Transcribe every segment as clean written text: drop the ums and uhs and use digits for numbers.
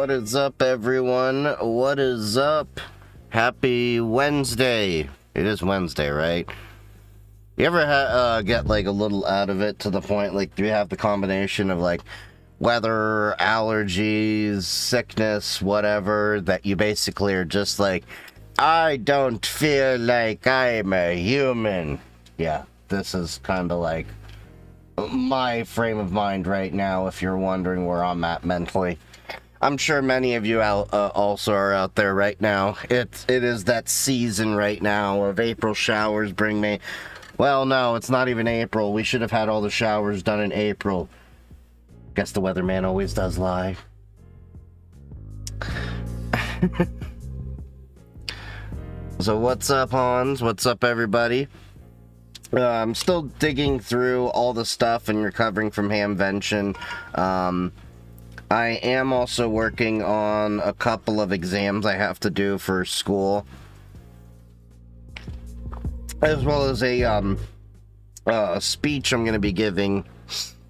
What is up, everyone? What is up? Happy Wednesday. It is Wednesday, right? You ever get like a little out of it to the point like you have the combination of like weather, allergies, sickness, whatever, that you basically are just like, I don't feel like I'm a human. Yeah, this is kind of like my frame of mind right now, if you're wondering where I'm at mentally. I'm sure many of you also are out there right now. It is that season right now of April showers bring me... Well, no, it's not even April. We should have had all the showers done in April. Guess the weatherman always does lie. So what's up, Hans? What's up, everybody? I'm still digging through all the stuff and recovering from Hamvention. I am also working on a couple of exams I have to do for school, as well as a speech I'm going to be giving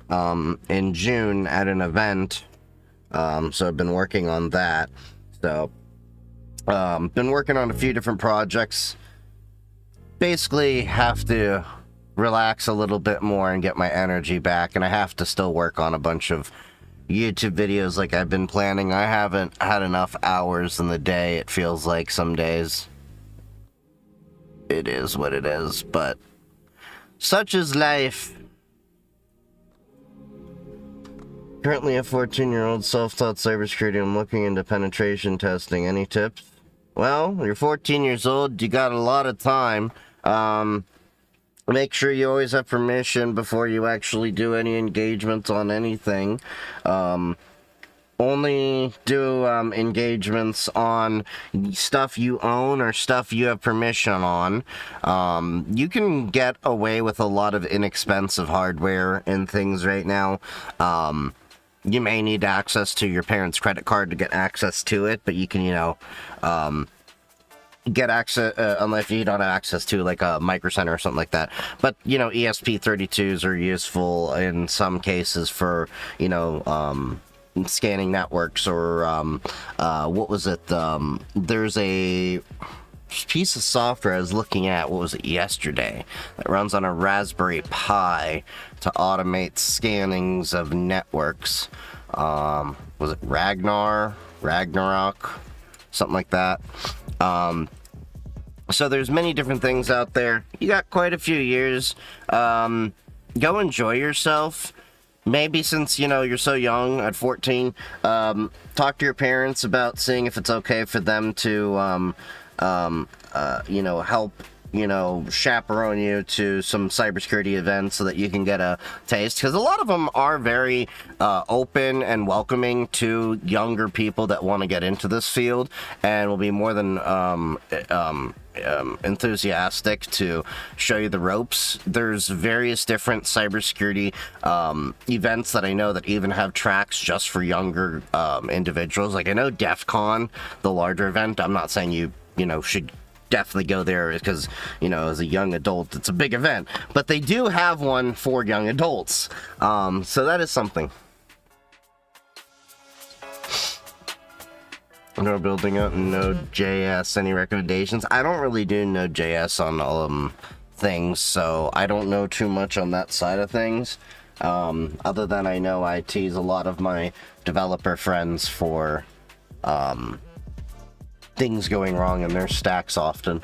in June at an event. So I've been working on that. So been working on a few different projects. Basically have to relax a little bit more and get my energy back, and I have to still work on a bunch of YouTube videos like I've been planning. I haven't had enough hours in the day, it feels like some days. It is what it is, but such is life. Currently a 14-year-old self-taught cybersecurity. I'm looking into penetration testing. Any tips? Well, you're 14 years old, you got a lot of time. Make sure you always have permission before you actually do any engagements on anything. Only do engagements on stuff you own or stuff you have permission on. You can get away with a lot of inexpensive hardware and things right now. You may need access to your parents' credit card to get access to it, but you can, get access unless you don't have access to like a Micro Center or something like that. But ESP32s are useful in some cases for scanning networks, or what was it, there's a piece of software I was looking at, what was it, yesterday, that runs on a Raspberry Pi to automate scannings of networks. Was it Ragnarok, something like that. So there's many different things out there. You got quite a few years. Go enjoy yourself. Maybe since, you're so young at 14, talk to your parents about seeing if it's okay for them to, help, chaperone you to some cybersecurity events so that you can get a taste. Because a lot of them are very open and welcoming to younger people that want to get into this field, and will be more than enthusiastic to show you the ropes. There's various different cybersecurity events that I know that even have tracks just for younger individuals. Like I know DEF CON, the larger event, I'm not saying you should definitely go there because, as a young adult, it's a big event, but they do have one for young adults. So that is something. No building out Node.js. Any recommendations? I don't really do Node.js on things, so I don't know too much on that side of things. Other than I know I tease a lot of my developer friends for things going wrong in their stacks often.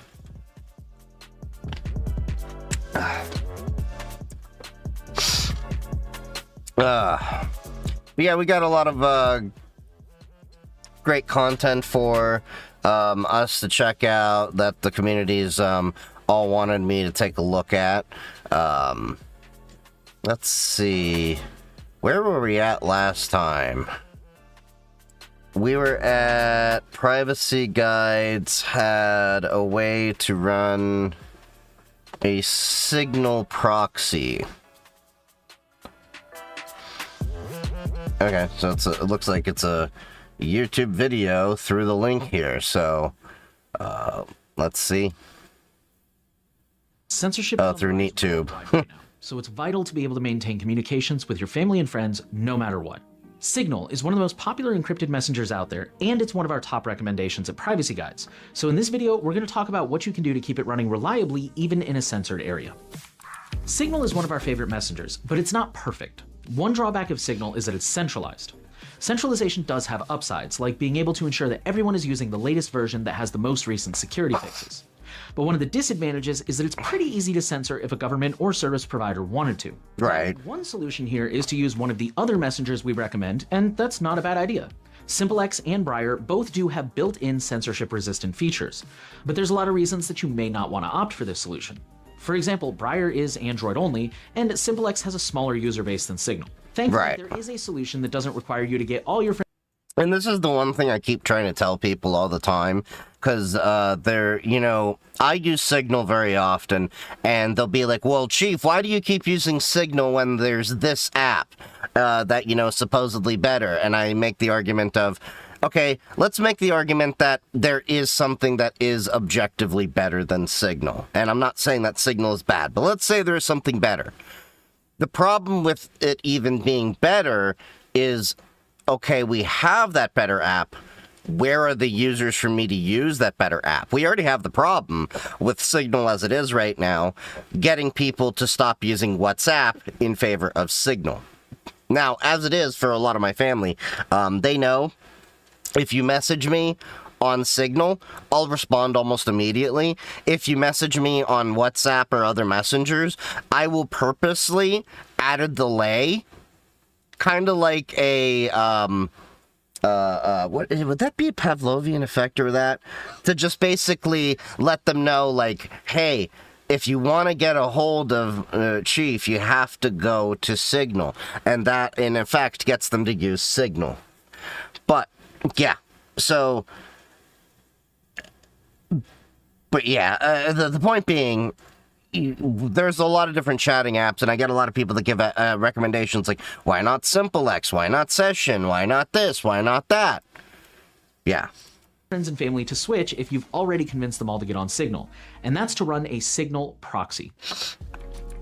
Yeah, we got a lot of great content for us to check out that the communities all wanted me to take a look at. Let's see, where were we at last time? We were at Privacy Guides had a way to run a Signal proxy. Okay, so it looks like it's a YouTube video through the link here, so let's see. Censorship through NeetTube. So it's vital to be able to maintain communications with your family and friends no matter what. Signal is one of the most popular encrypted messengers out there, and it's one of our top recommendations at Privacy Guides. So in this video, we're going to talk about what you can do to keep it running reliably even in a censored area. Signal is one of our favorite messengers, but it's not perfect. One drawback of Signal is that it's centralized. Centralization does have upsides, like being able to ensure that everyone is using the latest version that has the most recent security fixes. But one of the disadvantages is that it's pretty easy to censor if a government or service provider wanted to. Right. One solution here is to use one of the other messengers we recommend, and that's not a bad idea. SimpleX and Briar both do have built-in censorship-resistant features, but there's a lot of reasons that you may not want to opt for this solution. For example, Briar is Android-only, and SimpleX has a smaller user base than Signal. Thankfully, there is a solution that doesn't require you to get all your friends. And this is the one thing I keep trying to tell people all the time, because I use Signal very often, and they'll be like, well, Chief, why do you keep using Signal when there's this app that, supposedly better? And I make the argument of, okay, let's make the argument that there is something that is objectively better than Signal. And I'm not saying that Signal is bad, but let's say there is something better. The problem with it even being better is, okay, we have that better app. Where are the users for me to use that better app? We already have the problem with Signal as it is right now, getting people to stop using WhatsApp in favor of Signal. Now, as it is for a lot of my family, they know if you message me on Signal, I'll respond almost immediately. If you message me on WhatsApp or other messengers, I will purposely add a delay, kind of like a, what would that be, a Pavlovian effect or that? To just basically let them know, like, hey, if you want to get a hold of Chief, you have to go to Signal. And that, in effect, gets them to use Signal. But, yeah, so... But yeah, the point being, there's a lot of different chatting apps, and I get a lot of people that give recommendations like, why not SimpleX? Why not Session? Why not this? Why not that? Yeah. Friends and family to switch if you've already convinced them all to get on Signal, and that's to run a Signal proxy.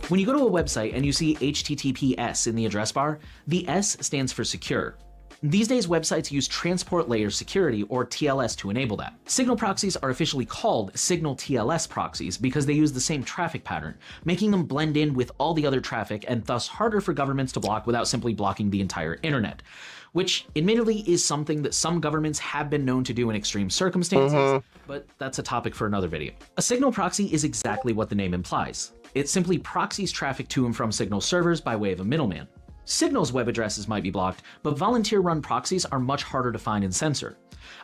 When you go to a website and you see HTTPS in the address bar, the S stands for secure. These days, websites use Transport Layer Security, or TLS, to enable that. Signal proxies are officially called Signal TLS proxies because they use the same traffic pattern, making them blend in with all the other traffic and thus harder for governments to block without simply blocking the entire internet, which admittedly is something that some governments have been known to do in extreme circumstances, but that's a topic for another video. A Signal proxy is exactly what the name implies. It simply proxies traffic to and from Signal servers by way of a middleman. Signal's web addresses might be blocked, but volunteer-run proxies are much harder to find and censor.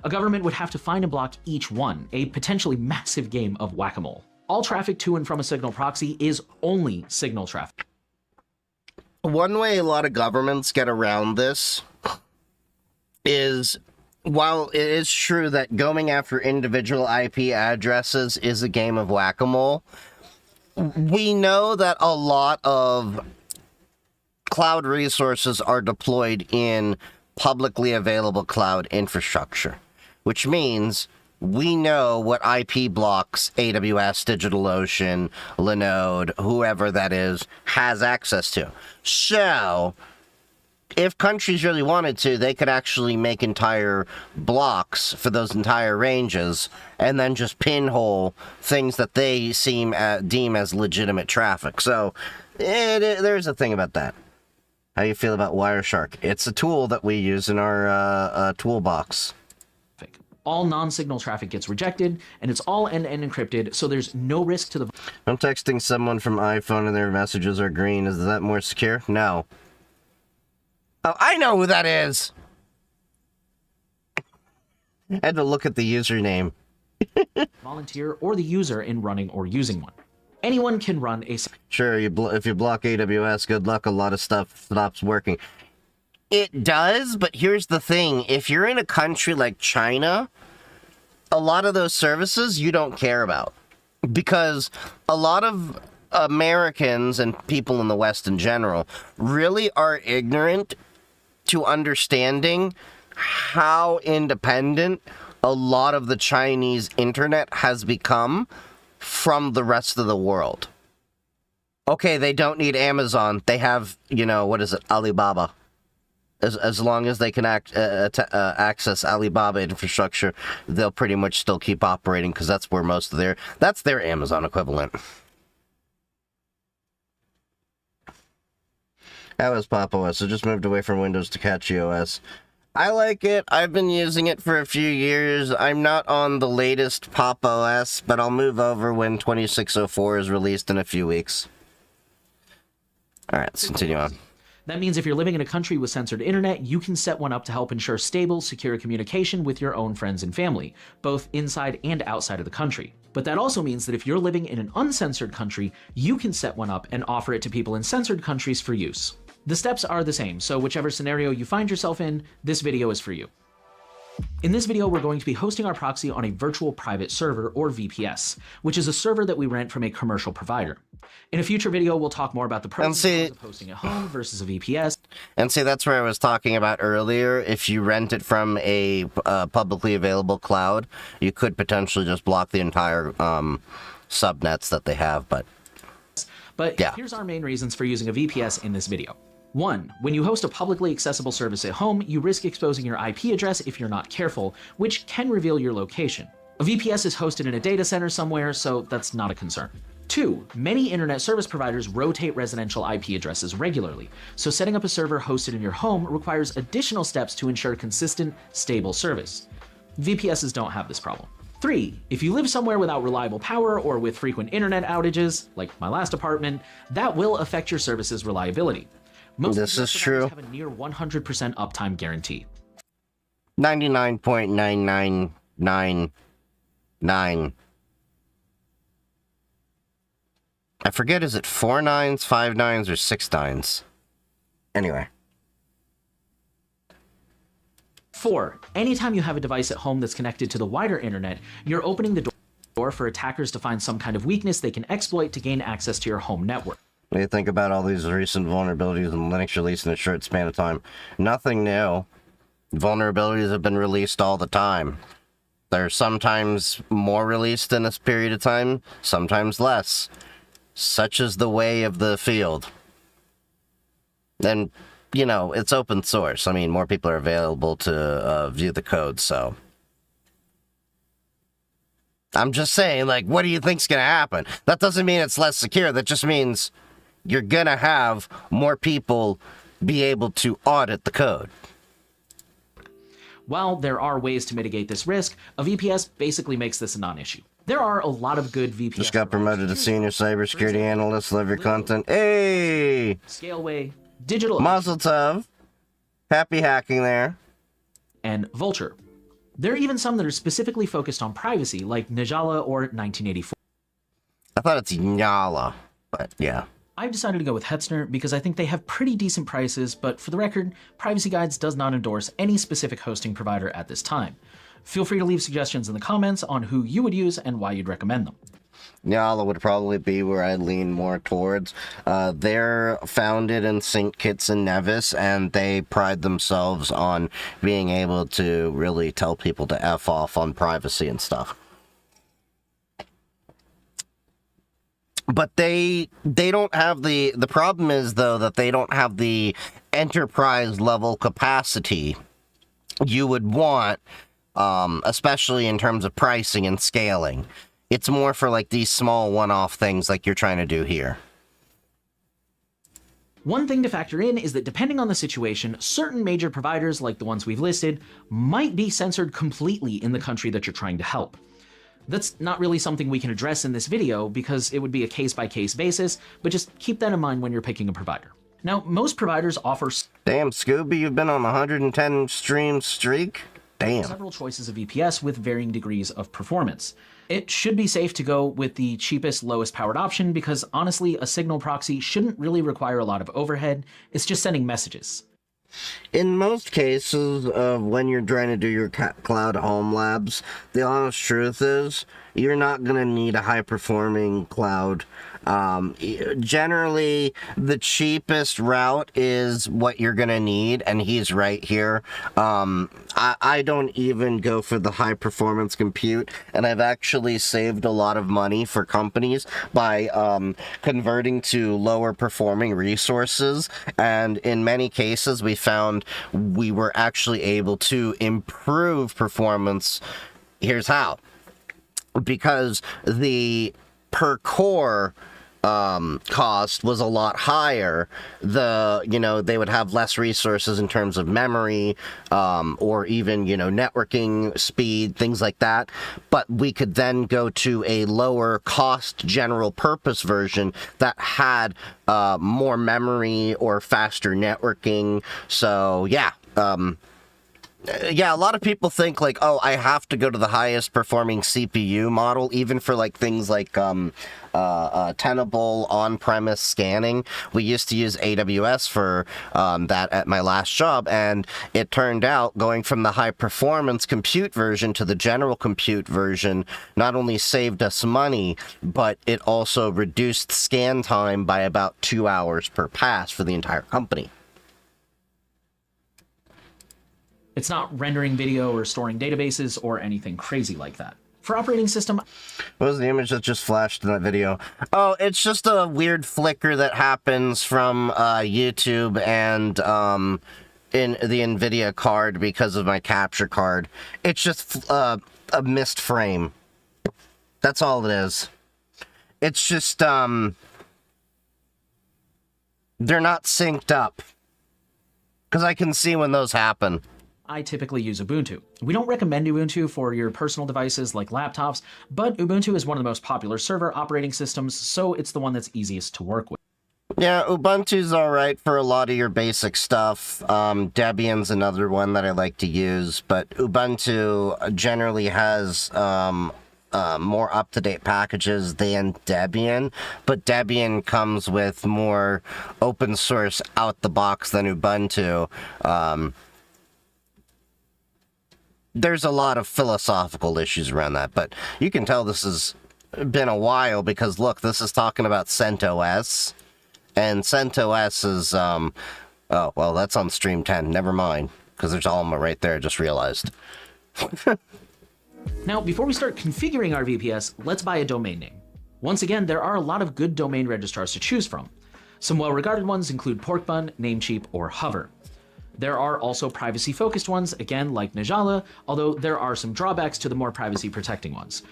A government would have to find and block each one, a potentially massive game of whack-a-mole. All traffic to and from a Signal proxy is only Signal traffic. One way a lot of governments get around this is, while it is true that going after individual IP addresses is a game of whack-a-mole, we know that a lot of cloud resources are deployed in publicly available cloud infrastructure, which means we know what IP blocks AWS, DigitalOcean, Linode, whoever that is, has access to. So, if countries really wanted to, they could actually make entire blocks for those entire ranges and then just pinhole things that they deem as legitimate traffic. So, there's a thing about that. How do you feel about Wireshark? It's a tool that we use in our toolbox. All non-Signal traffic gets rejected, and it's all end-to-end encrypted, so there's no risk to the... I'm texting someone from iPhone and their messages are green. Is that more secure? No. Oh, I know who that is! I had to look at the username. volunteer or the user in running or using one. Anyone can run a... Sure, if you block AWS, good luck, a lot of stuff stops working. It does, but here's the thing. If you're in a country like China, a lot of those services you don't care about. Because a lot of Americans and people in the West in general really are ignorant to understanding how independent a lot of the Chinese internet has become from the rest of the world. Okay, they don't need Amazon. They have, what is it, Alibaba. as long as they can access Alibaba infrastructure, they'll pretty much still keep operating because that's where most of that's their Amazon equivalent. How is Pop OS? I just moved away from Windows to Catchy OS. I like it. I've been using it for a few years. I'm not on the latest Pop OS, but I'll move over when 2604 is released in a few weeks. Alright, let's continue on. That means if you're living in a country with censored internet, you can set one up to help ensure stable, secure communication with your own friends and family, both inside and outside of the country. But that also means that if you're living in an uncensored country, you can set one up and offer it to people in censored countries for use. The steps are the same, so whichever scenario you find yourself in, this video is for you. In this video, we're going to be hosting our proxy on a virtual private server, or VPS, which is a server that we rent from a commercial provider. In a future video, we'll talk more about the pros and cons of hosting at home versus a VPS. And see, that's where I was talking about earlier. If you rent it from a publicly available cloud, you could potentially just block the entire subnets that they have, but yeah. Here's our main reasons for using a VPS in this video. 1. When you host a publicly accessible service at home, you risk exposing your IP address if you're not careful, which can reveal your location. A VPS is hosted in a data center somewhere, so that's not a concern. 2. Many internet service providers rotate residential IP addresses regularly, so setting up a server hosted in your home requires additional steps to ensure consistent, stable service. VPSs don't have this problem. 3. If you live somewhere without reliable power or with frequent internet outages, like my last apartment, that will affect your service's reliability. Most this is true. Have a near 100% uptime guarantee. 99.9999. I forget, is it 4 nines, 5 nines, or 6 nines? Anyway. 4. Anytime you have a device at home that's connected to the wider internet, you're opening the door for attackers to find some kind of weakness they can exploit to gain access to your home network. What do you think about all these recent vulnerabilities in Linux released in a short span of time? Nothing new. Vulnerabilities have been released all the time. They're sometimes more released in this period of time, sometimes less. Such is the way of the field. And, you know, it's open source. I mean, more people are available to view the code, so... I'm just saying, like, what do you think's gonna happen? That doesn't mean it's less secure. That just means you're gonna have more people be able to audit the code. While there are ways to mitigate this risk, a VPS basically makes this a non-issue. There are a lot of good VPS. Just got promoted to senior cybersecurity analyst. Love your content. Hey! Scaleway, Digital... Mazel tov. Happy hacking there. And Vulture. There are even some that are specifically focused on privacy, like Najala or 1984. I thought it's Nyala, but yeah. I've decided to go with Hetzner because I think they have pretty decent prices, but for the record, Privacy Guides does not endorse any specific hosting provider at this time. Feel free to leave suggestions in the comments on who you would use and why you'd recommend them. Nyala would probably be where I'd lean more towards. They're founded in St. Kitts and Nevis, and they pride themselves on being able to really tell people to F off on privacy and stuff. But they don't have the problem is, though, that they don't have the enterprise level capacity you would want, especially in terms of pricing and scaling. It's more for like these small one-off things like you're trying to do here. One thing to factor in is that depending on the situation, certain major providers like the ones we've listed might be censored completely in the country that you're trying to help. That's not really something we can address in this video because it would be a case-by-case basis, but just keep that in mind when you're picking a provider. Now, most providers offer... Damn, Scooby, you've been on a 110 stream streak? Damn. Several choices of VPS with varying degrees of performance. It should be safe to go with the cheapest, lowest powered option because honestly, a Signal proxy shouldn't really require a lot of overhead. It's just sending messages. In most cases of when you're trying to do your cloud home labs, the honest truth is you're not going to need a high-performing cloud Generally, the cheapest route is what you're gonna need, and he's right here. I don't even go for the high performance compute, and I've actually saved a lot of money for companies by converting to lower performing resources, and in many cases we found we were actually able to improve performance. Here's how. Because the per core cost was a lot higher, they would have less resources in terms of memory, or even, networking speed, things like that. But we could then go to a lower cost general purpose version that had more memory or faster networking. So yeah, a lot of people think like, oh, I have to go to the highest performing CPU model, even for like things like Tenable on-premise scanning. We used to use AWS for that at my last job, and it turned out going from the high performance compute version to the general compute version not only saved us money, but it also reduced scan time by about 2 hours per pass for the entire company. It's not rendering video or storing databases or anything crazy like that. For operating system... What was the image that just flashed in that video? Oh, it's just a weird flicker that happens from YouTube and in the NVIDIA card because of my capture card. It's just a missed frame. That's all it is. It's just, they're not synced up. Because I can see when those happen. I typically use Ubuntu. We don't recommend Ubuntu for your personal devices like laptops, but Ubuntu is one of the most popular server operating systems, so it's the one that's easiest to work with. Yeah, Ubuntu's alright for a lot of your basic stuff. Debian's another one that I like to use, but Ubuntu generally has more up-to-date packages than Debian, but Debian comes with more open source out the box than Ubuntu. There's a lot of philosophical issues around that, but you can tell this has been a while because, look, this is talking about CentOS, and CentOS is, oh, well, that's on Stream 10. Never mind, because there's Alma right there, I just realized. Now, before we start configuring our VPS, let's buy a domain name. Once again, there are a lot of good domain registrars to choose from. Some well-regarded ones include Porkbun, Namecheap, or Hover. There are also privacy-focused ones, again like Najala, although there are some drawbacks to the more privacy-protecting ones.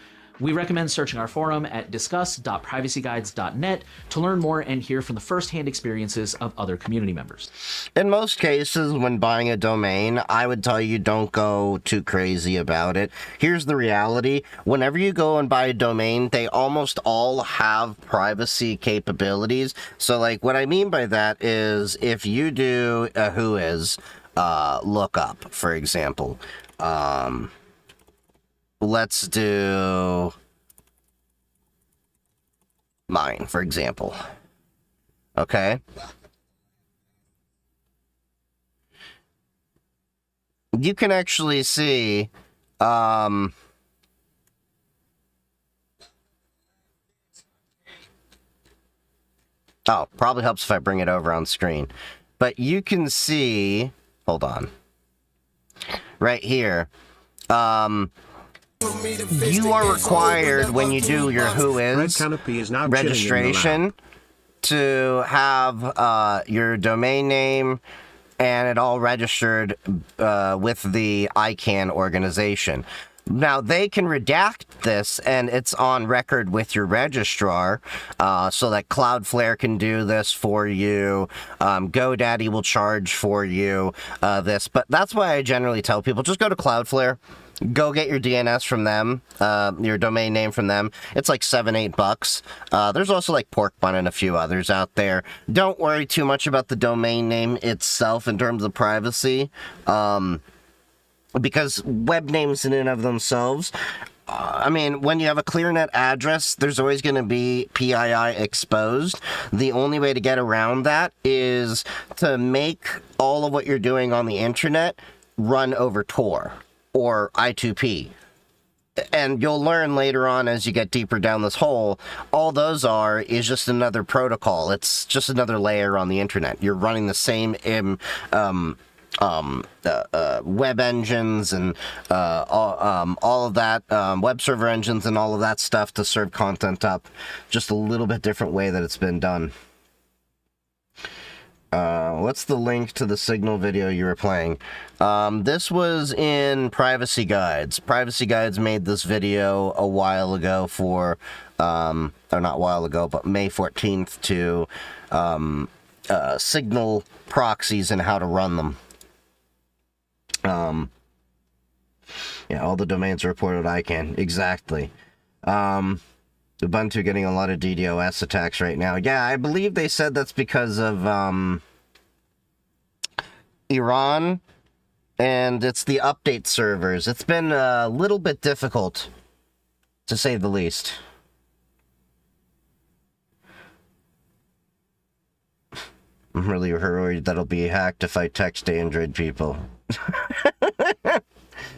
We recommend searching our forum at discuss.privacyguides.net to learn more and hear from the first-hand experiences of other community members. In most cases, when buying a domain, I would tell you don't go too crazy about it. Here's the reality. Whenever you go and buy a domain, they almost all have privacy capabilities. So, like, what I mean by that is if you do a whois lookup, for example, let's do mine, for example. Okay? You can actually see, oh, probably helps if I bring it over on screen. But you can see, hold on, right here, you are required when you do your whois registration to have your domain name and it all registered with the ICANN organization. Now, they can redact this, and it's on record with your registrar, so that Cloudflare can do this for you. GoDaddy will charge for you this. But that's why I generally tell people, just go to Cloudflare. Go get your DNS from them, your domain name from them. It's like $7-8. There's also like Porkbun and a few others out there. Don't worry too much about the domain name itself in terms of privacy, because web names in and of themselves, I mean, when you have a ClearNet address, there's always going to be PII exposed. The only way to get around that is to make all of what you're doing on the internet run over Tor or I2P. and you'll learn later on as you get deeper down this hole, all those is just another protocol. It's just another layer on the internet. You're running the same web engines and all of that, web server engines and all of that stuff to serve content up, just a little bit different way that it's been done. What's the link to the Signal video you were playing? This was in Privacy Guides. Privacy Guides made this video a while ago for, or not a while ago, but May 14th to Signal proxies and how to run them. Yeah, all the domains are reported ICANN. Exactly. Ubuntu getting a lot of DDoS attacks right now. Yeah, I believe they said that's because of Iran, and it's the update servers. It's been a little bit difficult, to say the least. I'm really worried that'll be hacked if I text Android people.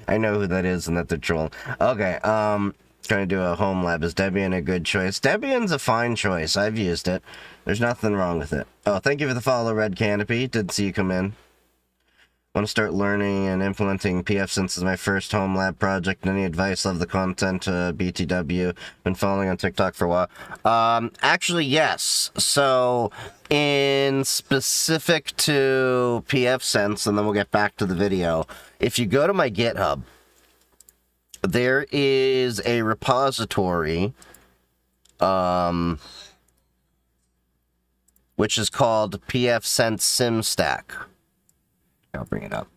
I know who that is and that they're trolling. Okay, trying to do a home lab. Is Debian a good choice? Debian's a fine choice. I've used it. There's nothing wrong with it. Oh, thank you for the follow, Red Canopy. Did see you come in. Want to start learning and implementing pfSense as my first home lab project. Any advice? Love the content. BTW. Been following on TikTok for a while. Actually, yes. So, in specific to pfSense, and then we'll get back to the video. If you go to my GitHub, there is a repository, which is called pfSense SimStack. I'll bring it up.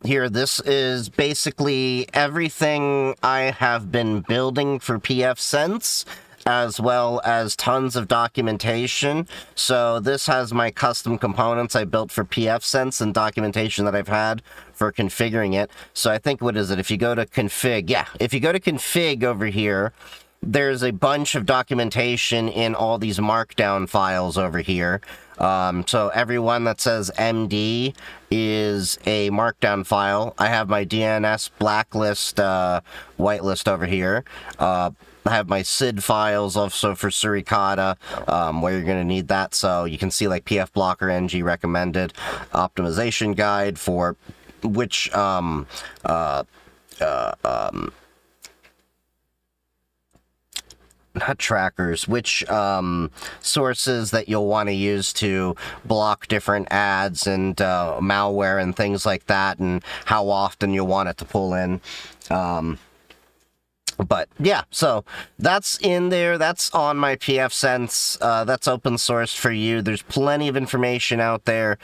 Here, this is basically everything I have been building for pfSense, as well as tons of documentation. So this has my custom components I built for pfSense and documentation that I've had for configuring it. So I think, what is it? If you go to config, yeah, if you go to config over here, there's a bunch of documentation in all these markdown files over here. So everyone that says MD is a markdown file. I have my DNS blacklist, whitelist over here. I have my SID files also for Suricata, where you're going to need that. So you can see like PF Blocker NG recommended optimization guide for which not trackers, which sources that you'll want to use to block different ads and malware and things like that, and how often you want it to pull in. But yeah, so that's in there. That's on my pfSense. That's open source for you. There's plenty of information out there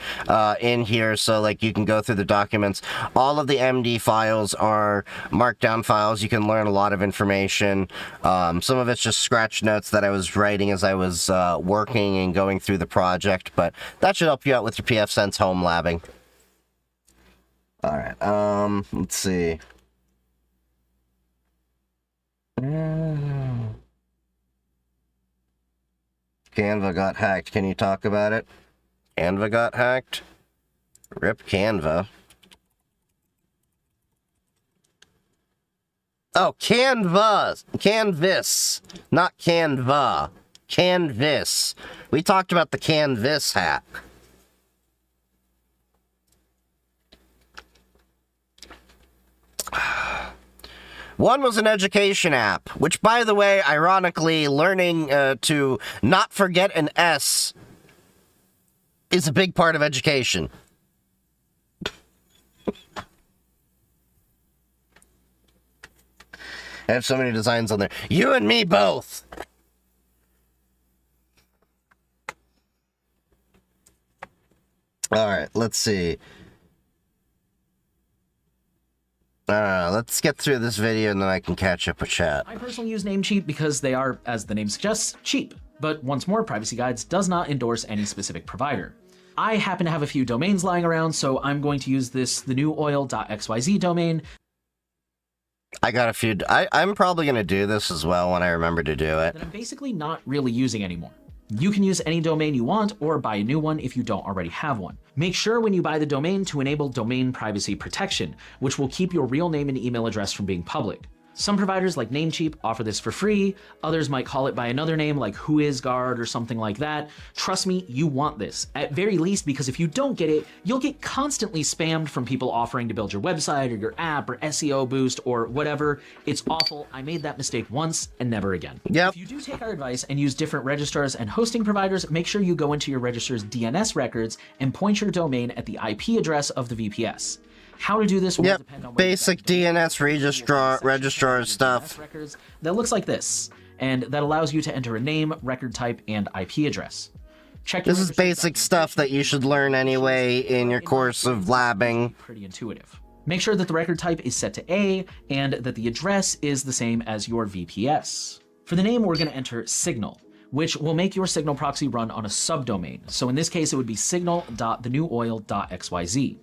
in here, so like you can go through the documents. All of the MD files are markdown files. You can learn a lot of information. Some of it's just scratch notes that I was writing as I was working and going through the project, but that should help you out with your pfSense home labbing. All right, let's see. Canva got hacked. Can you talk about it? Canva got hacked? Rip Canva. Oh, Canvas! Canvas! Not Canva. Canvas. We talked about the Canvas hack. One was an education app, which, by the way, ironically, learning to not forget an S is a big part of education. I have so many designs on there. You and me both. All right, let's see. Let's get through this video and then I can catch up with chat. I personally use Namecheap because they are, as the name suggests, cheap. But once more, Privacy Guides does not endorse any specific provider. I happen to have a few domains lying around, so I'm going to use the new oil.xyz domain. I got a few. I'm probably going to do this as well when I remember to do it. That I'm basically not really using anymore. You can use any domain you want or buy a new one if you don't already have one. Make sure when you buy the domain to enable domain privacy protection, which will keep your real name and email address from being public. Some providers like Namecheap offer this for free, others might call it by another name like WhoisGuard or something like that. Trust me, you want this, at very least, because if you don't get it, you'll get constantly spammed from people offering to build your website or your app or SEO boost or whatever. It's awful. I made that mistake once and never again. Yep. If you do take our advice and use different registrars and hosting providers, make sure you go into your registrar's DNS records and point your domain at the IP address of the VPS. How to do this will depend on basic DNS registrar stuff. Records that looks like this, and that allows you to enter a name, record type, and IP address. Check. This is basic stuff that you should learn anyway in your course of labbing. Pretty intuitive. Make sure that the record type is set to A and that the address is the same as your VPS. For the name, we're going to enter Signal, which will make your Signal proxy run on a subdomain. So in this case, it would be signal.thenewoil.xyz.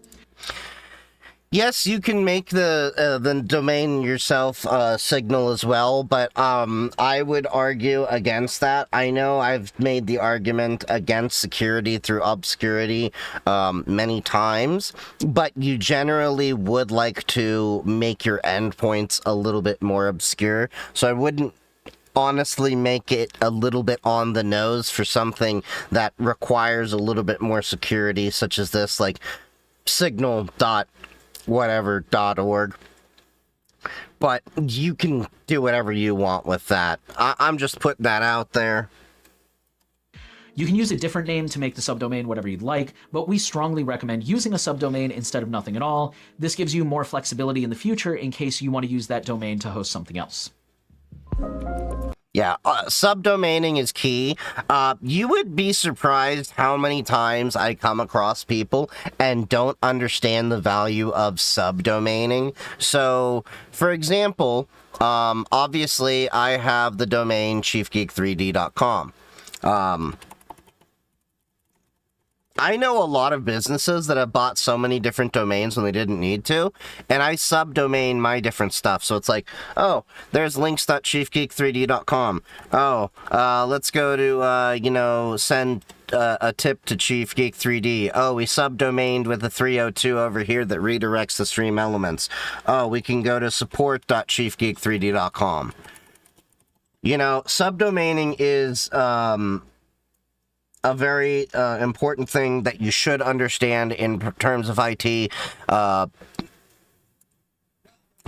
Yes, you can make the domain yourself Signal as well, but I would argue against that. I know I've made the argument against security through obscurity many times, but you generally would like to make your endpoints a little bit more obscure, so I wouldn't honestly make it a little bit on the nose for something that requires a little bit more security, such as this, like signal.whatever.org. But you can do whatever you want with that. I'm just putting that out there. You can use a different name to make the subdomain whatever you'd like, but we strongly recommend using a subdomain instead of nothing at all. This gives you more flexibility in the future in case you want to use that domain to host something else. Yeah, subdomaining is key. You would be surprised how many times I come across people and don't understand the value of subdomaining. So, for example, obviously I have the domain chiefgeek3d.com. I know a lot of businesses that have bought so many different domains when they didn't need to, and I subdomain my different stuff. So it's like, oh, there's links.chiefgeek3d.com. Oh, let's go to, send a tip to ChiefGeek3D. Oh, we subdomained with a 302 over here that redirects the stream elements. Oh, we can go to support.chiefgeek3d.com. You know, subdomaining is, a very important thing that you should understand in terms of IT,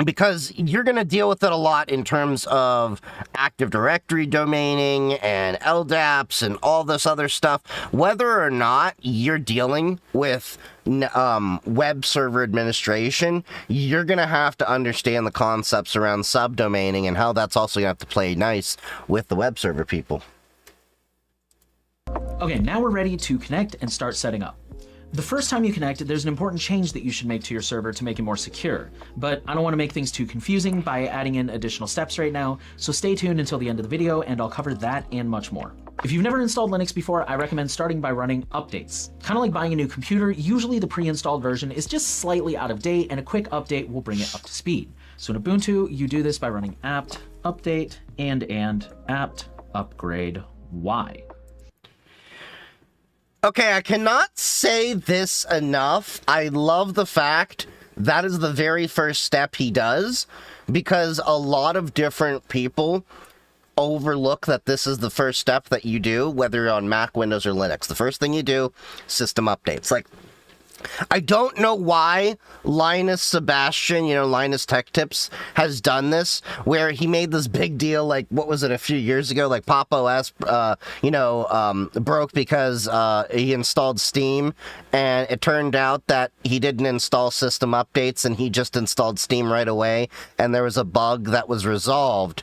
because you're going to deal with it a lot in terms of Active Directory domaining and LDAPs and all this other stuff. Whether or not you're dealing with web server administration, you're going to have to understand the concepts around subdomaining and how that's also going to have to play nice with the web server people. Okay, now we're ready to connect and start setting up. The first time you connect, there's an important change that you should make to your server to make it more secure, but I don't want to make things too confusing by adding in additional steps right now, so stay tuned until the end of the video and I'll cover that and much more. If you've never installed Linux before, I recommend starting by running updates. Kind of like buying a new computer, usually the pre-installed version is just slightly out of date and a quick update will bring it up to speed. So in Ubuntu, you do this by running apt update and apt upgrade y. Okay, I cannot say this enough. I love the fact that is the very first step he does, because a lot of different people overlook that this is the first step that you do, whether you're on Mac, Windows, or Linux. The first thing you do, system updates. Like, I don't know why Linus Sebastian, Linus Tech Tips, has done this, where he made this big deal, like, what was it, a few years ago, like Pop OS, broke because he installed Steam, and it turned out that he didn't install system updates, and he just installed Steam right away, and there was a bug that was resolved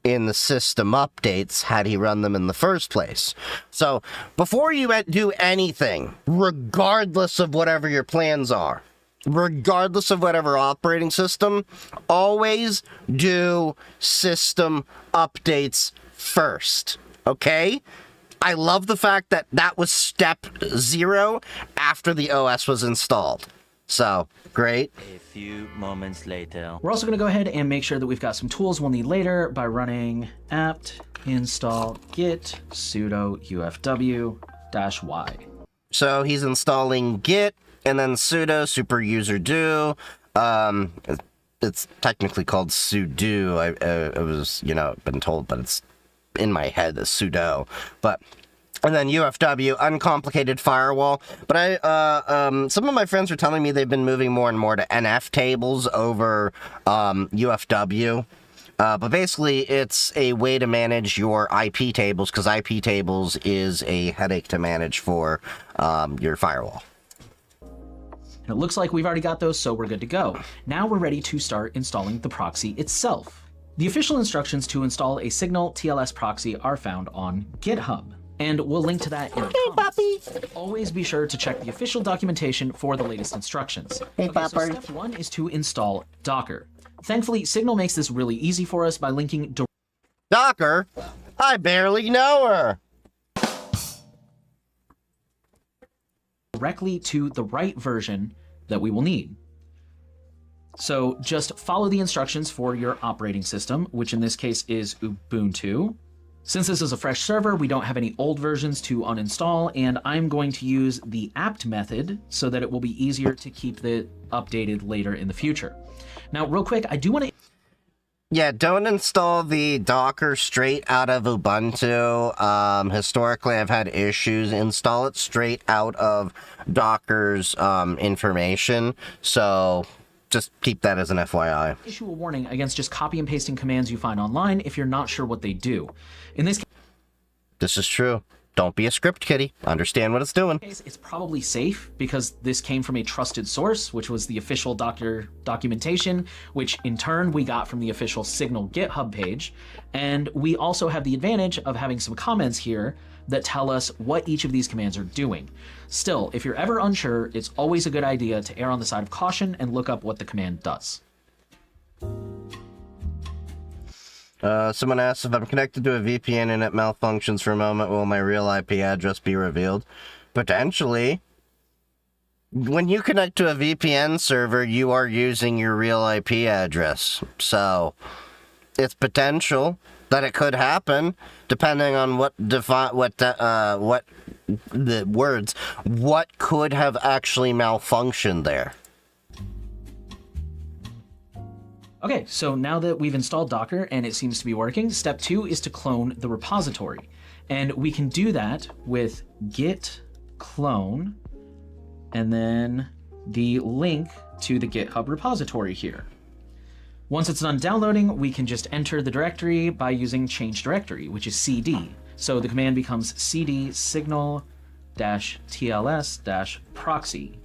in the system updates had he run them in the first place. So before you do anything, regardless of whatever your plans are, regardless of whatever operating system, always do system updates first, okay? I love the fact that that was step 0 after the OS was installed. So, great. A few moments later. We're also going to go ahead and make sure that we've got some tools we'll need later by running apt install git sudo ufw-y. So he's installing git and then sudo super user do it's technically called sudo. I was, been told, but it's in my head as sudo. But and then UFW, uncomplicated firewall. But some of my friends were telling me they've been moving more and more to NF tables over UFW. But basically, it's a way to manage your IP tables, because IP tables is a headache to manage for your firewall. And it looks like we've already got those, so we're good to go. Now we're ready to start installing the proxy itself. The official instructions to install a Signal TLS proxy are found on GitHub, and we'll link to that in the comments. Always be sure to check the official documentation for the latest instructions. So step 1 is to install Docker. Thankfully, Signal makes this really easy for us by linking Docker? I barely know her. directly to the right version that we will need. So just follow the instructions for your operating system, which in this case is Ubuntu. Since this is a fresh server, we don't have any old versions to uninstall, and I'm going to use the apt method so that it will be easier to keep it updated later in the future. Now, real quick, I do want to... Yeah, don't install the Docker straight out of Ubuntu. Historically, I've had issues. Install it straight out of Docker's information. So just keep that as an FYI. Issue a warning against just copy and pasting commands you find online if you're not sure what they do. In this case, this is true. Don't be a script kiddie. Understand what it's doing. It's probably safe because this came from a trusted source, which was the official Docker documentation, which in turn we got from the official Signal GitHub page. And we also have the advantage of having some comments here that tell us what each of these commands are doing. Still, if you're ever unsure, it's always a good idea to err on the side of caution and look up what the command does. Someone asked if I'm connected to a VPN and it malfunctions for a moment, will my real IP address be revealed? Potentially. When you connect to a VPN server, you are using your real IP address. So, it's potential that it could happen, depending on what could have actually malfunctioned there. Okay, so now that we've installed Docker and it seems to be working, step 2 is to clone the repository. And we can do that with git clone and then the link to the GitHub repository here. Once it's done downloading, we can just enter the directory by using change directory, which is cd. So the command becomes cd signal-tls-proxy.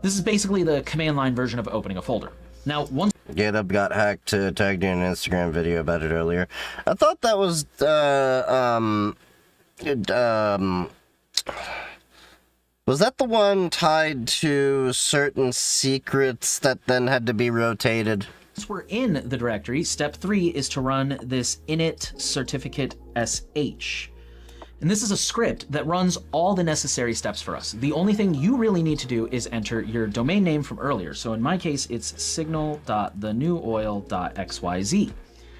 This is basically the command line version of opening a folder. Now, once GitHub got hacked to tagged in an Instagram video about it earlier. I thought that was was that the one tied to certain secrets that then had to be rotated? Once we're in the directory, step 3 is to run this init certificate sh. And this is a script that runs all the necessary steps for us. The only thing you really need to do is enter your domain name from earlier. So in my case, it's signal.thenewoil.xyz.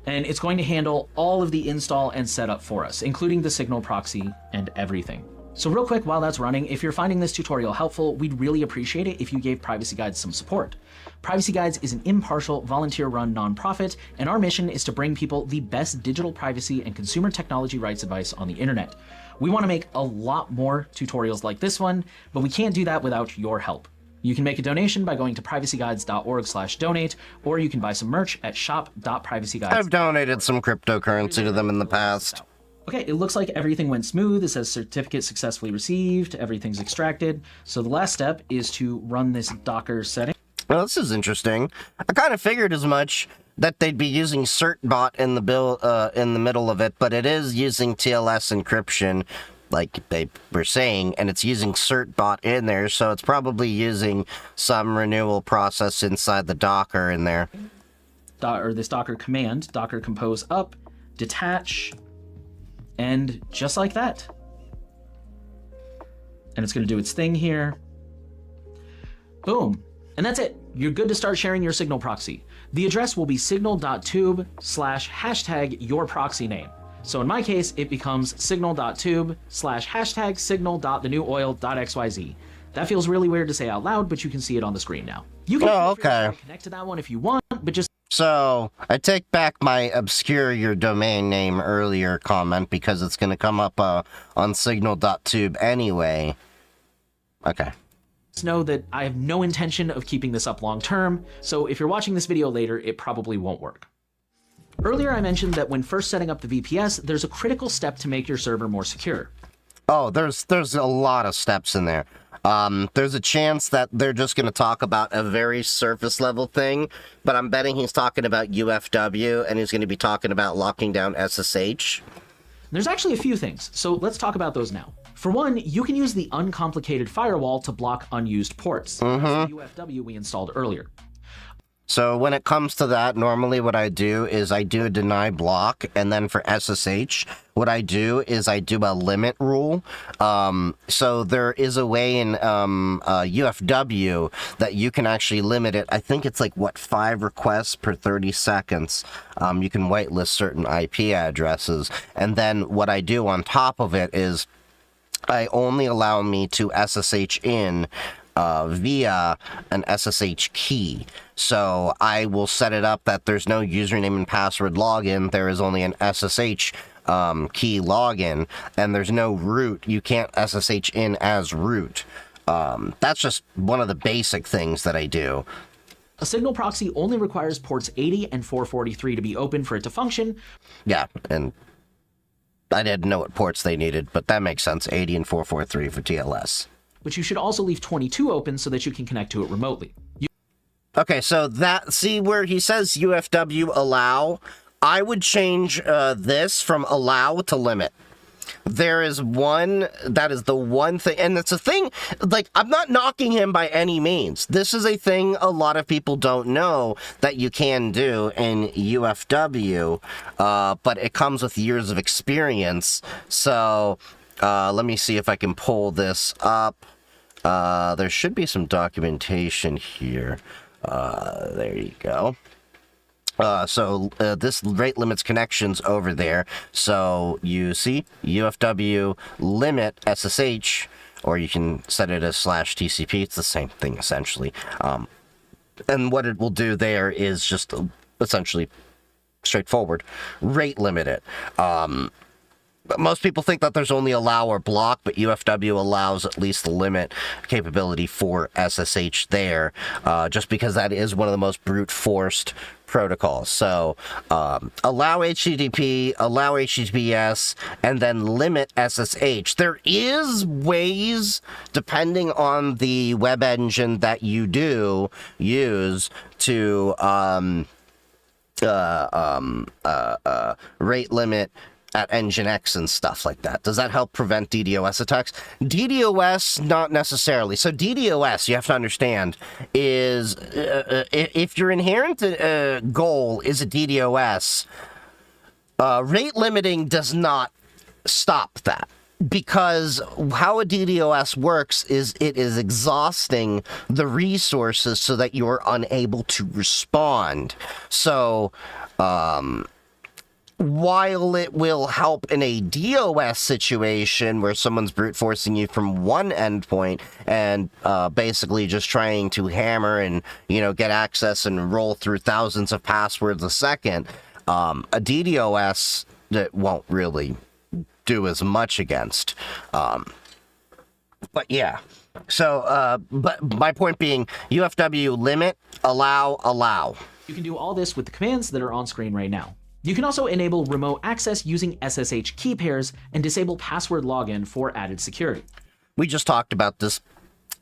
And it's going to handle all of the install and setup for us, including the Signal proxy and everything. So real quick, while that's running, if you're finding this tutorial helpful, we'd really appreciate it if you gave Privacy Guides some support. Privacy Guides is an impartial, volunteer-run nonprofit, and our mission is to bring people the best digital privacy and consumer technology rights advice on the internet. We want to make a lot more tutorials like this one, but we can't do that without your help. You can make a donation by going to privacyguides.org/donate, or you can buy some merch at shop.privacyguides. I've donated some cryptocurrency to them in the past. Okay, it looks like everything went smooth. It says certificate successfully received, everything's extracted. So the last step is to run this Docker setting. Well, this is interesting. I kind of figured as much that they'd be using certbot in the middle of it, but it is using TLS encryption, like they were saying, and it's using certbot in there, so it's probably using some renewal process inside the Docker in there. Or this Docker command, docker compose up, detach, and just like that. And it's going to do its thing here. Boom. And that's it. You're good to start sharing your Signal proxy. The address will be signal.tube/#yourproxyname. So in my case, it becomes signal.tube/#signal.thenewoil.xyz. That feels really weird to say out loud, but you can see it on the screen now. You can connect to that one if you want, but just... So, I take back my obscure your domain name earlier comment because it's going to come up on signal.tube anyway. Okay. know that I have no intention of keeping this up long term, so if you're watching this video later, it probably won't work. Earlier I mentioned that when first setting up the VPS, there's a critical step to make your server more secure. Oh, there's a lot of steps in there. There's a chance that they're just going to talk about a very surface level thing, but I'm betting he's talking about UFW and he's going to be talking about locking down SSH. There's actually a few things, so let's talk about those now. For one, you can use the uncomplicated firewall to block unused ports. That's the UFW we installed earlier. So when it comes to that, normally what I do is I do a deny block, and then for SSH, what I do is I do a limit rule. So there is a way in UFW that you can actually limit it. I think it's like, 5 requests per 30 seconds. You can whitelist certain IP addresses. And then what I do on top of it is I only allow me to SSH in via an SSH key. So I will set it up that there's no username and password login. There is only an SSH key login, and there's no root. You can't SSH in as root. That's just one of the basic things that I do. A signal proxy only requires ports 80 and 443 to be open for it to function. Yeah, and I didn't know what ports they needed, but that makes sense. 80 and 443 for TLS. But you should also leave 22 open so that you can connect to it remotely. Okay, so see where he says UFW allow? I would change this from allow to limit. That is the one thing, and it's a thing, I'm not knocking him by any means. This is a thing a lot of people don't know that you can do in UFW, but it comes with years of experience. So, let me see if I can pull this up. There should be some documentation here. There you go. So this rate limits connections over there. So you see UFW limit SSH, or you can set it as /TCP. It's the same thing essentially. And what it will do there is just essentially straightforward rate limit it. Most people think that there's only allow or block, but UFW allows at least the limit capability for SSH there, just because that is one of the most brute forced protocols. So allow HTTP, allow HTTPS, and then limit SSH. There is ways, depending on the web engine that you do use, to rate limit at Nginx and stuff like that. Does that help prevent DDoS attacks? DDoS, not necessarily. So DDoS, you have to understand, is if your inherent goal is a DDoS, rate limiting does not stop that. Because how a DDoS works is it is exhausting the resources so that you're unable to respond. So, while it will help in a DOS situation where someone's brute forcing you from one endpoint and basically just trying to hammer and, get access and roll through thousands of passwords a second, a DDoS that won't really do as much against. But yeah. So, but my point being, UFW limit, allow. You can do all this with the commands that are on screen right now. You can also enable remote access using SSH key pairs and disable password login for added security. We just talked about this.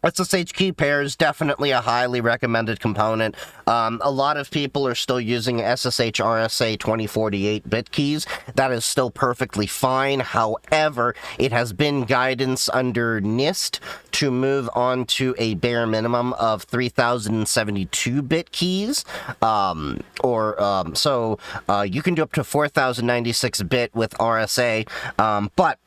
SSH key pair is definitely a highly recommended component. A lot of people are still using SSH RSA 2048-bit keys. That is still perfectly fine. However, it has been guidance under NIST to move on to a bare minimum of 3072-bit keys. So you can do up to 4096-bit with RSA, but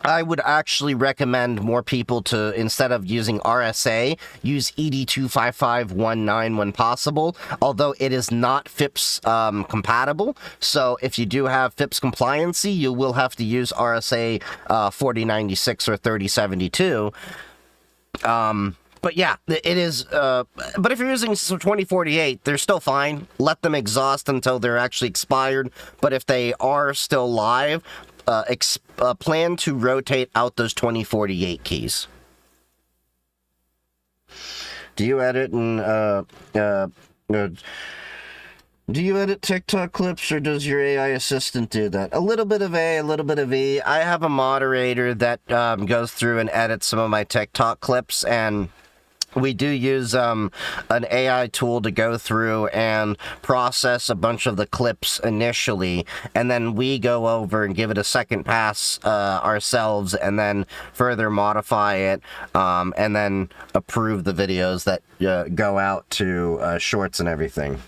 I would actually recommend more people to, instead of using RSA, use ED25519 when possible, although it is not FIPS compatible. So if you do have FIPS compliancy, you will have to use RSA 4096 or 3072. But yeah, it is, but if you're using 2048, they're still fine. Let them exhaust until they're actually expired. But if they are still live, plan to rotate out those 2048 keys. Do you edit do you edit TikTok clips, or does your AI assistant do that? A little bit of A, a little bit of E. I have a moderator that goes through and edits some of my TikTok clips, and we do use an AI tool to go through and process a bunch of the clips initially, and then we go over and give it a second pass ourselves, and then further modify it, and then approve the videos that go out to shorts and everything.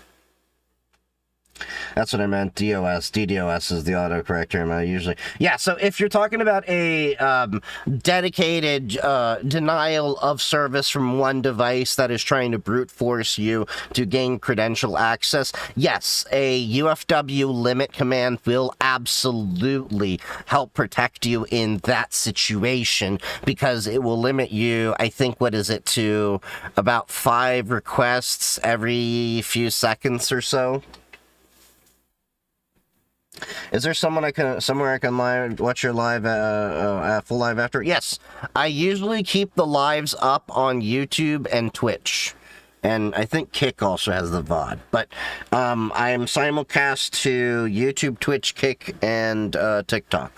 That's what I meant. DDoS is the autocorrector. Usually, yeah. So if you're talking about a dedicated denial of service from one device that is trying to brute force you to gain credential access, yes, a UFW limit command will absolutely help protect you in that situation, because it will limit you, I think, what is it, to about 5 requests every few seconds or so. Is there somewhere I can watch your live, full live after? Yes, I usually keep the lives up on YouTube and Twitch, and I think Kick also has the VOD. But I am simulcast to YouTube, Twitch, Kick, and TikTok.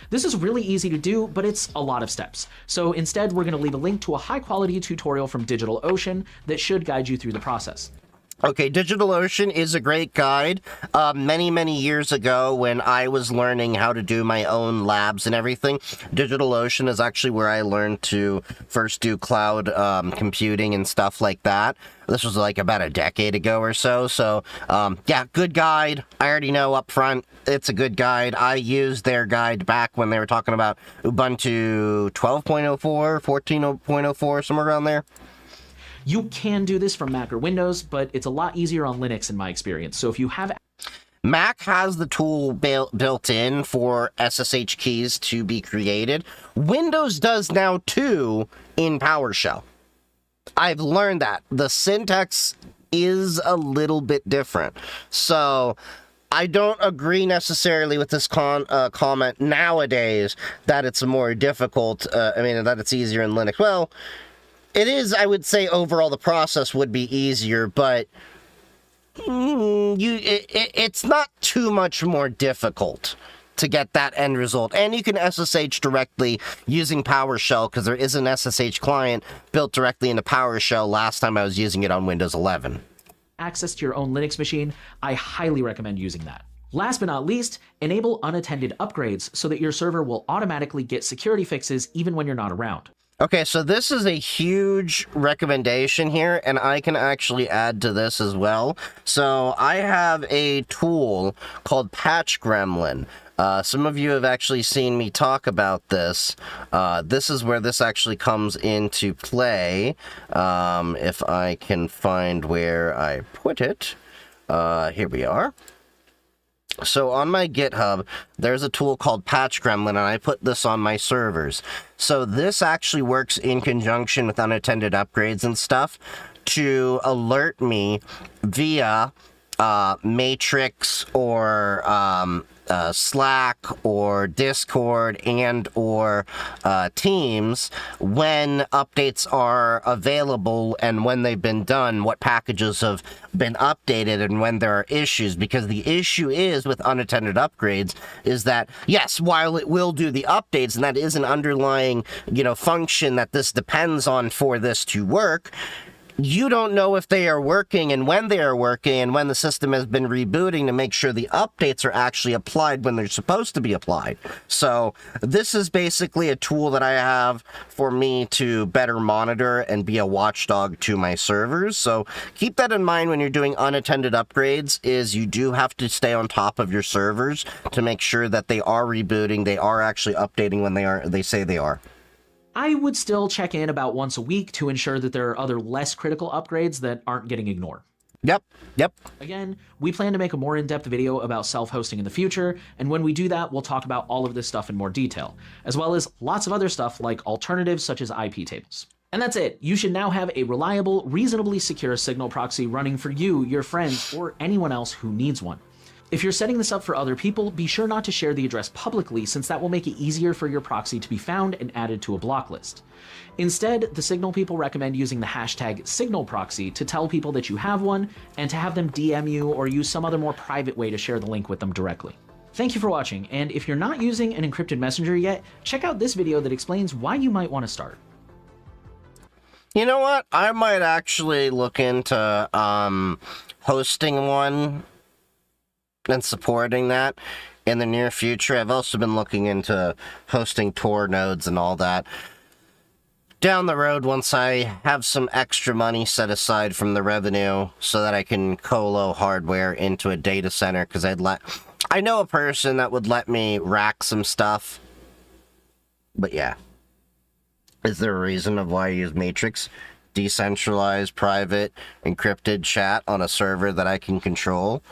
This is really easy to do, but it's a lot of steps. So instead, we're going to leave a link to a high-quality tutorial from DigitalOcean that should guide you through the process. Okay, DigitalOcean is a great guide. Many years ago, when I was learning how to do my own labs and everything, DigitalOcean is actually where I learned to first do cloud computing and stuff like that. This was like about a decade ago or so. So, yeah, good guide. I already know up front, it's a good guide. I used their guide back when they were talking about Ubuntu 12.04, 14.04, somewhere around there. You can do this from Mac or Windows, but it's a lot easier on Linux in my experience. So if you have... Mac has the tool built in for SSH keys to be created. Windows does now too in PowerShell. I've learned that. The syntax is a little bit different. So I don't agree necessarily with this comment nowadays that it's more difficult, that it's easier in Linux. Well, it is, I would say, overall the process would be easier, but it's not too much more difficult to get that end result. And you can SSH directly using PowerShell, because there is an SSH client built directly into PowerShell last time I was using it on Windows 11. Access to your own Linux machine, I highly recommend using that. Last but not least, enable unattended upgrades so that your server will automatically get security fixes even when you're not around. Okay, so this is a huge recommendation here, and I can actually add to this as well. So I have a tool called Patch Gremlin. Some of you have actually seen me talk about this. This is where this actually comes into play. If I can find where I put it. Here we are. So on my GitHub, there's a tool called Patch Gremlin, and I put this on my servers. So this actually works in conjunction with unattended upgrades and stuff to alert me via Matrix or Slack or Discord and or Teams when updates are available and when they've been done, what packages have been updated and when there are issues. Because the issue is with unattended upgrades is that, yes, while it will do the updates, and that is an underlying, function that this depends on for this to work, you don't know if they are working and when they are working and when the system has been rebooting to make sure the updates are actually applied when they're supposed to be applied. So this is basically a tool that I have for me to better monitor and be a watchdog to my servers. So keep that in mind when you're doing unattended upgrades, is you do have to stay on top of your servers to make sure that they are rebooting, they are actually updating when they say they are. I would still check in about once a week to ensure that there are other less critical upgrades that aren't getting ignored. Yep. Yep. Again, we plan to make a more in-depth video about self-hosting in the future, and when we do that, we'll talk about all of this stuff in more detail, as well as lots of other stuff like alternatives such as IP tables. And that's it. You should now have a reliable, reasonably secure Signal proxy running for you, your friends, or anyone else who needs one. If you're setting this up for other people, be sure not to share the address publicly, since that will make it easier for your proxy to be found and added to a block list. Instead, the Signal people recommend using the hashtag SignalProxy to tell people that you have one, and to have them DM you or use some other more private way to share the link with them directly. Thank you for watching, and if you're not using an encrypted messenger yet, check out this video that explains why you might want to start. You know what? I might actually look into hosting one and supporting that in the near future. I've also been looking into hosting Tor nodes and all that down the road once I have some extra money set aside from the revenue so that I can colo hardware into a data center, because I know a person that would let me rack some stuff. But yeah. Is there a reason of why I use Matrix? Decentralized, private, encrypted chat on a server that I can control?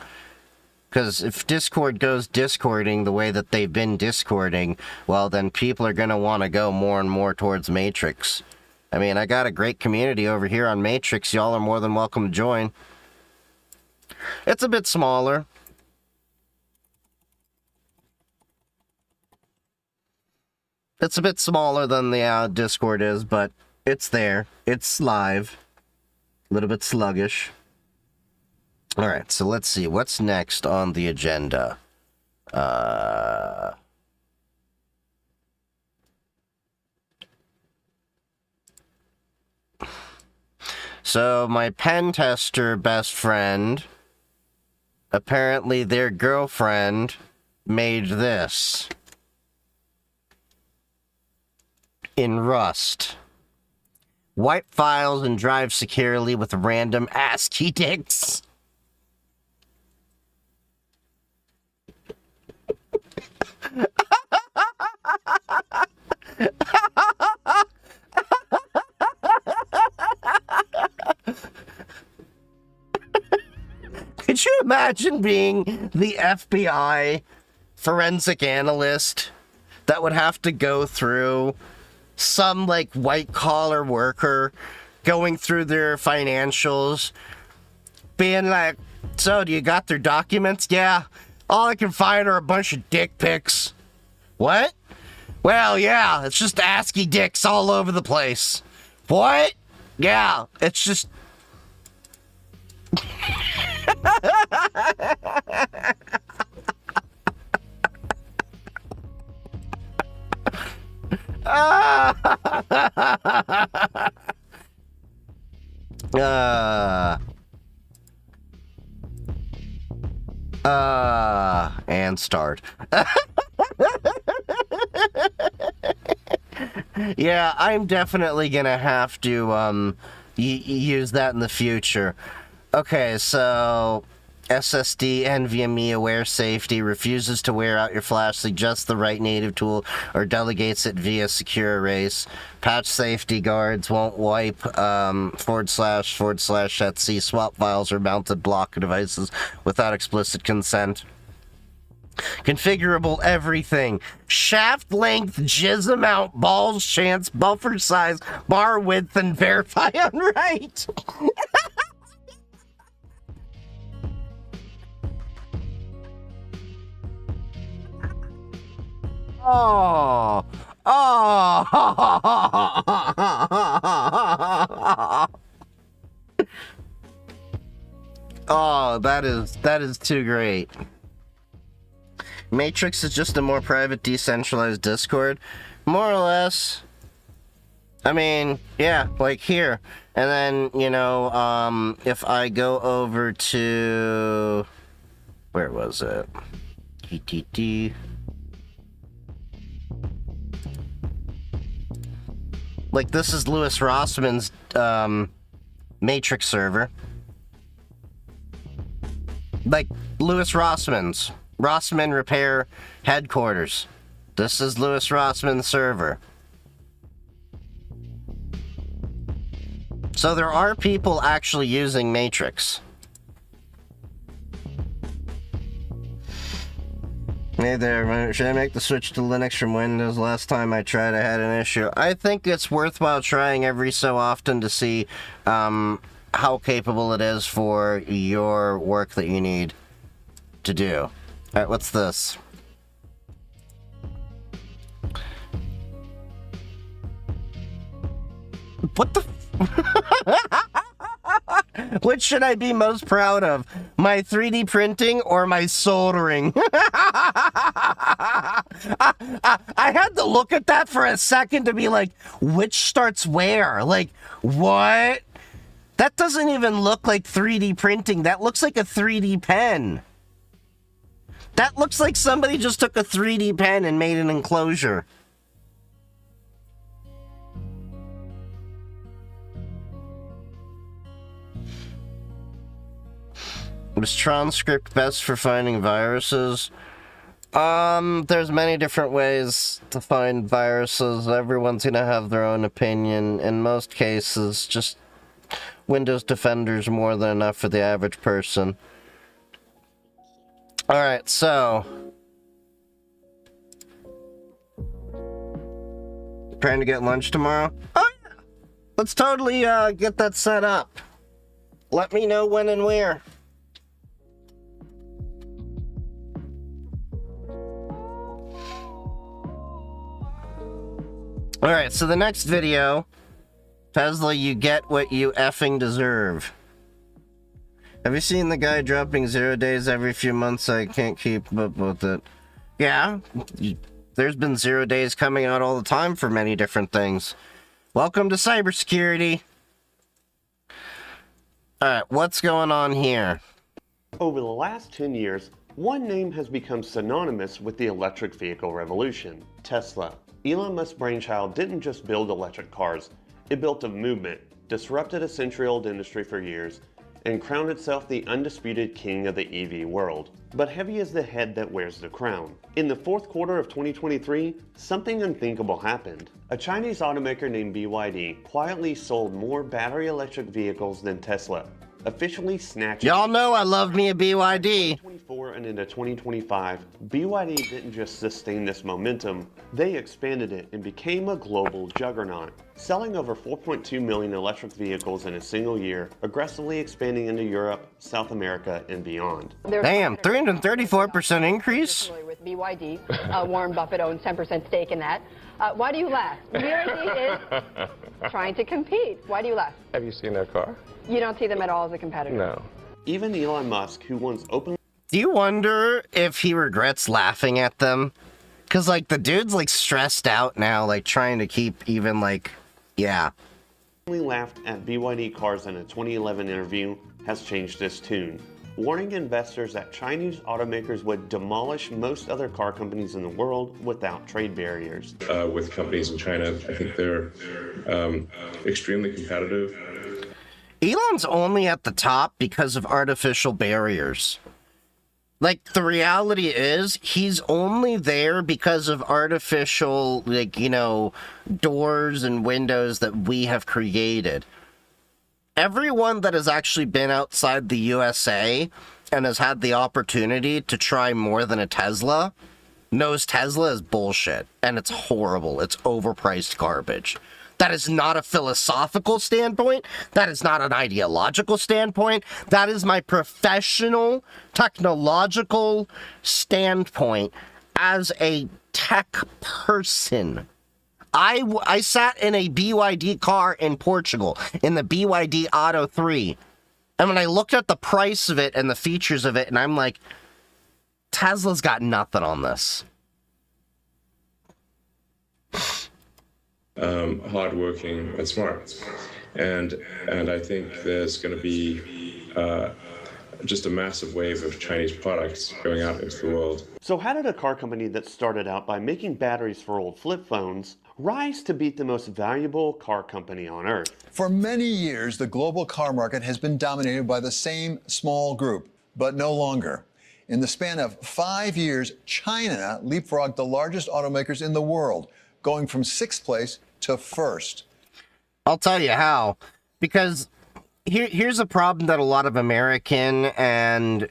Because if Discord goes Discording the way that they've been Discording, well, then people are going to want to go more and more towards Matrix. I mean, I got a great community over here on Matrix. Y'all are more than welcome to join. It's a bit smaller. It's a bit smaller than the Discord is, but it's there. It's live. A little bit sluggish. Alright, so let's see. What's next on the agenda? So, my pen tester best friend, apparently their girlfriend, made this. In Rust. Wipe files and drive securely with random ASCII dicts. Could you imagine being the FBI forensic analyst that would have to go through some, like, white-collar worker going through their financials, being like, so, do you got their documents? Yeah. All I can find are a bunch of dick pics. What? Well, yeah, it's just ASCII dicks all over the place. What? Yeah, it's just... And start. Yeah, I'm definitely gonna have to, use that in the future. Okay, so... SSD NVMe aware safety refuses to wear out your flash, suggests the right native tool, or delegates it via secure erase. Patch safety guards won't wipe // etc. swap files or mounted block devices without explicit consent. Configurable everything. Shaft length, jizz amount, balls chance, buffer size, bar width, and verify on write. Oh, oh, oh, that is too great. Matrix is just a more private, decentralized Discord, more or less. I mean, yeah, like here. And then, you know, if I go over to, where was it? TTT. Like, this is Louis Rossman's, Matrix server. Like, Louis Rossman's. Rossman Repair Headquarters. This is Louis Rossman's server. So there are people actually using Matrix. Hey there, should I make the switch to Linux from Windows? Last time I tried, I had an issue. I think it's worthwhile trying every so often to see how capable it is for your work that you need to do. Alright, what's this? What the Which should I be most proud of? My 3D printing or my soldering? I had to look at that for a second to be like, which starts where? Like, what? That doesn't even look like 3D printing. That looks like a 3D pen. That looks like somebody just took a 3D pen and made an enclosure. Was transcript best for finding viruses? There's many different ways to find viruses. Everyone's gonna have their own opinion. In most cases, just Windows Defender's more than enough for the average person. Alright, so... trying to get lunch tomorrow? Oh yeah! Let's totally, get that set up. Let me know when and where. Alright, so the next video, Tesla, you get what you effing deserve. Have you seen the guy dropping 0 days every few months? I can't keep up with it. Yeah, there's been 0 days coming out all the time for many different things. Welcome to cybersecurity. Alright, what's going on here? Over the last 10 years, one name has become synonymous with the electric vehicle revolution: Tesla. Elon Musk's brainchild didn't just build electric cars, it built a movement, disrupted a century-old industry for years, and crowned itself the undisputed king of the EV world. But heavy is the head that wears the crown. In the fourth quarter of 2023, something unthinkable happened. A Chinese automaker named BYD quietly sold more battery electric vehicles than Tesla, officially snatching... Y'all know I love me a BYD. 2024 and into 2025, BYD didn't just sustain this momentum, they expanded it and became a global juggernaut, selling over 4.2 million electric vehicles in a single year, aggressively expanding into Europe, South America, and beyond. Damn, 334% increase? With BYD, Warren Buffett owns 10% stake in that. Why do you laugh? BYD is trying to compete. Why do you laugh? Have you seen their car? You don't see them at all as a competitor? No. Even Elon Musk, who once openly... Do you wonder if he regrets laughing at them? Because, like, the dude's, like, stressed out now, like, trying to keep even, like, yeah. laughed at BYD cars in a 2011 interview, has changed his tune, warning investors that Chinese automakers would demolish most other car companies in the world without trade barriers. With companies in China, I think they're extremely competitive. Elon's only at the top because of artificial barriers. Like, the reality is, he's only there because of artificial, like, you know, doors and windows that we have created. Everyone that has actually been outside the USA and has had the opportunity to try more than a Tesla knows Tesla is bullshit, and it's horrible. It's overpriced garbage. That is not a philosophical standpoint. That is not an ideological standpoint. That is my professional, technological standpoint as a tech person. I sat in a BYD car in Portugal, in the BYD Auto 3. And when I looked at the price of it and the features of it, and I'm like, Tesla's got nothing on this. Hardworking and smart, and I think there's going to be just a massive wave of Chinese products going out into the world. So how did a car company that started out by making batteries for old flip phones rise to beat the most valuable car company on earth? For many years, the global car market has been dominated by the same small group, but no longer. In the span of 5 years, China leapfrogged the largest automakers in the world, going from 6th place to 1st. I'll tell you how. Because here's a problem that a lot of American and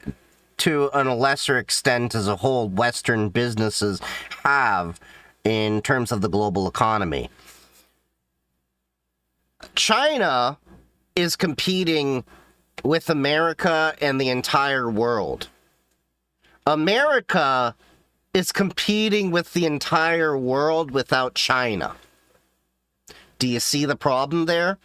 to a lesser extent as a whole, Western businesses have in terms of the global economy. China is competing with America and the entire world. America is competing with the entire world without China. Do you see the problem there?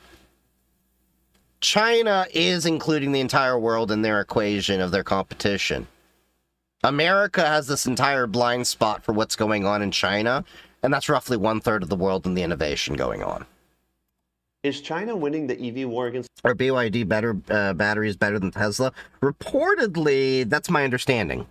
China is including the entire world in their equation of their competition. America has this entire blind spot for what's going on in China, and that's roughly 1/3 of the world and the innovation going on. Is China winning the EV war against Are BYD batteries better than Tesla? Reportedly, that's my understanding.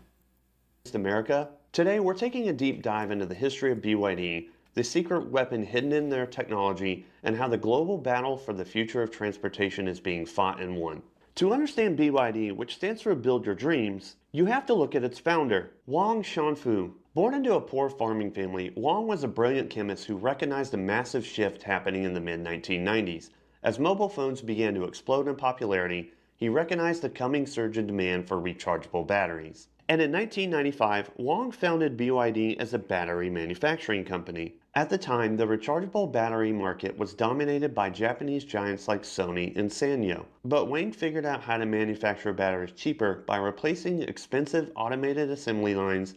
America? Today, we're taking a deep dive into the history of BYD, the secret weapon hidden in their technology, and how the global battle for the future of transportation is being fought and won. To understand BYD, which stands for Build Your Dreams, you have to look at its founder, Wang Shanfu. Born into a poor farming family, Wang was a brilliant chemist who recognized a massive shift happening in the mid-1990s. As mobile phones began to explode in popularity, he recognized the coming surge in demand for rechargeable batteries. And in 1995, Wang founded BYD as a battery manufacturing company. At the time, the rechargeable battery market was dominated by Japanese giants like Sony and Sanyo. But Wang figured out how to manufacture batteries cheaper by replacing expensive automated assembly lines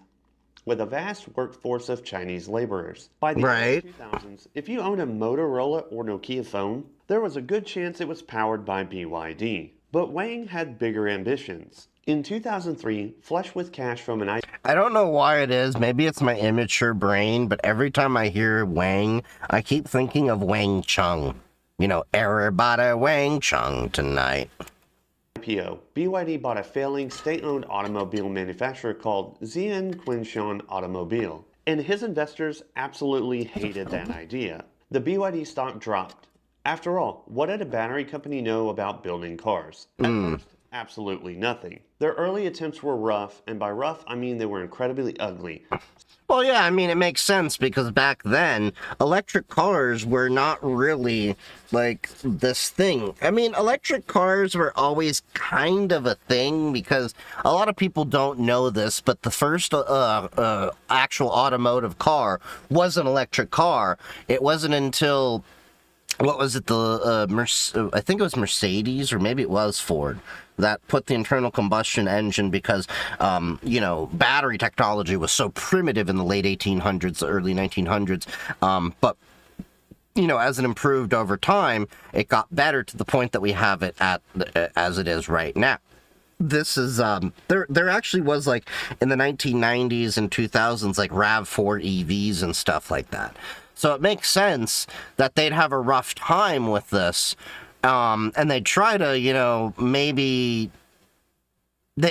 with a vast workforce of Chinese laborers. By the early 2000s, if you owned a Motorola or Nokia phone, there was a good chance it was powered by BYD. But Wang had bigger ambitions. In 2003, flush with cash from an I don't know why it is. Maybe it's my immature brain, but every time I hear Wang, I keep thinking of Wang Chung. You know, everybody Wang Chung tonight. IPO, BYD bought a failing state-owned automobile manufacturer called Zian Qinshan Automobile, and his investors absolutely hated that idea. The BYD stock dropped. After all, what did a battery company know about building cars? At first, absolutely nothing. Their early attempts were rough, and by rough, I mean they were incredibly ugly. Well, yeah, I mean, it makes sense because back then, electric cars were not really, like, this thing. I mean, electric cars were always kind of a thing because a lot of people don't know this, but the first actual automotive car was an electric car. It wasn't until, what was it, I think it was Mercedes, or maybe it was Ford, that put the internal combustion engine because, battery technology was so primitive in the late 1800s, early 1900s. But, as it improved over time, it got better to the point that we have it as it is right now. This is, there actually was, like, in the 1990s and 2000s, like, RAV4 EVs and stuff like that. So it makes sense that they'd have a rough time with this. And they try to, maybe...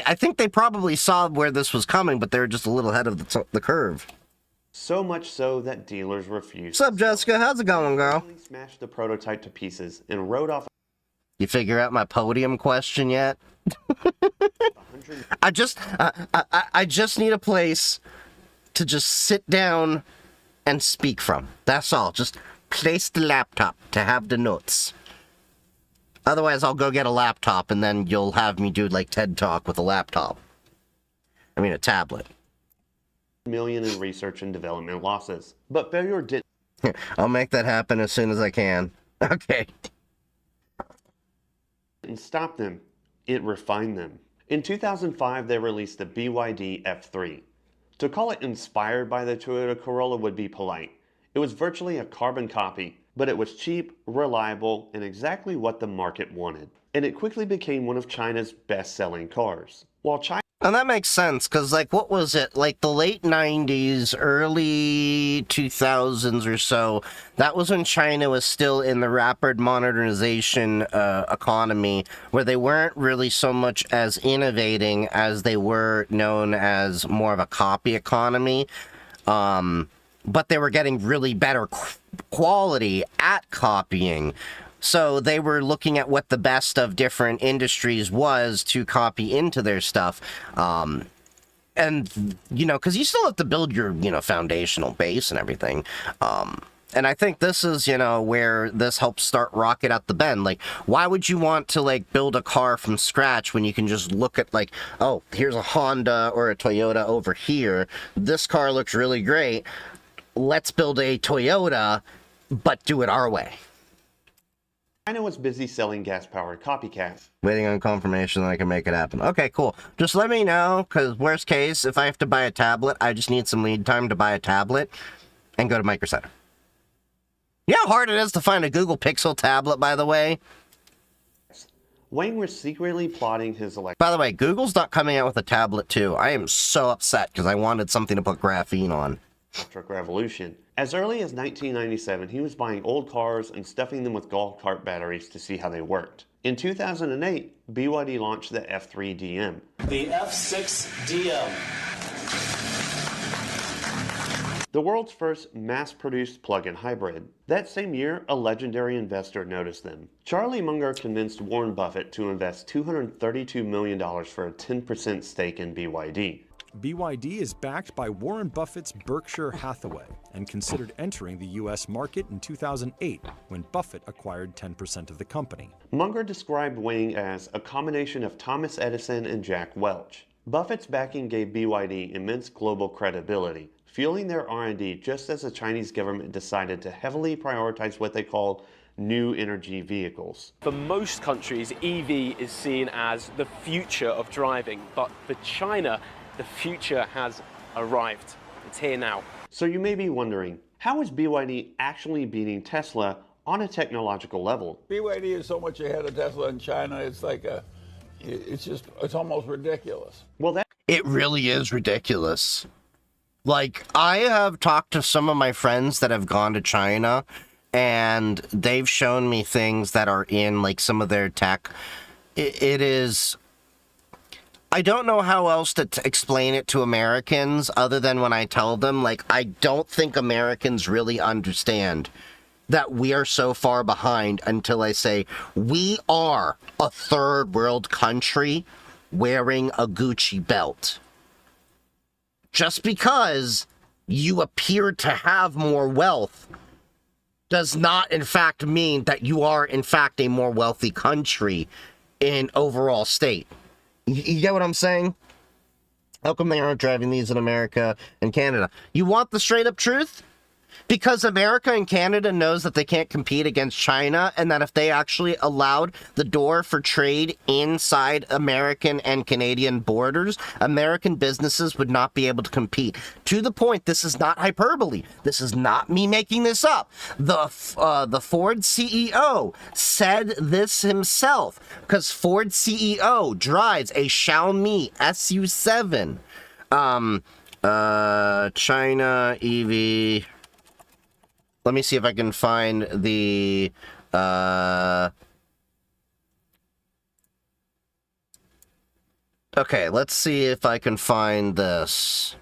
I think they probably saw where this was coming, but they were just a little ahead of the curve. So much so that dealers refused. What's up, Jessica? How's it going, girl? They smashed the prototype to pieces and wrote off. You figure out my podium question yet? I just need a place to just sit down and speak from. That's all. Just place the laptop to have the notes. Otherwise, I'll go get a laptop, and then you'll have me do, like, TED Talk with a laptop. I mean, a tablet. Million in research and development losses. But failure didn't I'll make that happen as soon as I can. Okay. stop them. It refined them. In 2005, they released the BYD F3. To call it inspired by the Toyota Corolla would be polite. It was virtually a carbon copy, but it was cheap, reliable, and exactly what the market wanted. And it quickly became one of China's best-selling cars. While China And that makes sense, because, like, what was it? Like, the late 90s, early 2000s or so, that was when China was still in the rapid modernization economy, where they weren't really so much as innovating as they were known as more of a copy economy. But they were getting really better quality at copying. So they were looking at what the best of different industries was to copy into their stuff. And, because you still have to build your, foundational base and everything. And I think this is, you know, where this helps start Rocket at the Bend. Like, why would you want to, like, build a car from scratch when you can just look at, like, oh, here's a Honda or a Toyota over here. This car looks really great. Let's build a Toyota, but do it our way. China was busy selling gas-powered copycats. Waiting on confirmation that I can make it happen. Okay, cool. Just let me know, because worst case, if I have to buy a tablet, I just need some lead time to buy a tablet and go to Micro Center. You know how hard it is to find a Google Pixel tablet, by the way? Wang was secretly plotting his By the way, Google's not coming out with a tablet, too. I am so upset, because I wanted something to put graphene on. electric revolution. As early as 1997, he was buying old cars and stuffing them with golf cart batteries to see how they worked. In 2008, BYD launched the F3DM. The F6DM. The world's first mass-produced plug-in hybrid. That same year, a legendary investor noticed them. Charlie Munger convinced Warren Buffett to invest $232 million for a 10% stake in BYD. BYD is backed by Warren Buffett's Berkshire Hathaway and considered entering the U.S. market in 2008 when Buffett acquired 10% of the company. Munger described Wang as a combination of Thomas Edison and Jack Welch. Buffett's backing gave BYD immense global credibility, fueling their R&D just as the Chinese government decided to heavily prioritize what they call new energy vehicles. For most countries, EV is seen as the future of driving, but for China, the future has arrived. It's here now. So you may be wondering, how is BYD actually beating Tesla on a technological level? BYD is so much ahead of Tesla in China, it's like it's almost ridiculous. Well, it really is ridiculous. Like, I have talked to some of my friends that have gone to China, and they've shown me things that are in, like, some of their tech. It is... I don't know how else to explain it to Americans other than when I tell them, like, I don't think Americans really understand that we are so far behind until I say, we are a third world country wearing a Gucci belt. Just because you appear to have more wealth does not, in fact, mean that you are, in fact, a more wealthy country in overall state. You get what I'm saying? How come they aren't driving these in America and Canada? You want the straight up truth? Because America and Canada knows that they can't compete against China, and that if they actually allowed the door for trade inside American and Canadian borders, American businesses would not be able to compete. To the point, this is not hyperbole. This is not me making this up. The Ford CEO said this himself, because Ford CEO drives a Xiaomi SU7. China EV... Let me see if I can find the, okay, let's see if I can find this.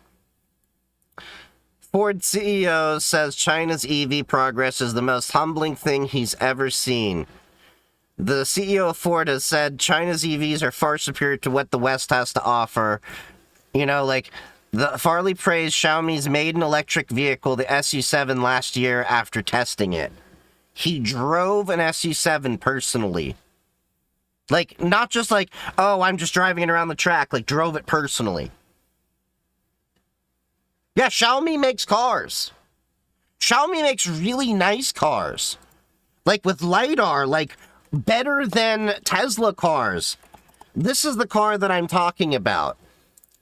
Ford CEO says China's EV progress is the most humbling thing he's ever seen. The CEO of Ford has said China's EVs are far superior to what the West has to offer. You know, like... Farley praised Xiaomi's maiden electric vehicle, the SU7, last year after testing it. He drove an SU7 personally. Like, not just like, oh, I'm just driving it around the track. Like, drove it personally. Yeah, Xiaomi makes cars. Xiaomi makes really nice cars. Like, with LiDAR, like, better than Tesla cars. This is the car that I'm talking about.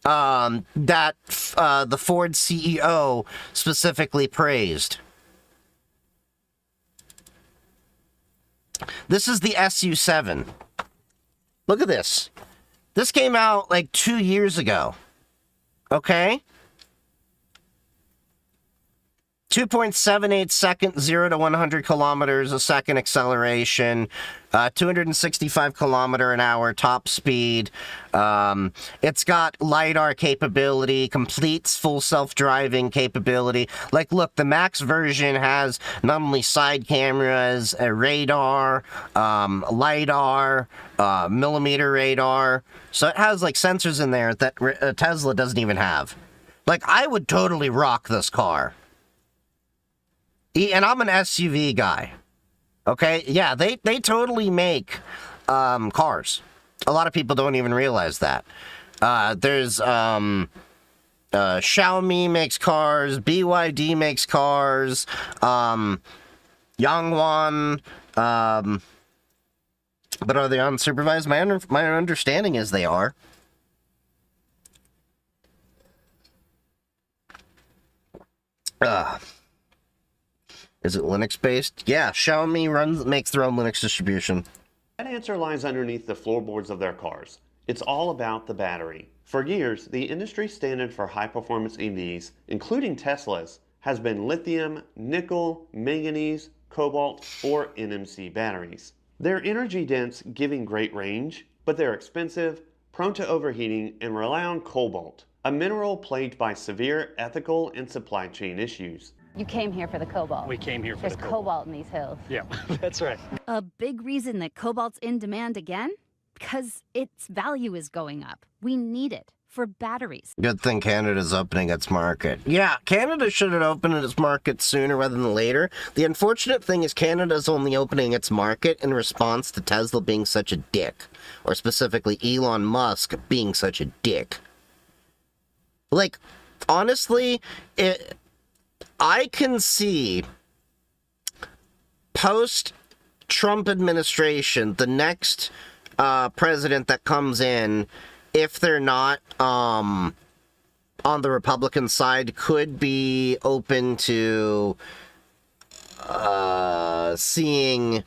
That the Ford CEO specifically praised. This is the SU7. Look at this. This came out like 2 years ago. Okay? 2.78 seconds, 0 to 100 kilometers a second acceleration, 265 kilometer an hour top speed. It's got LiDAR capability, completes full self-driving capability. Like, look, the max version has not only side cameras, a radar, LiDAR, millimeter radar. So it has, like, sensors in there that Tesla doesn't even have. Like, I would totally rock this car. And I'm an SUV guy. Okay? Yeah, they totally make cars. A lot of people don't even realize that. There's Xiaomi makes cars, BYD makes cars, Yangwon, but are they unsupervised? My understanding is they are. Is it Linux based? Yeah, Xiaomi makes their own Linux distribution. That answer lies underneath the floorboards of their cars. It's all about the battery. For years, the industry standard for high-performance EVs, including Tesla's, has been lithium, nickel, manganese, cobalt, or NMC batteries. They're energy-dense, giving great range, but they're expensive, prone to overheating, and rely on cobalt, a mineral plagued by severe ethical and supply chain issues. You came here for the cobalt. We came here for There's the cobalt. cobalt in these hills. Yeah, that's right. A big reason that cobalt's in demand again? Because its value is going up. We need it for batteries. Good thing Canada's opening its market. Yeah, Canada should have opened its market sooner rather than later. The unfortunate thing is Canada's only opening its market in response to Tesla being such a dick. Or specifically Elon Musk being such a dick. Like, honestly, I can see post-Trump administration, the next president that comes in, if they're not on the Republican side, could be open to seeing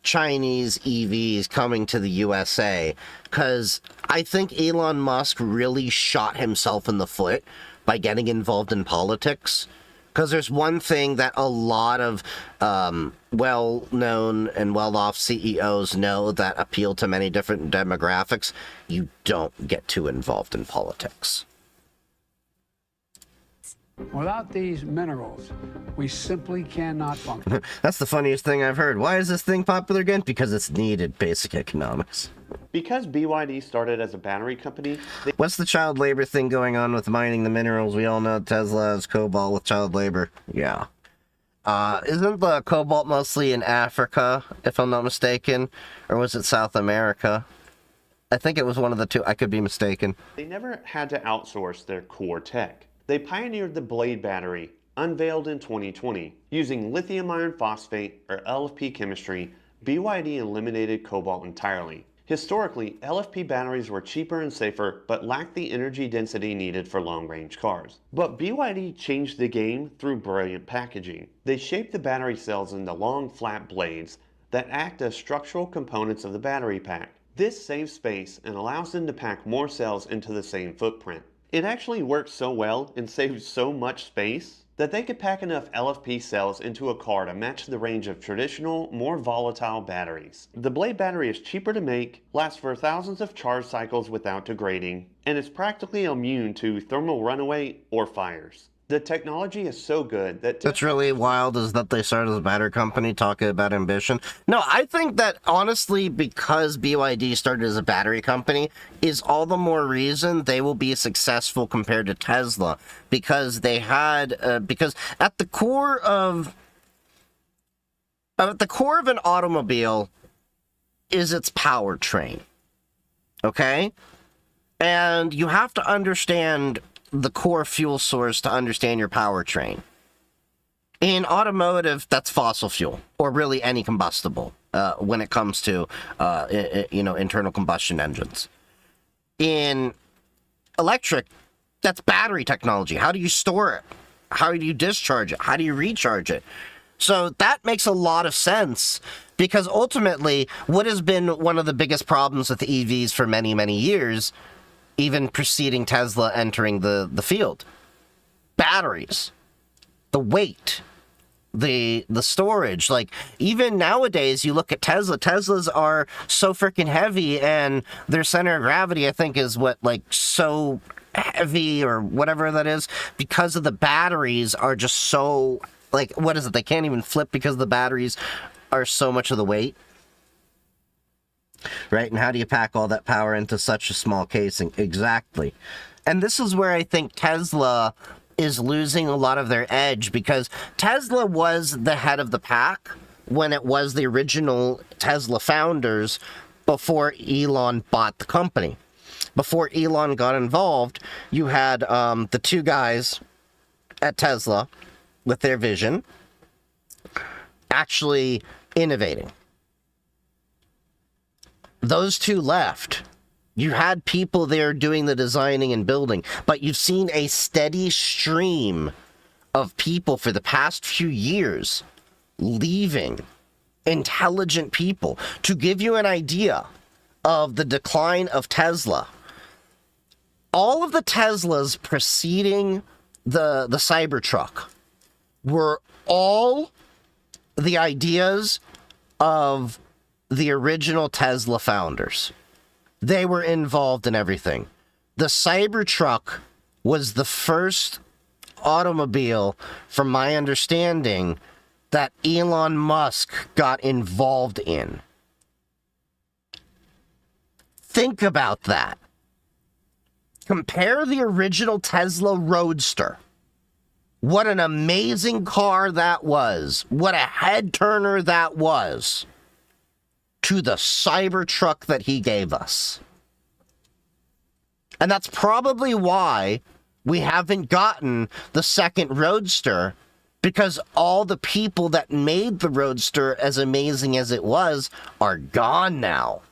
Chinese EVs coming to the USA. Because I think Elon Musk really shot himself in the foot by getting involved in politics. Because there's one thing that a lot of well-known and well-off CEOs know that appeal to many different demographics: you don't get too involved in politics. Without these minerals, we simply cannot function. That's the funniest thing I've heard. Why is this thing popular again? Because it's needed. Basic economics. Because BYD started as a battery company... What's the child labor thing going on with mining the minerals? We all know Tesla has cobalt with child labor. Yeah. Isn't the cobalt mostly in Africa, if I'm not mistaken? Or was it South America? I think it was one of the two. I could be mistaken. They never had to outsource their core tech. They pioneered the Blade battery, unveiled in 2020. Using lithium iron phosphate, or LFP chemistry, BYD eliminated cobalt entirely. Historically, LFP batteries were cheaper and safer, but lacked the energy density needed for long-range cars. But BYD changed the game through brilliant packaging. They shaped the battery cells into long, flat blades that act as structural components of the battery pack. This saves space and allows them to pack more cells into the same footprint. It actually works so well and saves so much space that they could pack enough LFP cells into a car to match the range of traditional, more volatile batteries. The Blade battery is cheaper to make, lasts for thousands of charge cycles without degrading, and is practically immune to thermal runaway or fires. The technology is so good that... What's really wild is that they started as a battery company talking about ambition. No, I think that honestly, because BYD started as a battery company, is all the more reason they will be successful compared to Tesla. Because they had, because at the core of an automobile is its powertrain. Okay? And you have to understand the core fuel source to understand your powertrain. In automotive, that's fossil fuel, or really any combustible, when it comes to, internal combustion engines. In electric, that's battery technology. How do you store it? How do you discharge it? How do you recharge it? So that makes a lot of sense, because ultimately, what has been one of the biggest problems with EVs for many, many years, even preceding Tesla entering the field: batteries, the weight, the storage. Like, even nowadays, you look at Teslas are so freaking heavy, and their center of gravity, I think, is so heavy, or whatever that is, because of the batteries are just so, what is it? They can't even flip because the batteries are so much of the weight. Right? And how do you pack all that power into such a small casing? Exactly. And this is where I think Tesla is losing a lot of their edge because Tesla was the head of the pack when it was the original Tesla founders before Elon bought the company. Before Elon got involved, you had the two guys at Tesla with their vision actually innovating. Those two left. You had people there doing the designing and building, but you've seen a steady stream of people for the past few years leaving, intelligent people. To give you an idea of the decline of Tesla, all of the Teslas preceding the Cybertruck were all the ideas of the original Tesla founders. They were involved in everything. The Cybertruck was the first automobile, from my understanding, that Elon Musk got involved in. Think about that. Compare the original Tesla Roadster. What an amazing car that was. What a head turner that was. To the Cybertruck that he gave us. And that's probably why we haven't gotten the second Roadster, because all the people that made the Roadster as amazing as it was are gone now.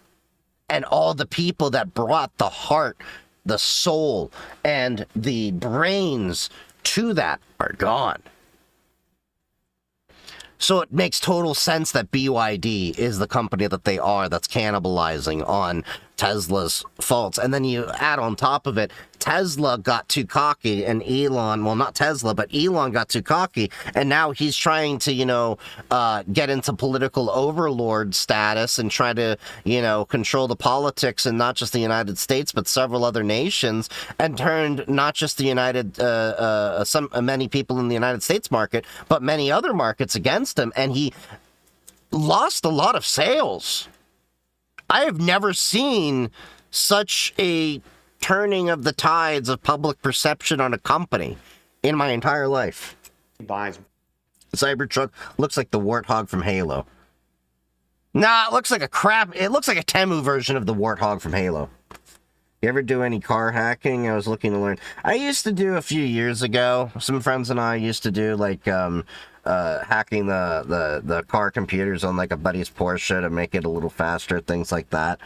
And all the people that brought the heart, the soul, and the brains to that are gone. So it makes total sense that BYD is the company that they are that's cannibalizing on Tesla's faults. And then you add on top of it, Tesla got too cocky and Elon, well, not Tesla, but Elon got too cocky. And now he's trying to, get into political overlord status and try to, control the politics in not just the United States, but several other nations, and turned not just the many people in the United States market, but many other markets against him. And he lost a lot of sales. I have never seen such a turning of the tides of public perception on a company in my entire life. Cybertruck looks like the Warthog from Halo. Nah, it looks like it looks like a Temu version of the Warthog from Halo. You ever do any car hacking? I was looking to learn. I used to do a few years ago. Some friends and I used to do hacking the car computers on like a buddy's Porsche to make it a little faster, things like that.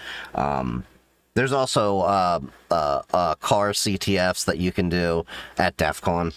There's also car CTFs that you can do at DEF CON.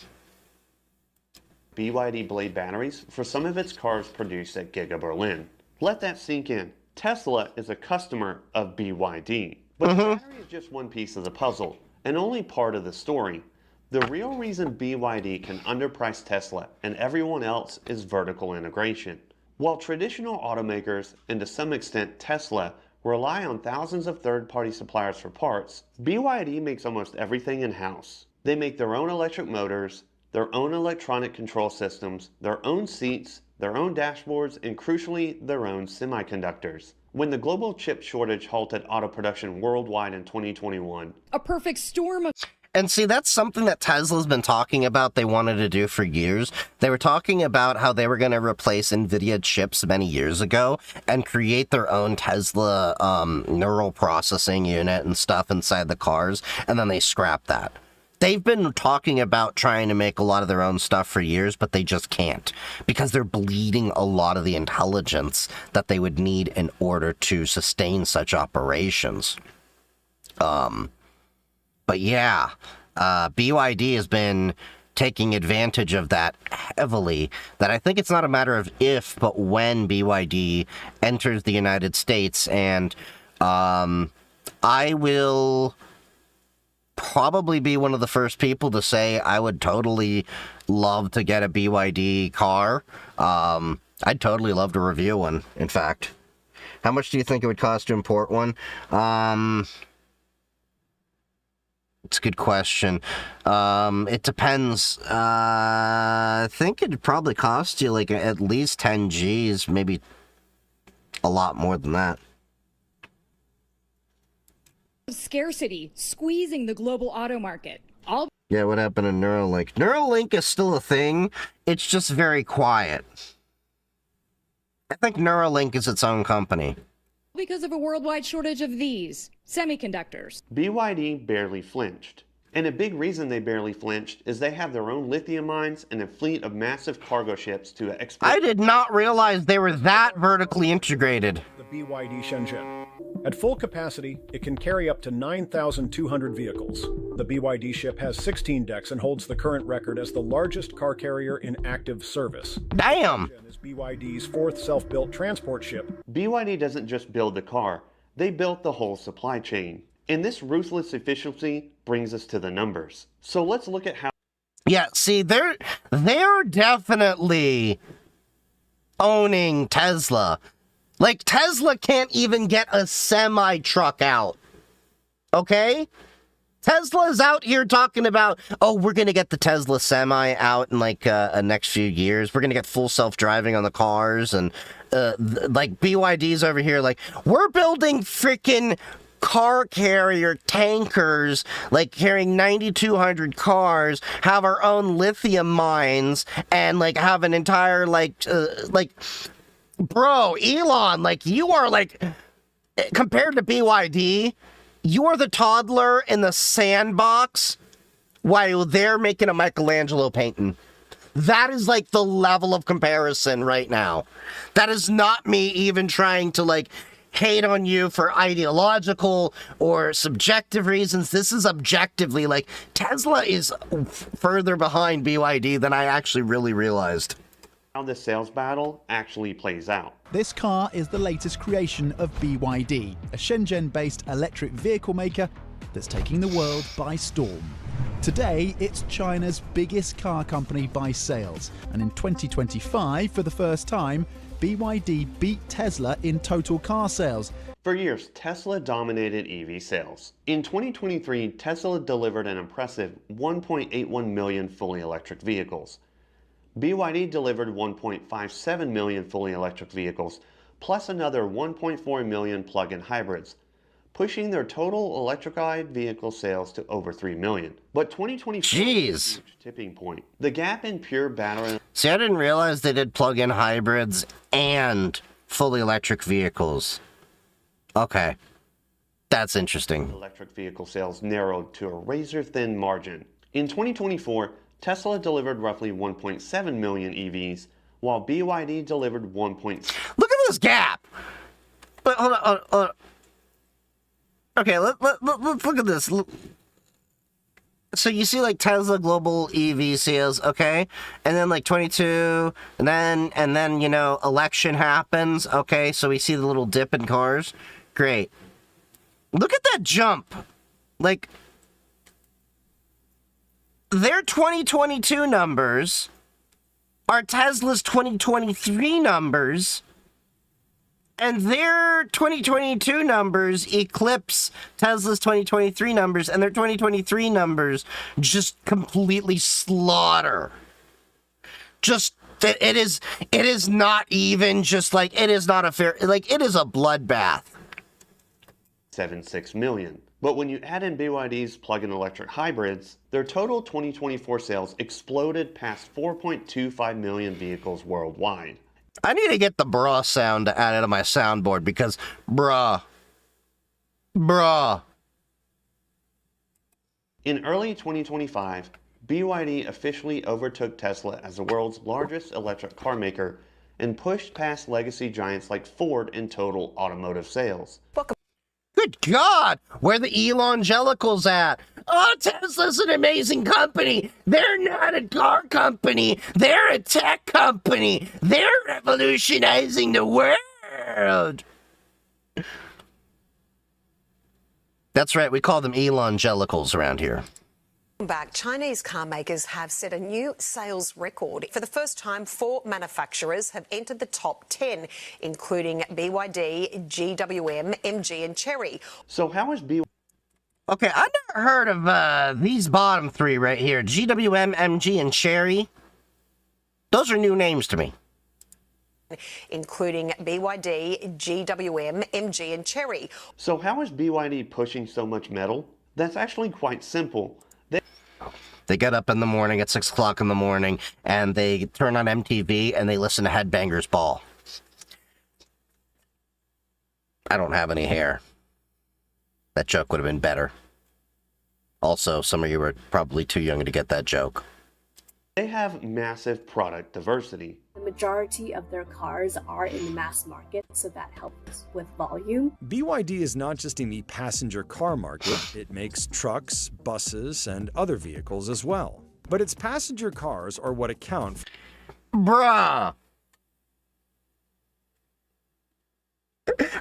BYD blade batteries for some of its cars produced at Giga Berlin. Let that sink in. Tesla is a customer of BYD. But the battery is just one piece of the puzzle, and only part of the story. The real reason BYD can underprice Tesla and everyone else is vertical integration. While traditional automakers, and to some extent Tesla, rely on thousands of third-party suppliers for parts, BYD makes almost everything in-house. They make their own electric motors, their own electronic control systems, their own seats, their own dashboards, and crucially, their own semiconductors. When the global chip shortage halted auto production worldwide in 2021, a perfect storm of... And see, that's something that Tesla's been talking about they wanted to do for years. They were talking about how they were going to replace NVIDIA chips many years ago and create their own Tesla neural processing unit and stuff inside the cars, and then they scrapped that. They've been talking about trying to make a lot of their own stuff for years, but they just can't because they're bleeding a lot of the intelligence that they would need in order to sustain such operations. But yeah, BYD has been taking advantage of that heavily, that I think it's not a matter of if, but when BYD enters the United States. And I will probably be one of the first people to say I would totally love to get a BYD car. I'd totally love to review one, in fact. How much do you think it would cost to import one? It's a good question. It depends. I think it'd probably cost you like at least 10 G's, maybe a lot more than that. Scarcity squeezing the global auto market. Yeah, what happened to Neuralink? Neuralink is still a thing. It's just very quiet. I think Neuralink is its own company. Because of a worldwide shortage of these semiconductors. BYD barely flinched. And a big reason they barely flinched is they have their own lithium mines and a fleet of massive cargo ships to export. I did not realize they were that vertically integrated. The BYD Shenzhen. At full capacity, it can carry up to 9,200 vehicles. The BYD ship has 16 decks and holds the current record as the largest car carrier in active service. Damn! Shenzhen is BYD's fourth self-built transport ship. BYD doesn't just build the car, they built the whole supply chain. And this ruthless efficiency brings us to the numbers. So let's look at how... Yeah, see, they're definitely owning Tesla. Like, Tesla can't even get a semi-truck out. Okay? Tesla's out here talking about, oh, we're going to get the Tesla Semi out in, like, next few years. We're going to get full self-driving on the cars. And, like, BYD's over here, like, we're building freaking car carrier tankers, like, carrying 9,200 cars, have our own lithium mines, and, like, have an entire, bro, Elon, like, you are, like, compared to BYD, you are the toddler in the sandbox while they're making a Michelangelo painting. That is, like, the level of comparison right now. That is not me even trying to, like, hate on you for ideological or subjective reasons. This is objectively, like, Tesla is further behind BYD than I actually really realized. How the sales battle actually plays out. This car is the latest creation of BYD, a Shenzhen-based electric vehicle maker that's taking the world by storm. Today, it's China's biggest car company by sales, and in 2025, for the first time, BYD beat Tesla in total car sales. For years, Tesla dominated EV sales. In 2023, Tesla delivered an impressive 1.81 million fully electric vehicles. BYD delivered 1.57 million fully electric vehicles, plus another 1.4 million plug-in hybrids, pushing their total electrified vehicle sales to over 3 million. But 2024 was a huge tipping point. The gap in pure battery... See, I didn't realize they did plug-in hybrids and fully electric vehicles. Okay. That's interesting. Electric vehicle sales narrowed to a razor-thin margin. In 2024, Tesla delivered roughly 1.7 million EVs, while BYD delivered 1. Look at this gap! But hold on. Okay, let's look at this. So you see, like, Tesla global EV sales, okay? And then, like, 22, and then, you know, election happens, okay? So we see the little dip in cars. Great. Look at that jump. Like, their 2022 numbers are Tesla's 2023 numbers, and their 2022 numbers eclipse Tesla's 2023 numbers, and their 2023 numbers just completely slaughter. Just, it is not even just like, it is not a fair, like, it is a bloodbath. 7.6 million. But when you add in BYD's plug-in electric hybrids, their total 2024 sales exploded past 4.25 million vehicles worldwide. I need to get the bruh sound added to my soundboard because, bruh. In early 2025, BYD officially overtook Tesla as the world's largest electric car maker and pushed past legacy giants like Ford in total automotive sales. Good God, where the evangelicals at? Oh, Tesla's an amazing company. They're not a car company. They're a tech company. They're revolutionizing the world. That's right, we call them evangelicals around here. Back, Chinese car makers have set a new sales record. For the first time, 4 manufacturers have entered the top 10, including BYD, GWM, MG and Chery. So how is BYD... Okay, I've never heard of these bottom 3 right here. GWM, MG, and Chery. Those are new names to me. Including BYD, GWM, MG and Chery. So how is BYD pushing so much metal? That's actually quite simple. They get up in the morning at 6 o'clock in the morning, and they turn on MTV, and they listen to Headbangers Ball. I don't have any hair. That joke would have been better. Also, some of you were probably too young to get that joke. They have massive product diversity. The majority of their cars are in the mass market, so that helps with volume. BYD is not just in the passenger car market, it makes trucks, buses, and other vehicles as well. But its passenger cars are what account for... Bruh!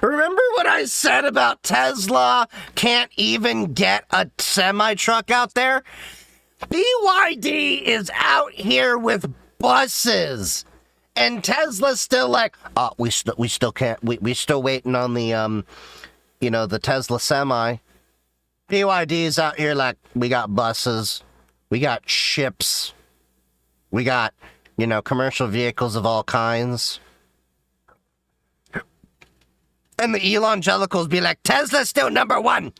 Remember what I said about Tesla can't even get a semi-truck out there? BYD is out here with buses, and Tesla's still like, oh, we still can't. We still waiting on the the Tesla semi. BYD's out here like, we got buses, we got ships, we got commercial vehicles of all kinds. And the evangelicals be like, Tesla's still number one.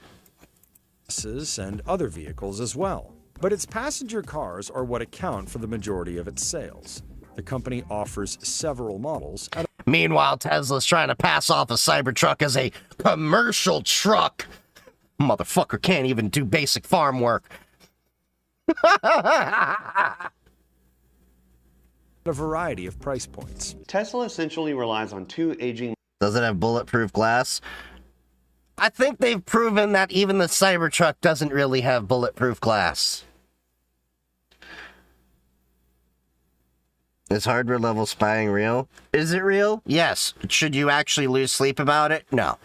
Buses and other vehicles as well. But its passenger cars are what account for the majority of its sales. The company offers several models. Meanwhile, Tesla's trying to pass off a Cybertruck as a commercial truck. Motherfucker can't even do basic farm work. A variety of price points. Tesla essentially relies on two aging... Does it have bulletproof glass? I think they've proven that even the Cybertruck doesn't really have bulletproof glass. Is hardware level spying real? Is it real? Yes. Should you actually lose sleep about it? No.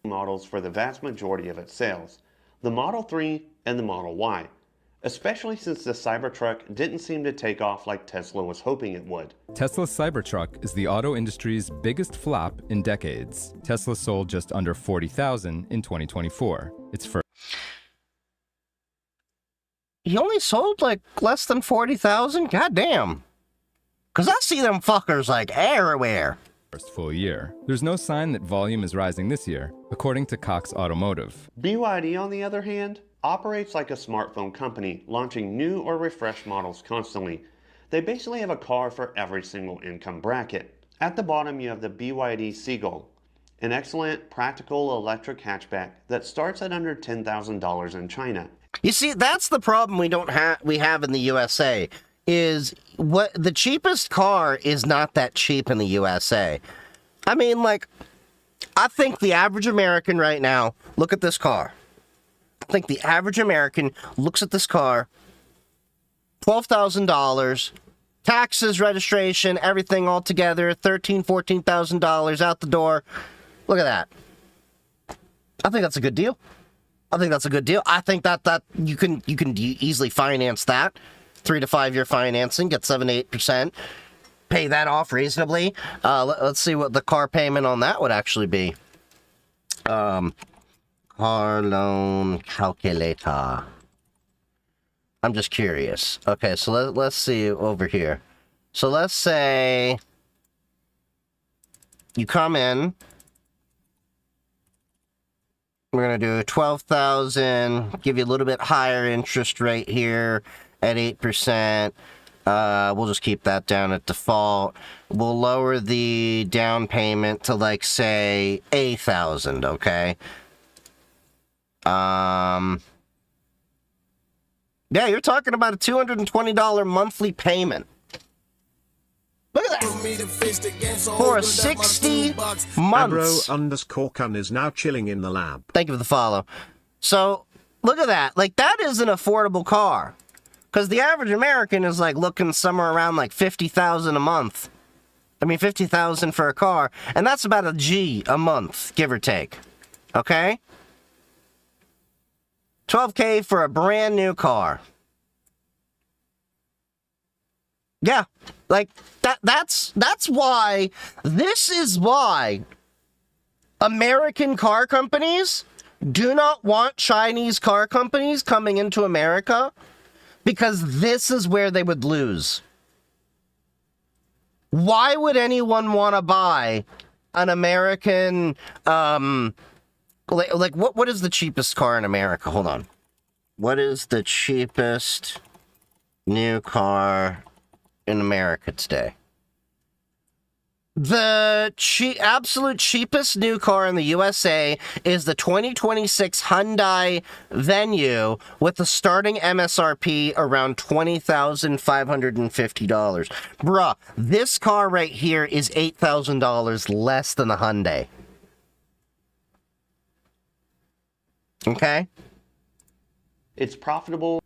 Models for the vast majority of its sales, the Model 3 and the Model Y, especially since the Cybertruck didn't seem to take off like Tesla was hoping it would. Tesla's Cybertruck is the auto industry's biggest flop in decades. Tesla sold just under 40,000 in 2024. Its first... He only sold like less than 40,000? Goddamn. Because I see them fuckers like everywhere. First full year. There's no sign that volume is rising this year, according to Cox Automotive. BYD, on the other hand, operates like a smartphone company, launching new or refreshed models constantly. They basically have a car for every single income bracket. At the bottom, you have the BYD Seagull, an excellent practical electric hatchback that starts at under $10,000 in China. You see, that's the problem we have in the USA, is what the cheapest car is not that cheap in the USA. I mean, like, I think the average American right now, look at this car. I think the average American looks at this car, $12,000, taxes, registration, everything all together, $13,000, $14,000 out the door. Look at that. I think that's a good deal. I think that's a good deal. I think that you can easily finance that. 3 to 5 year financing, get 7-8%, pay that off reasonably. Let's see what the car payment on that would actually be. Car loan calculator. I'm just curious. Okay, so let's see over here. So let's say you come in. We're going to do 12,000, give you a little bit higher interest rate here at 8%. We'll just keep that down at default. We'll lower the down payment to, like, say, 8,000, okay? Yeah, you're talking about a $220 monthly payment. Look at that. For 60 months. Abro_Kun is now chilling in the lab. Thank you for the follow. So, look at that. Like, that is an affordable car. Because the average American is, like, looking somewhere around, like, 50,000 a month. I mean, 50,000 for a car. And that's about a G a month, give or take. Okay? $12K for a brand new car. Yeah. Like, that's why, this is why American car companies do not want Chinese car companies coming into America, because this is where they would lose. Why would anyone want to buy an American, like what is the cheapest car in America? Hold on. What is the cheapest new car in America today? The absolute cheapest new car in the USA is the 2026 Hyundai Venue with the starting MSRP around $20,550. Bruh, this car right here is $8,000 less than the Hyundai. Okay? It's profitable.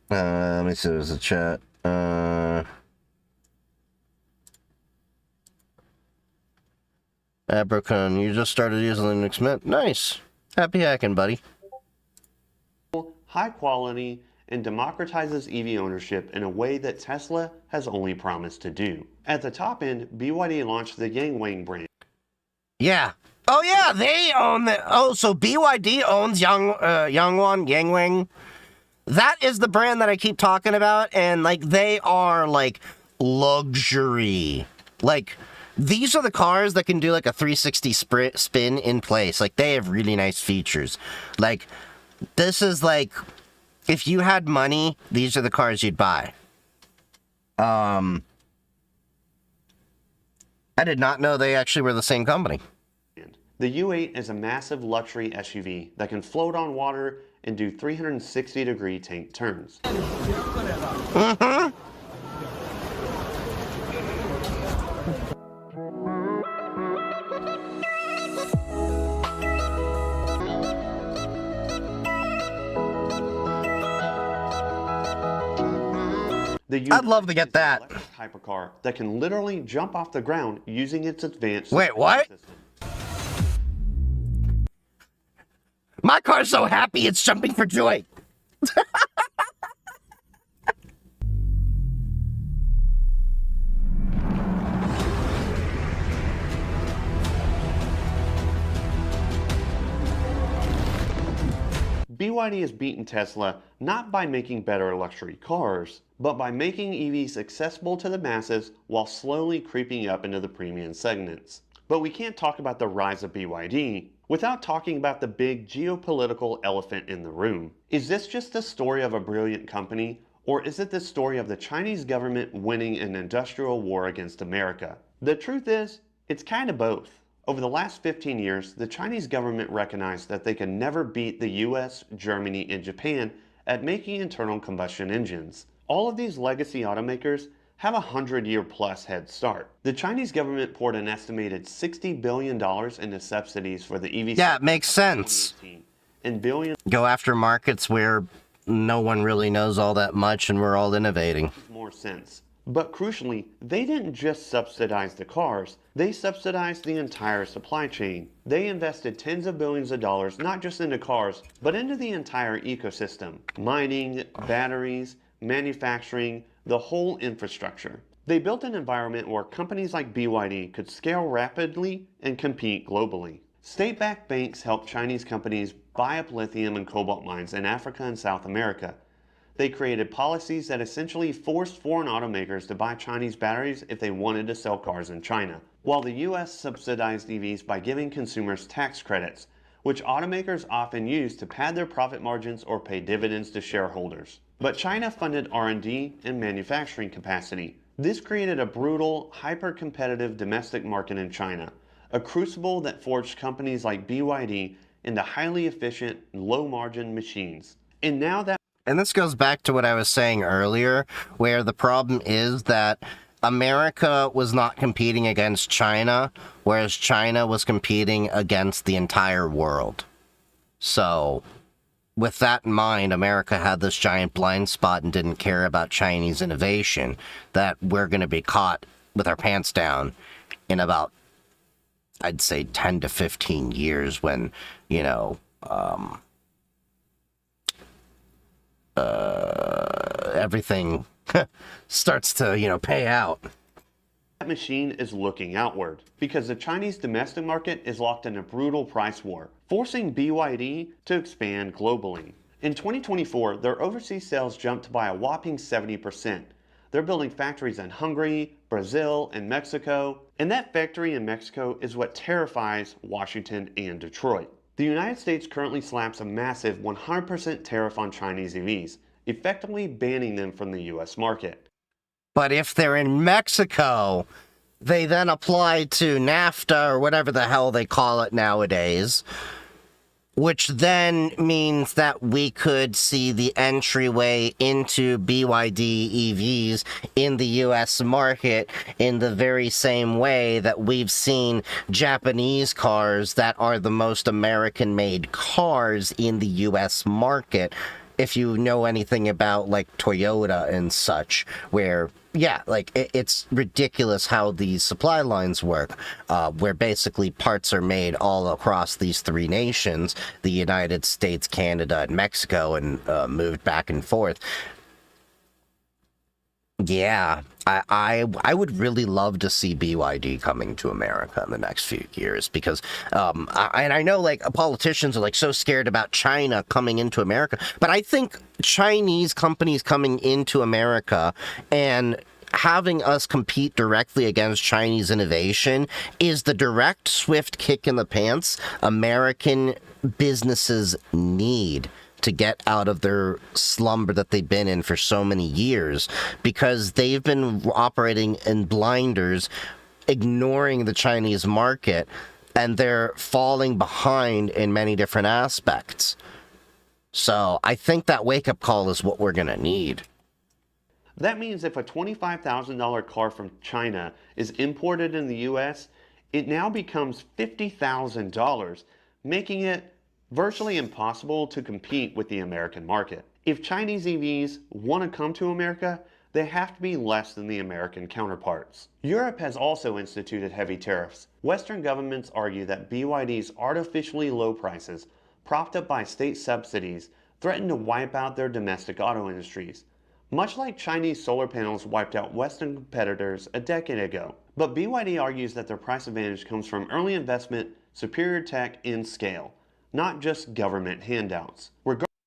Let me see, there's a chat. Abracon, you just started using Linux Mint. Nice. Happy hacking, buddy. High quality and democratizes EV ownership in a way that Tesla has only promised to do. At the top end, BYD launched the Yangwang brand. Yeah. Oh yeah, they own the. Oh, so BYD owns Yangwang. That is the brand that I keep talking about, and like they are like luxury. Like these are the cars that can do like a 360 spin in place. Like they have really nice features. Like this is like if you had money, these are the cars you'd buy. I did not know they actually were the same company. The U8 is a massive luxury SUV that can float on water and do 360-degree tank turns. Mm-hmm. I'd love to get that. Hypercar that can literally jump off the ground using its advanced. Wait, what? My car's so happy it's jumping for joy. BYD has beaten Tesla not by making better luxury cars, but by making EVs accessible to the masses while slowly creeping up into the premium segments. But we can't talk about the rise of BYD without talking about the big geopolitical elephant in the room. Is this just the story of a brilliant company, or is it the story of the Chinese government winning an industrial war against America? The truth is, it's kind of both. Over the last 15 years, the Chinese government recognized that they could never beat the US, Germany, and Japan at making internal combustion engines. All of these legacy automakers have a 100-year-plus head start. The Chinese government poured an estimated $60 billion into subsidies for the EV. Yeah, it makes sense. And billions go after markets where no one really knows all that much and we're all innovating. More sense. But crucially, they didn't just subsidize the cars, they subsidized the entire supply chain. They invested tens of billions of dollars not just into cars, but into the entire ecosystem. Mining, batteries, manufacturing, the whole infrastructure. They built an environment where companies like BYD could scale rapidly and compete globally. State-backed banks helped Chinese companies buy up lithium and cobalt mines in Africa and South America. They created policies that essentially forced foreign automakers to buy Chinese batteries if they wanted to sell cars in China, while the US subsidized EVs by giving consumers tax credits, which automakers often use to pad their profit margins or pay dividends to shareholders. But China funded R&D and manufacturing capacity. This created a brutal, hyper-competitive domestic market in China, a crucible that forged companies like BYD into highly efficient, low-margin machines. And now that And this goes back to what I was saying earlier, where the problem is that America was not competing against China, whereas China was competing against the entire world. So, with that in mind, America had this giant blind spot and didn't care about Chinese innovation, that we're going to be caught with our pants down in about, I'd say, 10 to 15 years when, you know, everything starts to, you know, pay out. That machine is looking outward because the Chinese domestic market is locked in a brutal price war, forcing BYD to expand globally. In 2024, their overseas sales jumped by a whopping 70%. They're building factories in Hungary, Brazil, and Mexico, and that factory in Mexico is what terrifies Washington and Detroit. The United States currently slaps a massive 100% tariff on Chinese EVs, effectively banning them from the US market. But if they're in Mexico, they then apply to NAFTA or whatever the hell they call it nowadays, which then means that we could see the entryway into BYD EVs in the US market in the very same way that we've seen Japanese cars that are the most American-made cars in the US market. If you know anything about, like, Toyota and such, where, yeah, like, it's ridiculous how these supply lines work, where basically parts are made all across these three nations, the United States, Canada, and Mexico, and moved back and forth. Yeah, I would really love to see BYD coming to America in the next few years, because I know, like, politicians are, like, so scared about China coming into America, but I think Chinese companies coming into America and having us compete directly against Chinese innovation is the direct, swift kick in the pants American businesses need to get out of their slumber that they've been in for so many years, because they've been operating in blinders, ignoring the Chinese market, and they're falling behind in many different aspects. So I think that wake-up call is what we're going to need. That means if a $25,000 car from China is imported in the US, it now becomes $50,000, making it virtually impossible to compete with the American market. If Chinese EVs want to come to America, they have to be less than the American counterparts. Europe has also instituted heavy tariffs. Western governments argue that BYD's artificially low prices, propped up by state subsidies, threaten to wipe out their domestic auto industries, much like Chinese solar panels wiped out Western competitors a decade ago. But BYD argues that their price advantage comes from early investment, superior tech, and scale, not just government handouts.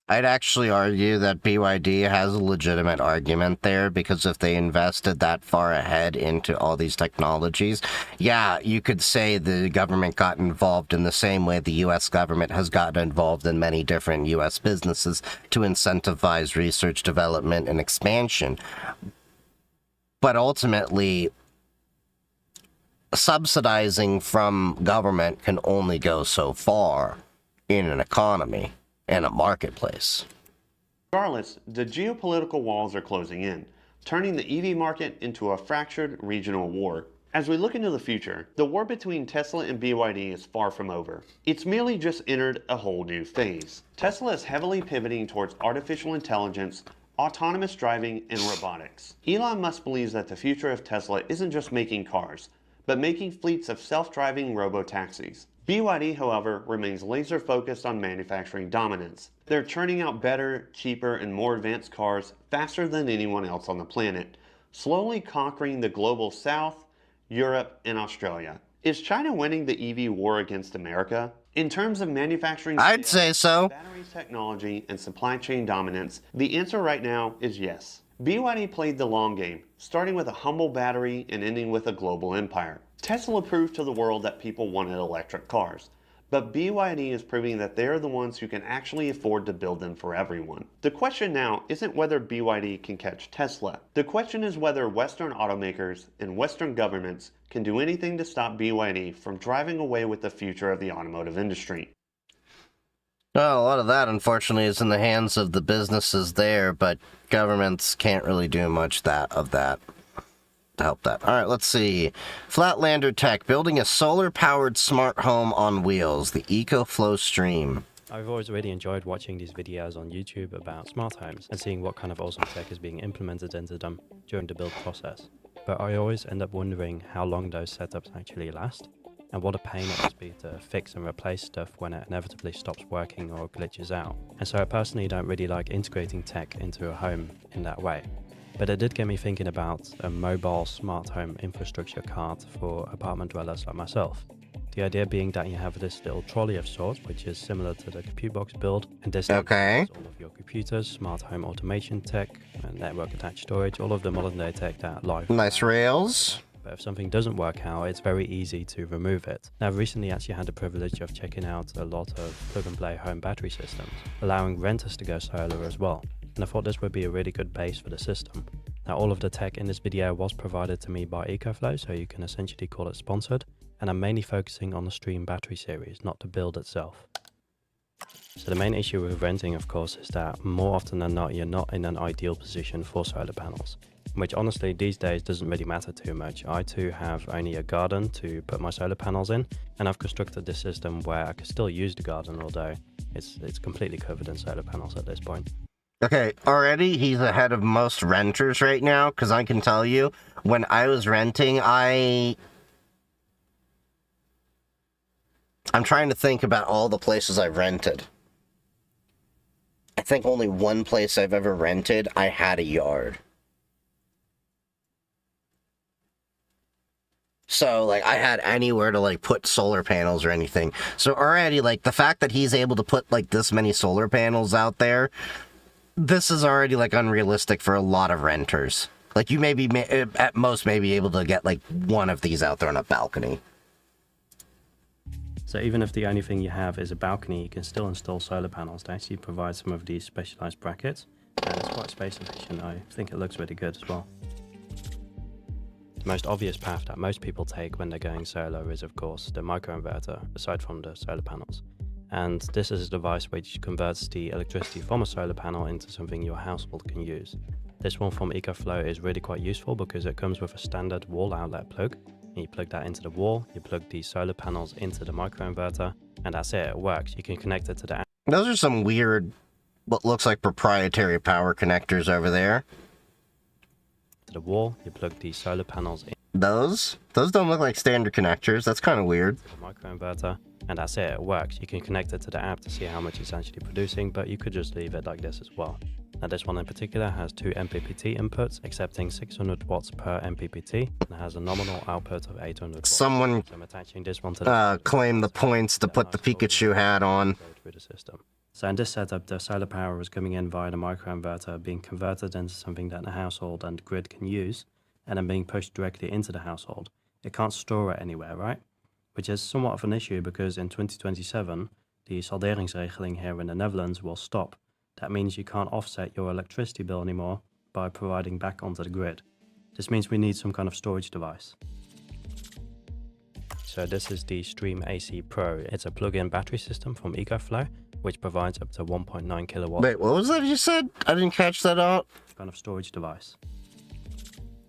I'd actually argue that BYD has a legitimate argument there, because if they invested that far ahead into all these technologies, yeah, you could say the government got involved in the same way the U.S. government has gotten involved in many different U.S. businesses to incentivize research, development, and expansion. But ultimately, subsidizing from government can only go so far in an economy and a marketplace. Regardless, the geopolitical walls are closing in, turning the EV market into a fractured regional war. As we look into the future, the war between Tesla and BYD is far from over. It's merely just entered a whole new phase. Tesla is heavily pivoting towards artificial intelligence, autonomous driving, and robotics. Elon Musk believes that the future of Tesla isn't just making cars, but making fleets of self-driving robo-taxis. BYD, however, remains laser-focused on manufacturing dominance. They're churning out better, cheaper, and more advanced cars faster than anyone else on the planet, slowly conquering the global South, Europe, and Australia. Is China winning the EV war against America? In terms of manufacturing scale, I'd say so. Batteries technology, and supply chain dominance, the answer right now is yes. BYD played the long game, starting with a humble battery and ending with a global empire. Tesla proved to the world that people wanted electric cars, but BYD is proving that they're the ones who can actually afford to build them for everyone. The question now isn't whether BYD can catch Tesla. The question is whether Western automakers and Western governments can do anything to stop BYD from driving away with the future of the automotive industry. Well, a lot of that, unfortunately, is in the hands of the businesses there, but governments can't really do much of that to help that. All right, let's see. Flatlander Tech, building a solar-powered smart home on wheels, the EcoFlow Stream. I've always really enjoyed watching these videos on YouTube about smart homes and seeing what kind of awesome tech is being implemented into them during the build process. But I always end up wondering how long those setups actually last, and what a pain it must be to fix and replace stuff when it inevitably stops working or glitches out. And so I personally don't really like integrating tech into a home in that way. But it did get me thinking about a mobile smart home infrastructure cart for apartment dwellers like myself. The idea being that you have this little trolley of sorts, which is similar to the Compute Box build, and this includes all of your computers, smart home automation tech, and network attached storage, all of the modern day tech that life. Nice rails. But But if something doesn't work out, it's very easy to remove it. Now, I've recently actually had the privilege of checking out a lot of plug-and-play home battery systems, allowing renters to go solar as well. And I thought this would be a really good base for the system. Now, all of the tech in this video was provided to me by EcoFlow, so you can essentially call it sponsored. And I'm mainly focusing on the Stream battery series, not the build itself. So the main issue with renting, of course, is that more often than not, you're not in an ideal position for solar panels, which honestly these days doesn't really matter too much. I too have only a garden to put my solar panels in, and I've constructed this system where I can still use the garden, although it's completely covered in solar panels at this point. Okay, already he's ahead of most renters right now, because I can tell you, when I was renting, I'm trying to think about all the places I've rented. I think only one place I've ever rented, I had a yard. So, like, I had anywhere to, like, put solar panels or anything. So already, like, the fact that he's able to put, like, this many solar panels out there, this is already, like, unrealistic for a lot of renters. Like, you maybe, at most, may be able to get, like, one of these out there on a balcony. So even if the only thing you have is a balcony, you can still install solar panels to actually provide some of these specialized brackets. And it's quite space efficient. I think it looks really good as well. The most obvious path that most people take when they're going solar is, of course, the microinverter, aside from the solar panels. And this is a device which converts the electricity from a solar panel into something your household can use. This one from EcoFlow is really quite useful because it comes with a standard wall outlet plug. You plug that into the wall, you plug the solar panels into the microinverter, and that's it, it works. You can connect it to the... Those are some weird, what looks like proprietary power connectors over there. To the wall, you plug the solar panels in. Those don't look like standard connectors, that's kind of weird. The microinverter, and that's it, it works. You can connect it to the app to see how much it's actually producing, but you could just leave it like this as well. Now this one in particular has 2 MPPT inputs, accepting 600 watts per MPPT, and has a nominal output of 800 watts. Someone so I'm attaching this one to the claim the points to put the Pikachu hat on. Through the system. So in this setup, the solar power is coming in via the microinverter, being converted into something that the household and the grid can use, and then being pushed directly into the household. It can't store it anywhere, right? Which is somewhat of an issue because in 2027, the salderingsregeling here in the Netherlands will stop. That means you can't offset your electricity bill anymore by providing back onto the grid. This means we need some kind of storage device. So this is the Stream AC Pro. It's a plug-in battery system from EcoFlow, which provides up to 1.9 kilowatts. Wait, what was that you said? I didn't catch that out. Kind of storage device.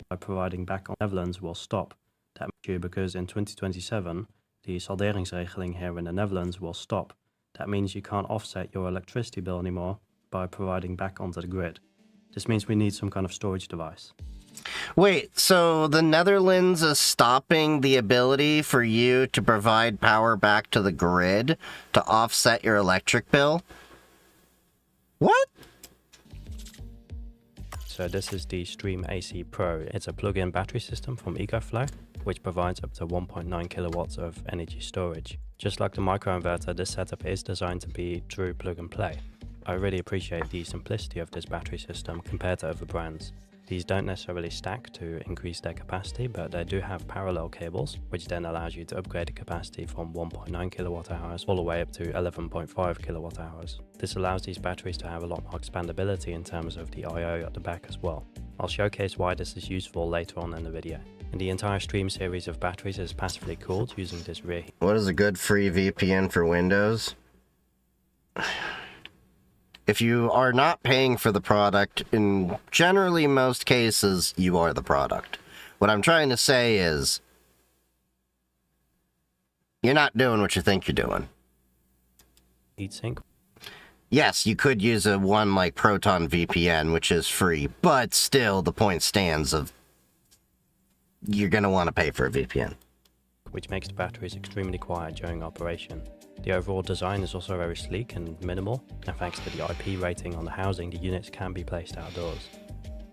By providing back on Netherlands will stop. That means because in 2027, the salderingsregeling here in the Netherlands will stop. That means you can't offset your electricity bill anymore by providing back onto the grid. This means we need some kind of storage device. Wait, so the Netherlands is stopping the ability for you to provide power back to the grid to offset your electric bill? What? So this is the Stream AC Pro. It's a plug-in battery system from EcoFlow, which provides up to 1.9 kilowatts of energy storage. Just like the microinverter, this setup is designed to be true plug and play. I really appreciate the simplicity of this battery system compared to other brands. These don't necessarily stack to increase their capacity, but they do have parallel cables, which then allows you to upgrade the capacity from 1.9 kilowatt hours all the way up to 11.5 kilowatt hours. This allows these batteries to have a lot more expandability in terms of the I/O at the back as well. I'll showcase why this is useful later on in the video. And the entire Stream series of batteries is passively cooled using this rear heat. What is a good free VPN for Windows? If you are not paying for the product, in generally most cases, you are the product. What I'm trying to say is, you're not doing what you think you're doing. Heatsink. Yes, you could use a one like Proton VPN, which is free, but still the point stands of you're going to want to pay for a VPN. Which makes the batteries extremely quiet during operation. The overall design is also very sleek and minimal, and thanks to the IP rating on the housing, the units can be placed outdoors.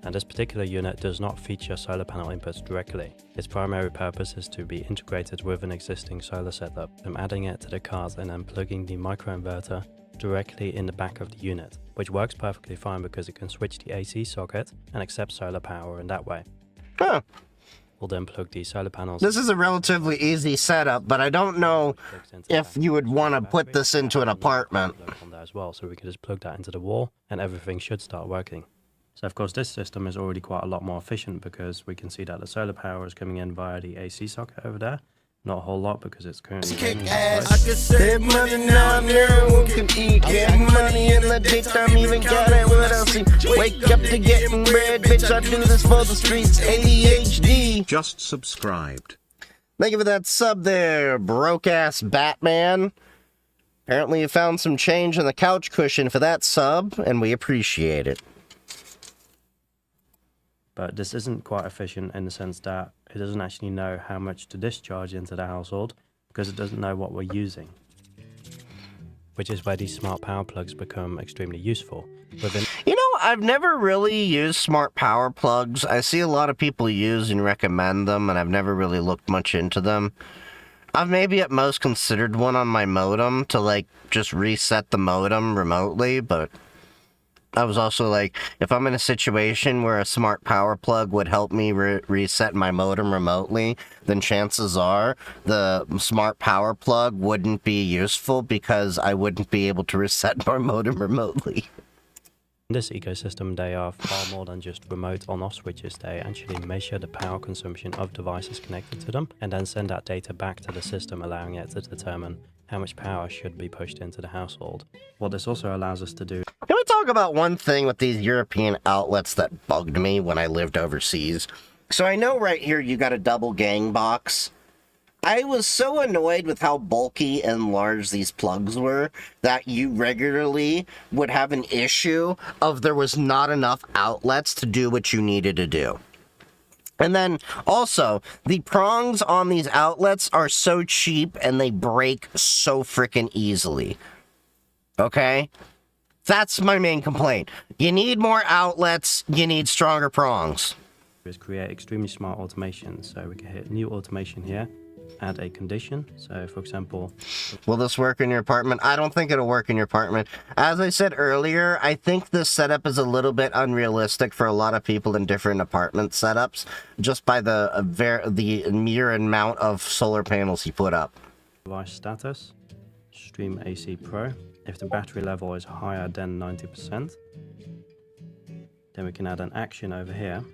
And this particular unit does not feature solar panel inputs directly. Its primary purpose is to be integrated with an existing solar setup. I'm adding it to the cart and then plugging the microinverter directly in the back of the unit, which works perfectly fine because it can switch the AC socket and accept solar power in that way. Huh. We'll then plug the solar panels. This is a relatively easy setup, but I don't know if you would want to put this into an apartment. On there as well, so we can just plug that into the wall and everything should start working. So of course this system is already quite a lot more efficient because we can see that the solar power is coming in via the AC socket over there. Not a whole lot because it's currently raining. I can save money now, everyone can eat. Get money in the daytime, even got it what else? Wake up to getting bread, bitch, I do this for the streets. ADHD. Just subscribed. Thank you for that sub there, broke-ass Batman. Apparently you found some change in the couch cushion for that sub, and we appreciate it. But this isn't quite efficient in the sense that it doesn't actually know how much to discharge into the household because it doesn't know what we're using. Which is where these smart power plugs become extremely useful. You know, I've never really used smart power plugs. I see a lot of people use and recommend them, and I've never really looked much into them. I've maybe at most considered one on my modem to, like, just reset the modem remotely, but I was also like, if I'm in a situation where a smart power plug would help me reset my modem remotely, then chances are the smart power plug wouldn't be useful because I wouldn't be able to reset my modem remotely. In this ecosystem, they are far more than just remote on-off switches. They actually measure the power consumption of devices connected to them and then send that data back to the system, allowing it to determine how much power should be pushed into the household. What this also allows us to do... Can we talk about one thing with these European outlets that bugged me when I lived overseas? So I know right here you got a double gang box. I was so annoyed with how bulky and large these plugs were that you regularly would have an issue of there was not enough outlets to do what you needed to do. And then, also, the prongs on these outlets are so cheap and they break so freaking easily. Okay? That's my main complaint. You need more outlets, you need stronger prongs. ...is create extremely smart automation. So we can hit new automation here, add a condition. So, for example... Will this work in your apartment? I don't think it'll work in your apartment. As I said earlier, I think this setup is a little bit unrealistic for a lot of people in different apartment setups, just by the mere amount of solar panels you put up. Device status, stream AC Pro. If the battery level is higher than 90%, then we can add an action over here,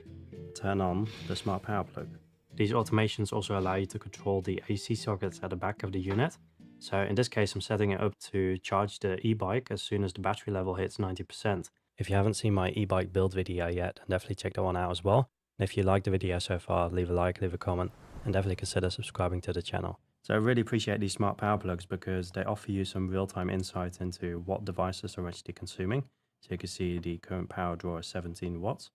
turn on the smart power plug. These automations also allow you to control the AC sockets at the back of the unit. So in this case, I'm setting it up to charge the e-bike as soon as the battery level hits 90%. If you haven't seen my e-bike build video yet, then definitely check that one out as well. And if you liked the video so far, leave a like, leave a comment, and definitely consider subscribing to the channel. So I really appreciate these smart power plugs because they offer you some real-time insight into what devices are actually consuming. So you can see the current power draw is 17 watts.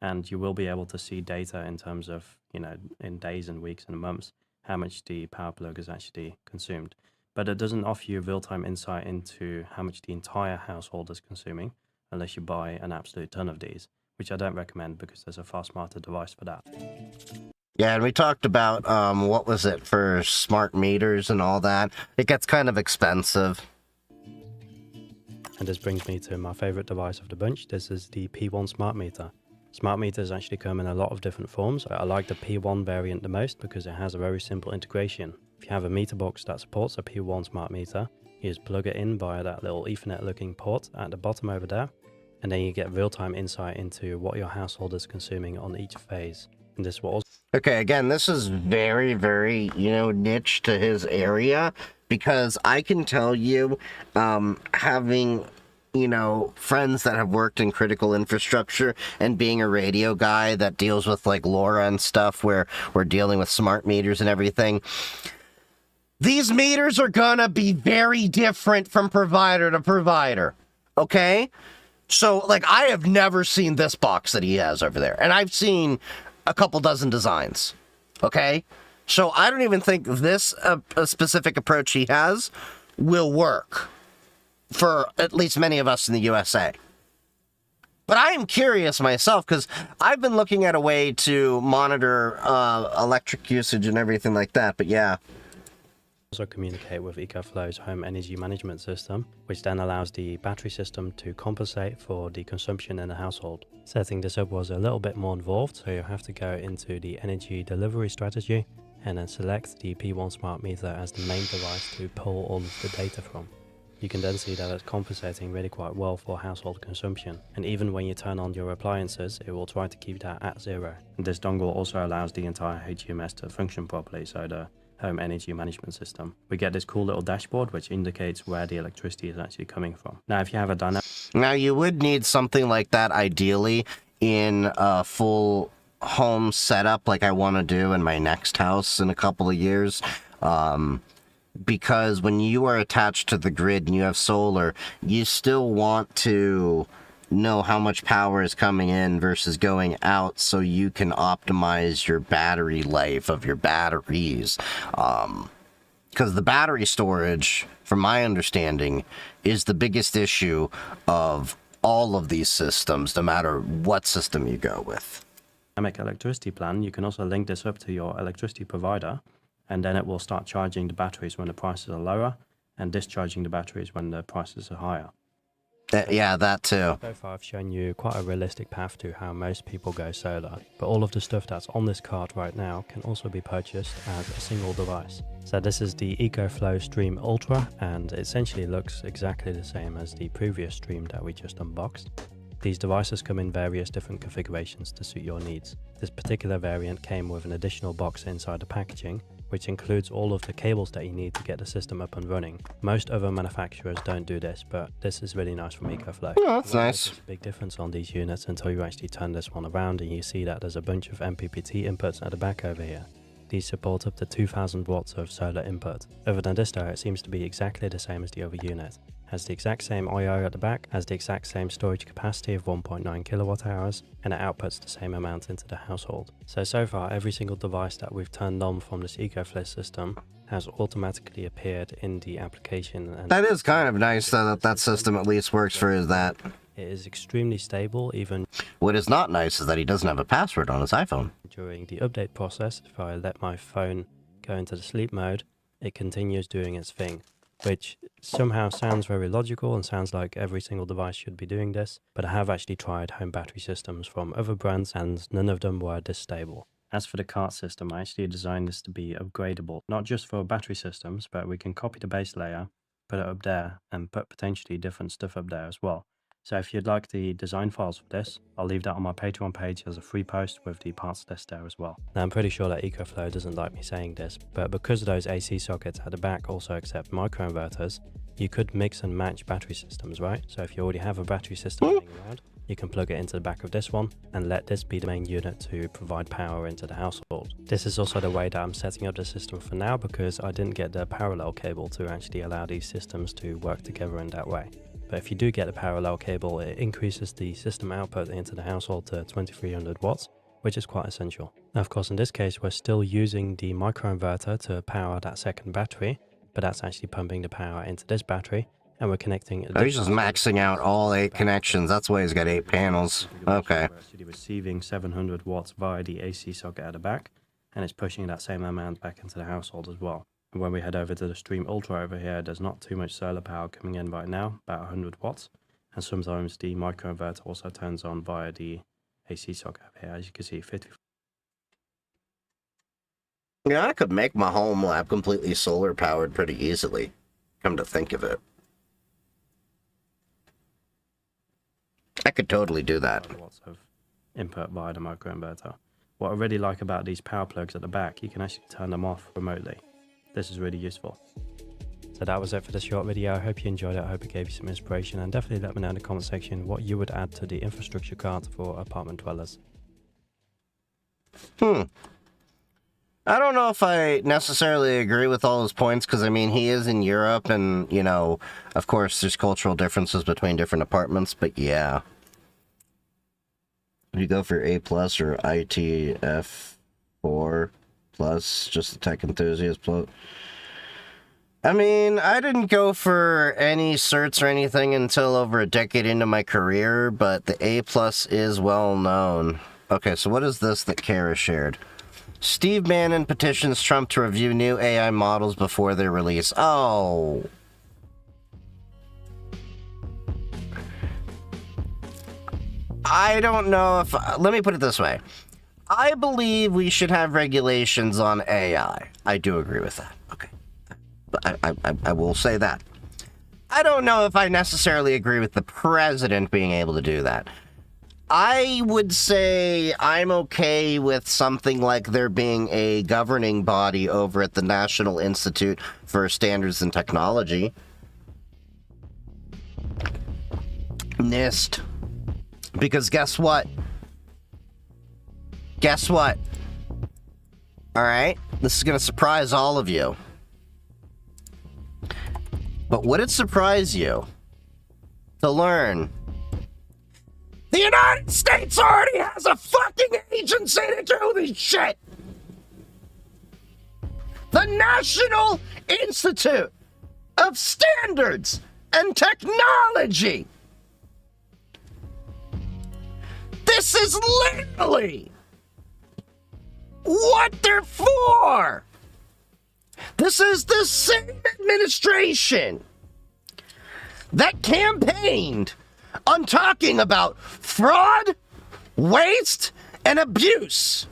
And you will be able to see data in terms of, you know, in days and weeks and months, how much the power plug is actually consumed. But it doesn't offer you real-time insight into how much the entire household is consuming, unless you buy an absolute ton of these, which I don't recommend because there's a far smarter device for that. Yeah, and we talked about, what was it, for smart meters and all that. It gets kind of expensive. And this brings me to my favorite device of the bunch. This is the P1 smart meter. Smart meters actually come in a lot of different forms. I like the P1 variant the most because it has a very simple integration. If you have a meter box that supports a P1 smart meter, you just plug it in via that little Ethernet looking port at the bottom over there, and then you get real-time insight into what your household is consuming on each phase. And this will also... Okay, again, this is very, very, niche to his area, because I can tell you, having... friends that have worked in critical infrastructure and being a radio guy that deals with like LoRa and stuff where we're dealing with smart meters and everything. These meters are gonna be very different from provider to provider. Okay? So like I have never seen this box that he has over there. And I've seen a couple dozen designs. Okay? So I don't even think this a specific approach he has will work for at least many of us in the USA. But I am curious myself, because I've been looking at a way to monitor electric usage and everything like that, but yeah. also communicate with EcoFlow's home energy management system, which then allows the battery system to compensate for the consumption in the household. Setting this up was a little bit more involved, so you have to go into the energy delivery strategy and then select the P1 smart meter as the main device to pull all of the data from. You can then see that it's compensating really quite well for household consumption, and even when you turn on your appliances, it will try to keep that at 0. And this dongle also allows the entire HUMS to function properly, so the home energy management system. We get this cool little dashboard which indicates where the electricity is actually coming from. Now if you have a dynamic... Now you would need something like that ideally in a full home setup like I want to do in my next house in a couple of years. Because when you are attached to the grid and you have solar, you still want to know how much power is coming in versus going out so you can optimize your battery life of your batteries. Because the battery storage, from my understanding, is the biggest issue of all of these systems, no matter what system you go with. Dynamic electricity plan, you can also link this up to your electricity provider, and then it will start charging the batteries when the prices are lower and discharging the batteries when the prices are higher. Yeah, that too. So far I've shown you quite a realistic path to how most people go solar, but all of the stuff that's on this card right now can also be purchased as a single device. So this is the EcoFlow Stream Ultra, and it essentially looks exactly the same as the previous Stream that we just unboxed. These devices come in various different configurations to suit your needs. This particular variant came with an additional box inside the packaging, which includes all of the cables that you need to get the system up and running. Most other manufacturers don't do this, but this is really nice from EcoFlow. Oh, that's nice. There's a big difference on these units until you actually turn this one around and you see that there's a bunch of MPPT inputs at the back over here. These support up to 2000 watts of solar input. Other than this though, it seems to be exactly the same as the other unit. Has the exact same I/O at the back, has the exact same storage capacity of 1.9 kilowatt hours, and it outputs the same amount into the household. So far every single device that we've turned on from this EcoFlow system has automatically appeared in the application. And that is kind of nice though, that system at least works for that. It is extremely stable even... What is not nice is that he doesn't have a password on his iPhone. During the update process, if I let my phone go into the sleep mode, it continues doing its thing, which somehow sounds very logical and sounds like every single device should be doing this, but I have actually tried home battery systems from other brands and none of them were this stable. As for the cart system, I actually designed this to be upgradable, not just for battery systems, but we can copy the base layer, put it up there, and put potentially different stuff up there as well. So if you'd like the design files for this, I'll leave that on my Patreon page as a free post with the parts list there as well. Now I'm pretty sure that EcoFlow doesn't like me saying this, but because those AC sockets at the back also accept microinverters, you could mix and match battery systems, right? So if you already have a battery system laying around, you can plug it into the back of this one and let this be the main unit to provide power into the household. This is also the way that I'm setting up the system for now because I didn't get the parallel cable to actually allow these systems to work together in that way. But if you do get a parallel cable, it increases the system output into the household to 2300 watts, which is quite essential. Now, of course, in this case, we're still using the microinverter to power that second battery, but that's actually pumping the power into this battery, and we're connecting... Oh, he's just maxing out all 8 connections. That's why he's got 8 panels. Okay. We're actually receiving 700 watts via the AC socket at the back, and it's pushing that same amount back into the household as well. When we head over to the Stream Ultra over here, there's not too much solar power coming in right now, about 100 watts. And sometimes the microinverter also turns on via the AC socket over here, as you can see, 50. Yeah, I could make my home lab completely solar powered pretty easily, come to think of it. I could totally do that. Watts of input via the microinverter. What I really like about these power plugs at the back, you can actually turn them off remotely. This is really useful. So that was it for this short video. I hope you enjoyed it. I hope it gave you some inspiration, and definitely let me know in the comment section what you would add to the infrastructure card for apartment dwellers. I don't know if I necessarily agree with all his points, because I mean, he is in Europe and, you know, of course there's cultural differences between different apartments, but yeah. You go for A+ or ITF4+, just the tech enthusiast plus. I mean, I didn't go for any certs or anything until over a decade into my career, but the A+ is well known. Okay, so what is this that Kara shared? Steve Bannon petitions Trump to review new AI models before their release. Oh. I don't know if... let me put it this way. I believe we should have regulations on AI. I do agree with that. Okay. But I will say that. I don't know if I necessarily agree with the president being able to do that. I would say I'm okay with something like there being a governing body over at the National Institute for Standards and Technology. NIST. Because guess what? Guess what? Alright? This is going to surprise all of you. But would it surprise you to learn the United States already has a fucking agency to do this shit? The National Institute of Standards and Technology. This is literally what they're for. This is the same administration that campaigned on talking about fraud, waste, and abuse.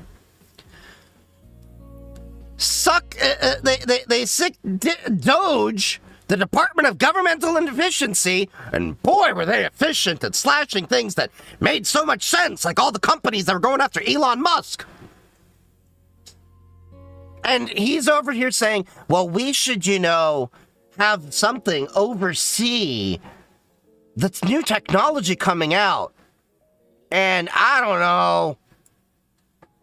They sick Doge, the Department of Governmental Inefficiency, and boy, were they efficient at slashing things that made so much sense, like all the companies that were going after Elon Musk. And he's over here saying, well, we should, have something oversee the new technology coming out. And I don't know,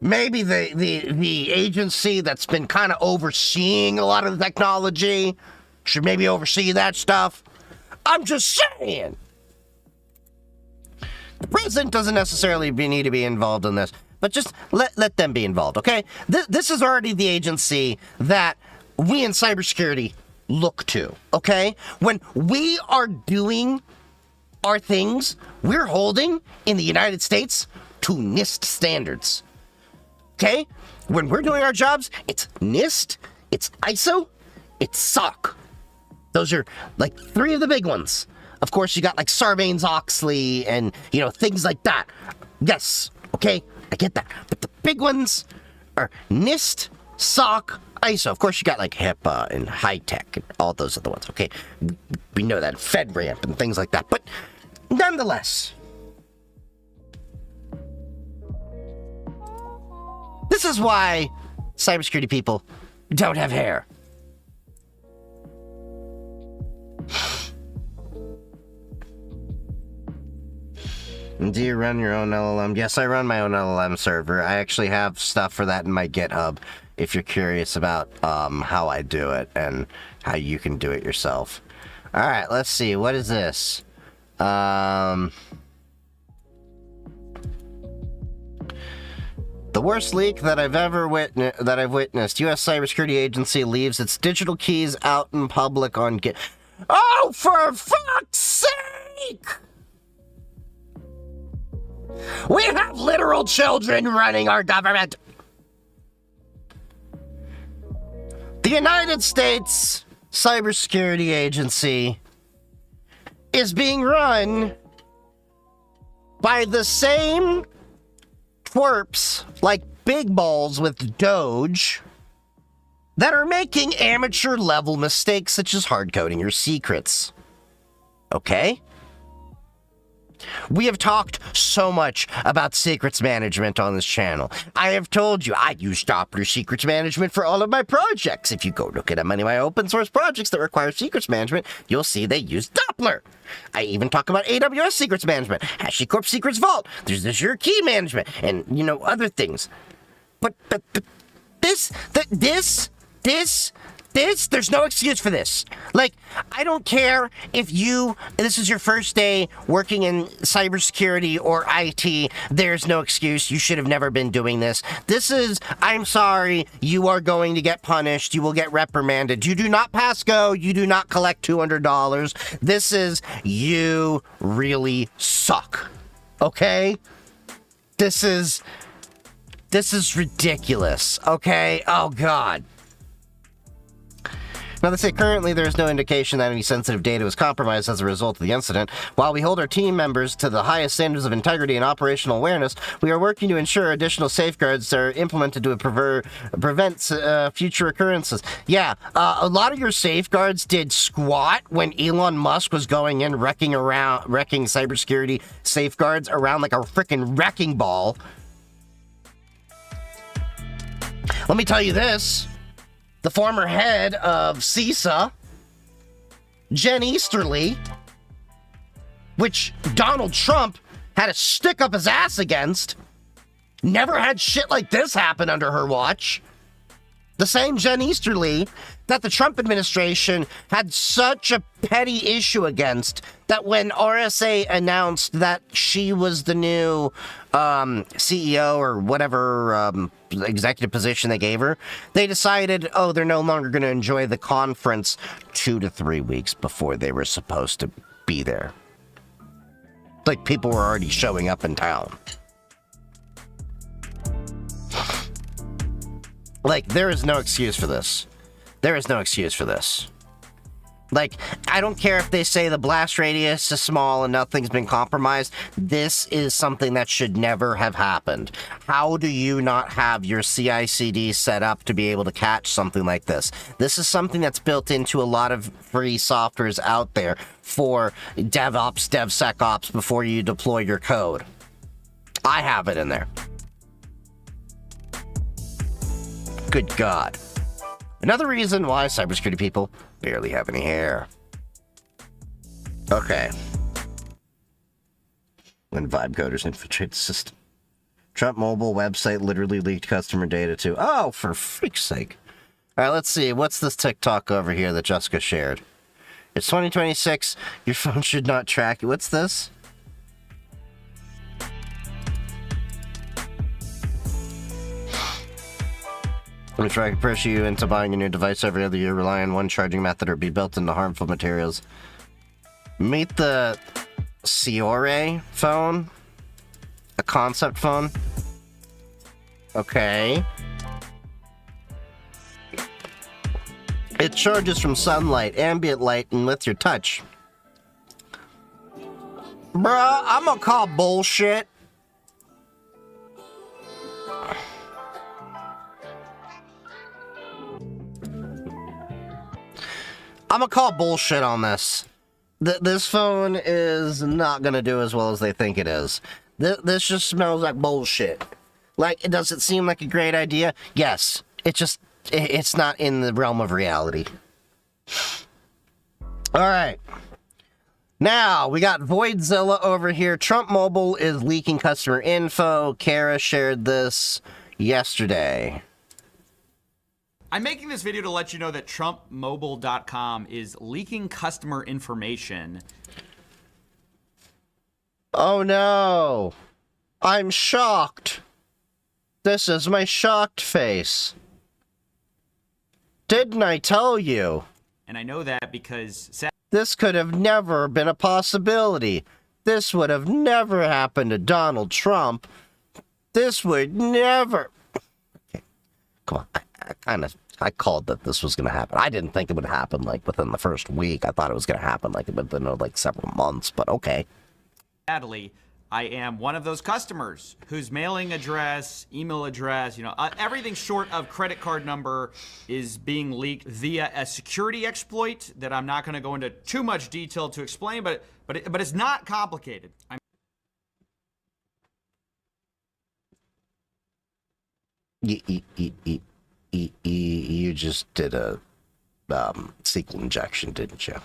maybe the agency that's been kind of overseeing a lot of the technology should maybe oversee that stuff. I'm just saying. The president doesn't necessarily need to be involved in this, but just let them be involved, okay? This is already the agency that we in cybersecurity look to, okay? When we are doing our things, we're holding in the United States to NIST standards, okay? When we're doing our jobs, it's NIST, it's ISO, it's SOC. Those are like three of the big ones. Of course, you got like Sarbanes-Oxley and, things like that. Yes, okay, I get that. But the big ones are NIST, SOC, ISO. Of course, you got like HIPAA and high-tech and all those other ones, okay? We know that. FedRAMP and things like that. But nonetheless, this is why cybersecurity people don't have hair. Do you run your own LLM? Yes, I run my own LLM server. I actually have stuff for that in my GitHub if you're curious about how I do it and how you can do it yourself. All right, let's see. What is this? The worst leak that I've witnessed. U.S. Cybersecurity Agency leaves its digital keys out in public on Git. Oh, for fuck's sake! We have literal children running our government. The United States Cybersecurity Agency is being run by the same twerps like Big Balls with Doge that are making amateur level mistakes such as hard coding your secrets. Okay? We have talked so much about secrets management on this channel. I have told you I use Doppler secrets management for all of my projects. If you go look at any of my open source projects that require secrets management, you'll see they use Doppler. I even talk about AWS secrets management, HashiCorp Secrets Vault. There's Azure key management, and other things. But this, there's no excuse for this. Like, I don't care if this is your first day working in cybersecurity or IT, there's no excuse. You should have never been doing this. I'm sorry, you are going to get punished. You will get reprimanded. You do not pass go. You do not collect $200. You really suck. Okay? This is ridiculous, okay? Oh, God. Now, they say currently there is no indication that any sensitive data was compromised as a result of the incident. While we hold our team members to the highest standards of integrity and operational awareness, we are working to ensure additional safeguards are implemented to prevent future occurrences. Yeah, a lot of your safeguards did squat when Elon Musk was going in wrecking cybersecurity safeguards around like a freaking wrecking ball. Let me tell you this. The former head of CISA, Jen Easterly, which Donald Trump had to stick up his ass against, never had shit like this happen under her watch. The same Jen Easterly that the Trump administration had such a petty issue against that when RSA announced that she was the new CEO or whatever executive position they gave her, they decided, oh, they're no longer going to enjoy the conference 2 to 3 weeks before they were supposed to be there. Like, people were already showing up in town. Like, there is no excuse for this. There is no excuse for this. Like, I don't care if they say the blast radius is small and nothing's been compromised. This is something that should never have happened. How do you not have your CI/CD set up to be able to catch something like this? This is something that's built into a lot of free softwares out there for DevOps, DevSecOps before you deploy your code. I have it in there. Good God. Another reason why cybersecurity people barely have any hair. Okay. When vibe coders infiltrate the system. Trump mobile website literally leaked customer data to... Oh, for freak's sake. Alright, let's see. What's this TikTok over here that Jessica shared? It's 2026. Your phone should not track you. What's this? Let me try to pressure you into buying a new device every other year, rely on one charging method, or be built into harmful materials. Meet the Ciore phone? A concept phone? Okay. It charges from sunlight, ambient light, and with your touch. Bruh, I'm gonna call bullshit. I'm gonna call bullshit on this. This phone is not gonna do as well as they think it is. This just smells like bullshit. Like, does it seem like a great idea? Yes. It's not in the realm of reality. Alright. Now, we got Voidzilla over here. Trump Mobile is leaking customer info. Kara shared this yesterday. I'm making this video to let you know that TrumpMobile.com is leaking customer information. Oh no! I'm shocked! This is my shocked face. Didn't I tell you? And I know that because... This could have never been a possibility. This would have never happened to Donald Trump. This would never... Okay. Come on, I called that this was going to happen. I didn't think it would happen, like, within the first week. I thought it was going to happen, like, within, like, several months, but okay. Sadly, I am one of those customers whose mailing address, email address, everything short of credit card number is being leaked via a security exploit that I'm not going to go into too much detail to explain, but it's not complicated. You just did a SQL injection, didn't you?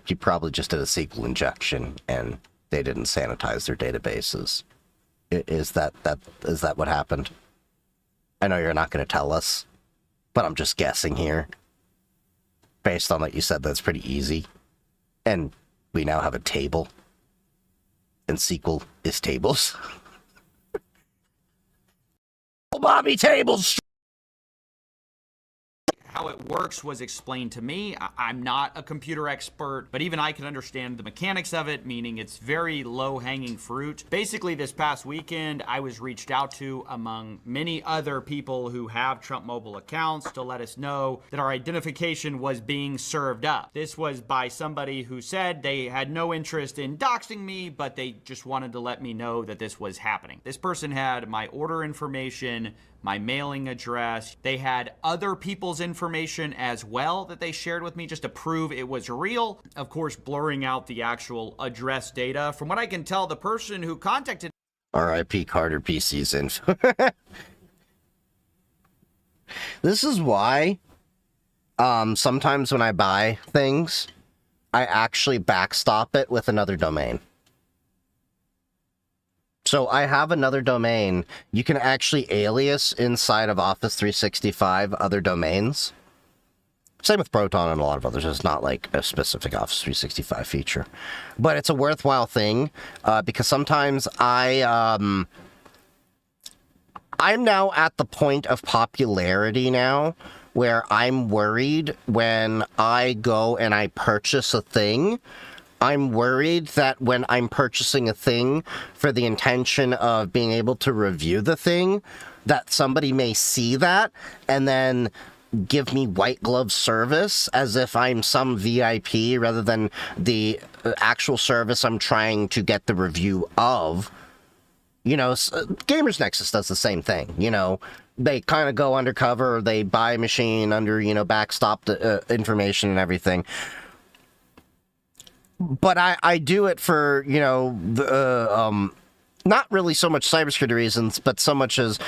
You probably just did a SQL injection and they didn't sanitize their databases. Is that what happened? I know you're not going to tell us, but I'm just guessing here. Based on what you said, that's pretty easy. And we now have a table. And SQL is tables. Bobby tables! How how it works was explained to me. I'm not a computer expert, but even I can understand the mechanics of it, meaning it's very low-hanging fruit. Basically, this past weekend, I was reached out to among many other people who have Trump Mobile accounts to let us know that our identification was being served up. This was by somebody who said they had no interest in doxing me, but they just wanted to let me know that this was happening. This person had my order information, my mailing address. They had other people's information as well that they shared with me just to prove it was real. Of course, blurring out the actual address data. From what I can tell, the person who contacted R.I.P. Carter PC's info. This is why sometimes when I buy things, I actually backstop it with another domain. So I have another domain. You can actually alias inside of Office 365 other domains. Same with Proton and a lot of others. It's not like a specific Office 365 feature. But it's a worthwhile thing because sometimes I'm now at the point of popularity now where I'm worried when I go and I purchase a thing. I'm worried that when I'm purchasing a thing for the intention of being able to review the thing, that somebody may see that and then give me white glove service as if I'm some VIP rather than the actual service I'm trying to get the review of. You know, Gamers Nexus does the same thing, you know. They kind of go undercover, they buy a machine under, you know, backstop information and everything. But I do it for, you know, not really so much cybersecurity reasons, but so much as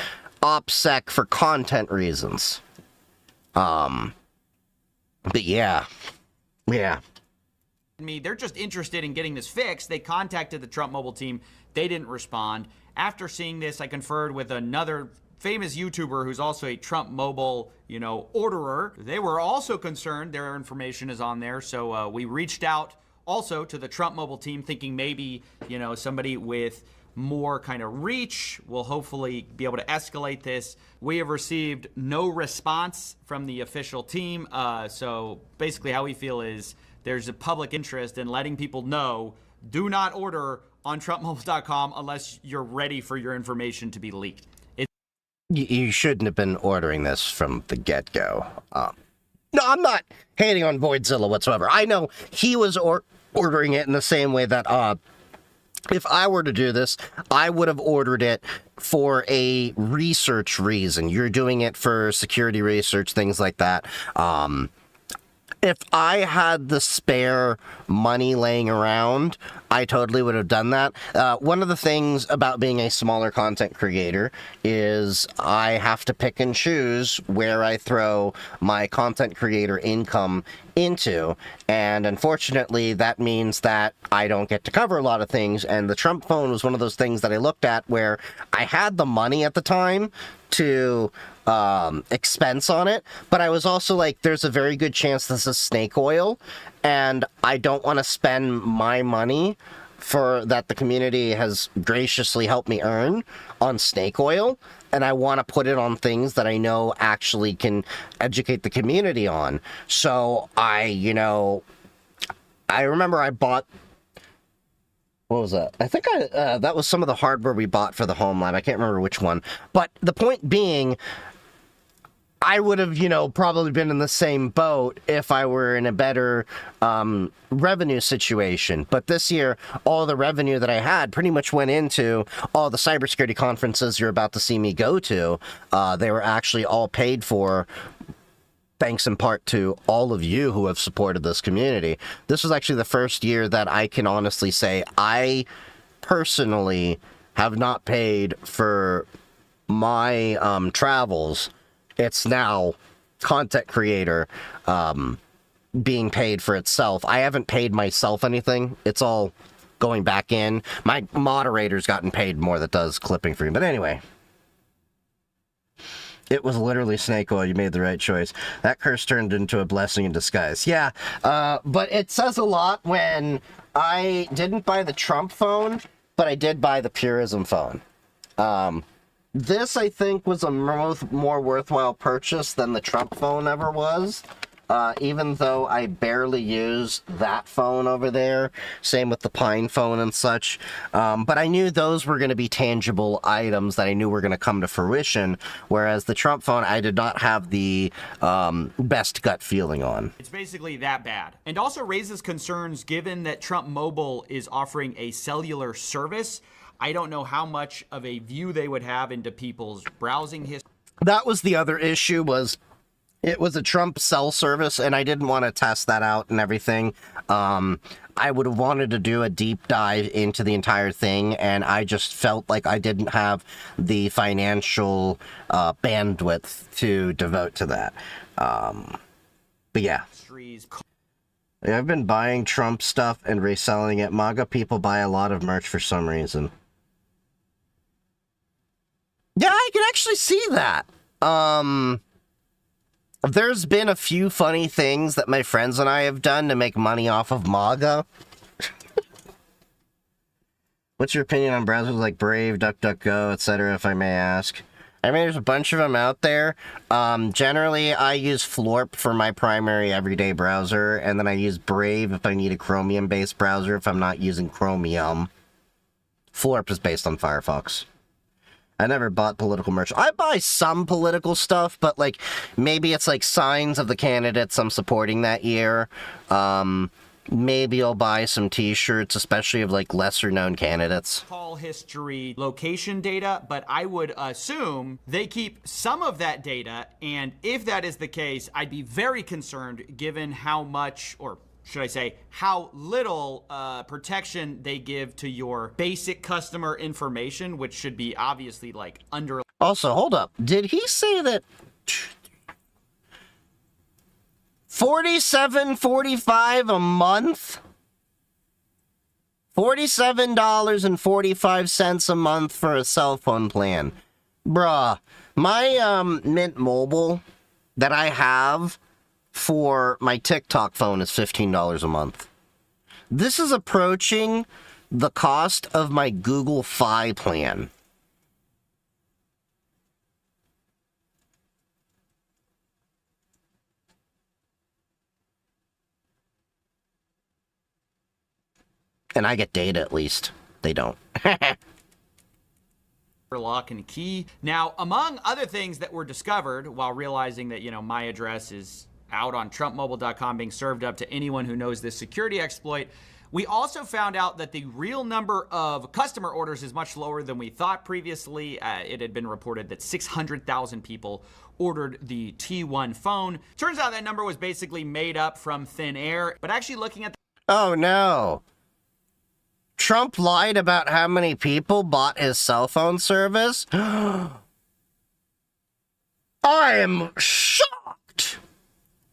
OPSEC for content reasons. But yeah. They're just interested in getting this fixed. They contacted the Trump Mobile team. They didn't respond. After seeing this, I conferred with another famous YouTuber who's also a Trump Mobile, you know, orderer. They were also concerned. Their information is on there. So we reached out also to the Trump Mobile team, thinking maybe, you know, somebody with more kind of reach will hopefully be able to escalate this. We have received no response from the official team. So basically how we feel is there's a public interest in letting people know, do not order on TrumpMobile.com unless you're ready for your information to be leaked. You shouldn't have been ordering this from the get-go. No, I'm not hating on Voidzilla whatsoever. I know he was ordering it in the same way that if I were to do this, I would have ordered it for a research reason. You're doing it for security research, things like that. If I had the spare money laying around, I totally would have done that. One of the things about being a smaller content creator is I have to pick and choose where I throw my content creator income into. And unfortunately, that means that I don't get to cover a lot of things. And the Trump phone was one of those things that I looked at where I had the money at the time to expense on it, but I was also like, there's a very good chance this is snake oil, and I don't want to spend my money for that the community has graciously helped me earn on snake oil, and I want to put it on things that I know actually can educate the community on. So I remember I bought, what was that? I think that was some of the hardware we bought for the home lab. I can't remember which one. But the point being, I would have, probably been in the same boat if I were in a better revenue situation. But this year, all the revenue that I had pretty much went into all the cybersecurity conferences you're about to see me go to. They were actually all paid for, thanks in part to all of you who have supported this community. This was actually the first year that I can honestly say I personally have not paid for my travels. It's now content creator being paid for itself. I haven't paid myself anything. It's all going back in. My moderator's gotten paid more that does clipping for me. But anyway, it was literally snake oil. You made the right choice. That curse turned into a blessing in disguise. Yeah, but it says a lot when I didn't buy the Trump phone, but I did buy the Purism phone. This, I think, was a more worthwhile purchase than the Trump phone ever was. Even though I barely use that phone over there. Same with the Pine phone and such. But I knew those were going to be tangible items that I knew were going to come to fruition. Whereas the Trump phone, I did not have the best gut feeling on. It's basically that bad. And also raises concerns given that Trump Mobile is offering a cellular service. I don't know how much of a view they would have into people's browsing history. That was the other issue, was it was a Trump cell service, and I didn't want to test that out and everything. I would have wanted to do a deep dive into the entire thing, and I just felt like I didn't have the financial bandwidth to devote to that. But yeah. I've been buying Trump stuff and reselling it. MAGA people buy a lot of merch for some reason. Yeah, I can actually see that. There's been a few funny things that my friends and I have done to make money off of MAGA. What's your opinion on browsers like Brave, DuckDuckGo, etc., if I may ask? I mean, there's a bunch of them out there. Generally, I use Florp for my primary everyday browser, and then I use Brave if I need a Chromium-based browser if I'm not using Chromium. Florp is based on Firefox. I never bought political merch. I buy some political stuff, but, like, maybe it's, like, signs of the candidates I'm supporting that year. Maybe I'll buy some t-shirts, especially of, like, lesser-known candidates. Call history, location data, but I would assume they keep some of that data, and if that is the case, I'd be very concerned given how much, or should I say, how little protection they give to your basic customer information, which should be obviously, like, under... Also, hold up. Did he say that... $47.45 a month? $47.45 a month for a cell phone plan. Bruh, my Mint Mobile that I have for my TikTok phone is $15 a month. This is approaching the cost of my Google Fi plan. And I get data, at least. They don't. Lock and key. Now, among other things that were discovered while realizing that, you know, my address is out on TrumpMobile.com being served up to anyone who knows this security exploit, we also found out that the real number of customer orders is much lower than we thought previously. It had been reported that 600,000 people ordered the T1 phone. Turns out that number was basically made up from thin air, but actually looking at Oh no. Trump lied about how many people bought his cell phone service? I am shocked.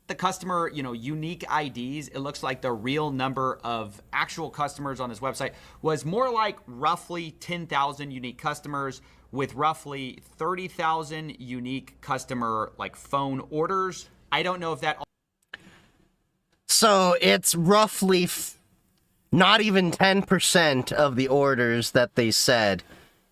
The customer, you know, unique IDs, it looks like the real number of actual customers on this website was more like roughly 10,000 unique customers with roughly 30,000 unique customer, like, phone orders. I don't know if that... So it's roughly not even 10% of the orders that they said.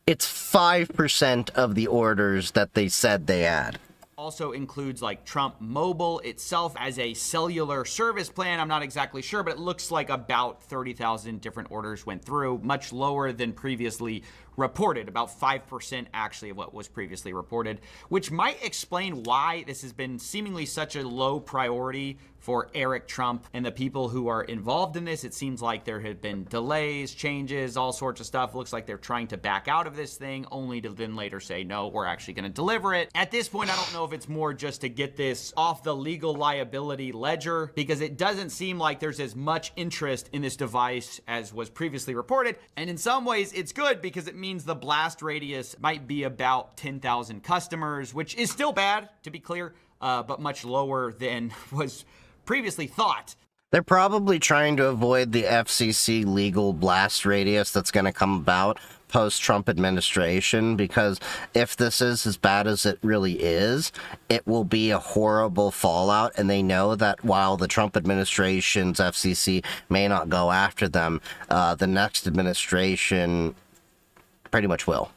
It's 5% of the orders that they said they had. Also includes, like, Trump Mobile itself as a cellular service plan. I'm not exactly sure, but it looks like about 30,000 different orders went through, much lower than previously reported, about 5% actually of what was previously reported, which might explain why this has been seemingly such a low priority for Eric Trump and the people who are involved in this. It seems like there have been delays, changes, all sorts of stuff. Looks like they're trying to back out of this thing, only to then later say, no, we're actually going to deliver it. At this point, I don't know if it's more just to get this off the legal liability ledger, because it doesn't seem like there's as much interest in this device as was previously reported. And in some ways, it's good because it means the blast radius might be about 10,000 customers, which is still bad, to be clear, but much lower than was previously thought. They're probably trying to avoid the FCC legal blast radius that's going to come about post-Trump administration, because if this is as bad as it really is, it will be a horrible fallout, and they know that while the Trump administration's FCC may not go after them, the next administration pretty much will.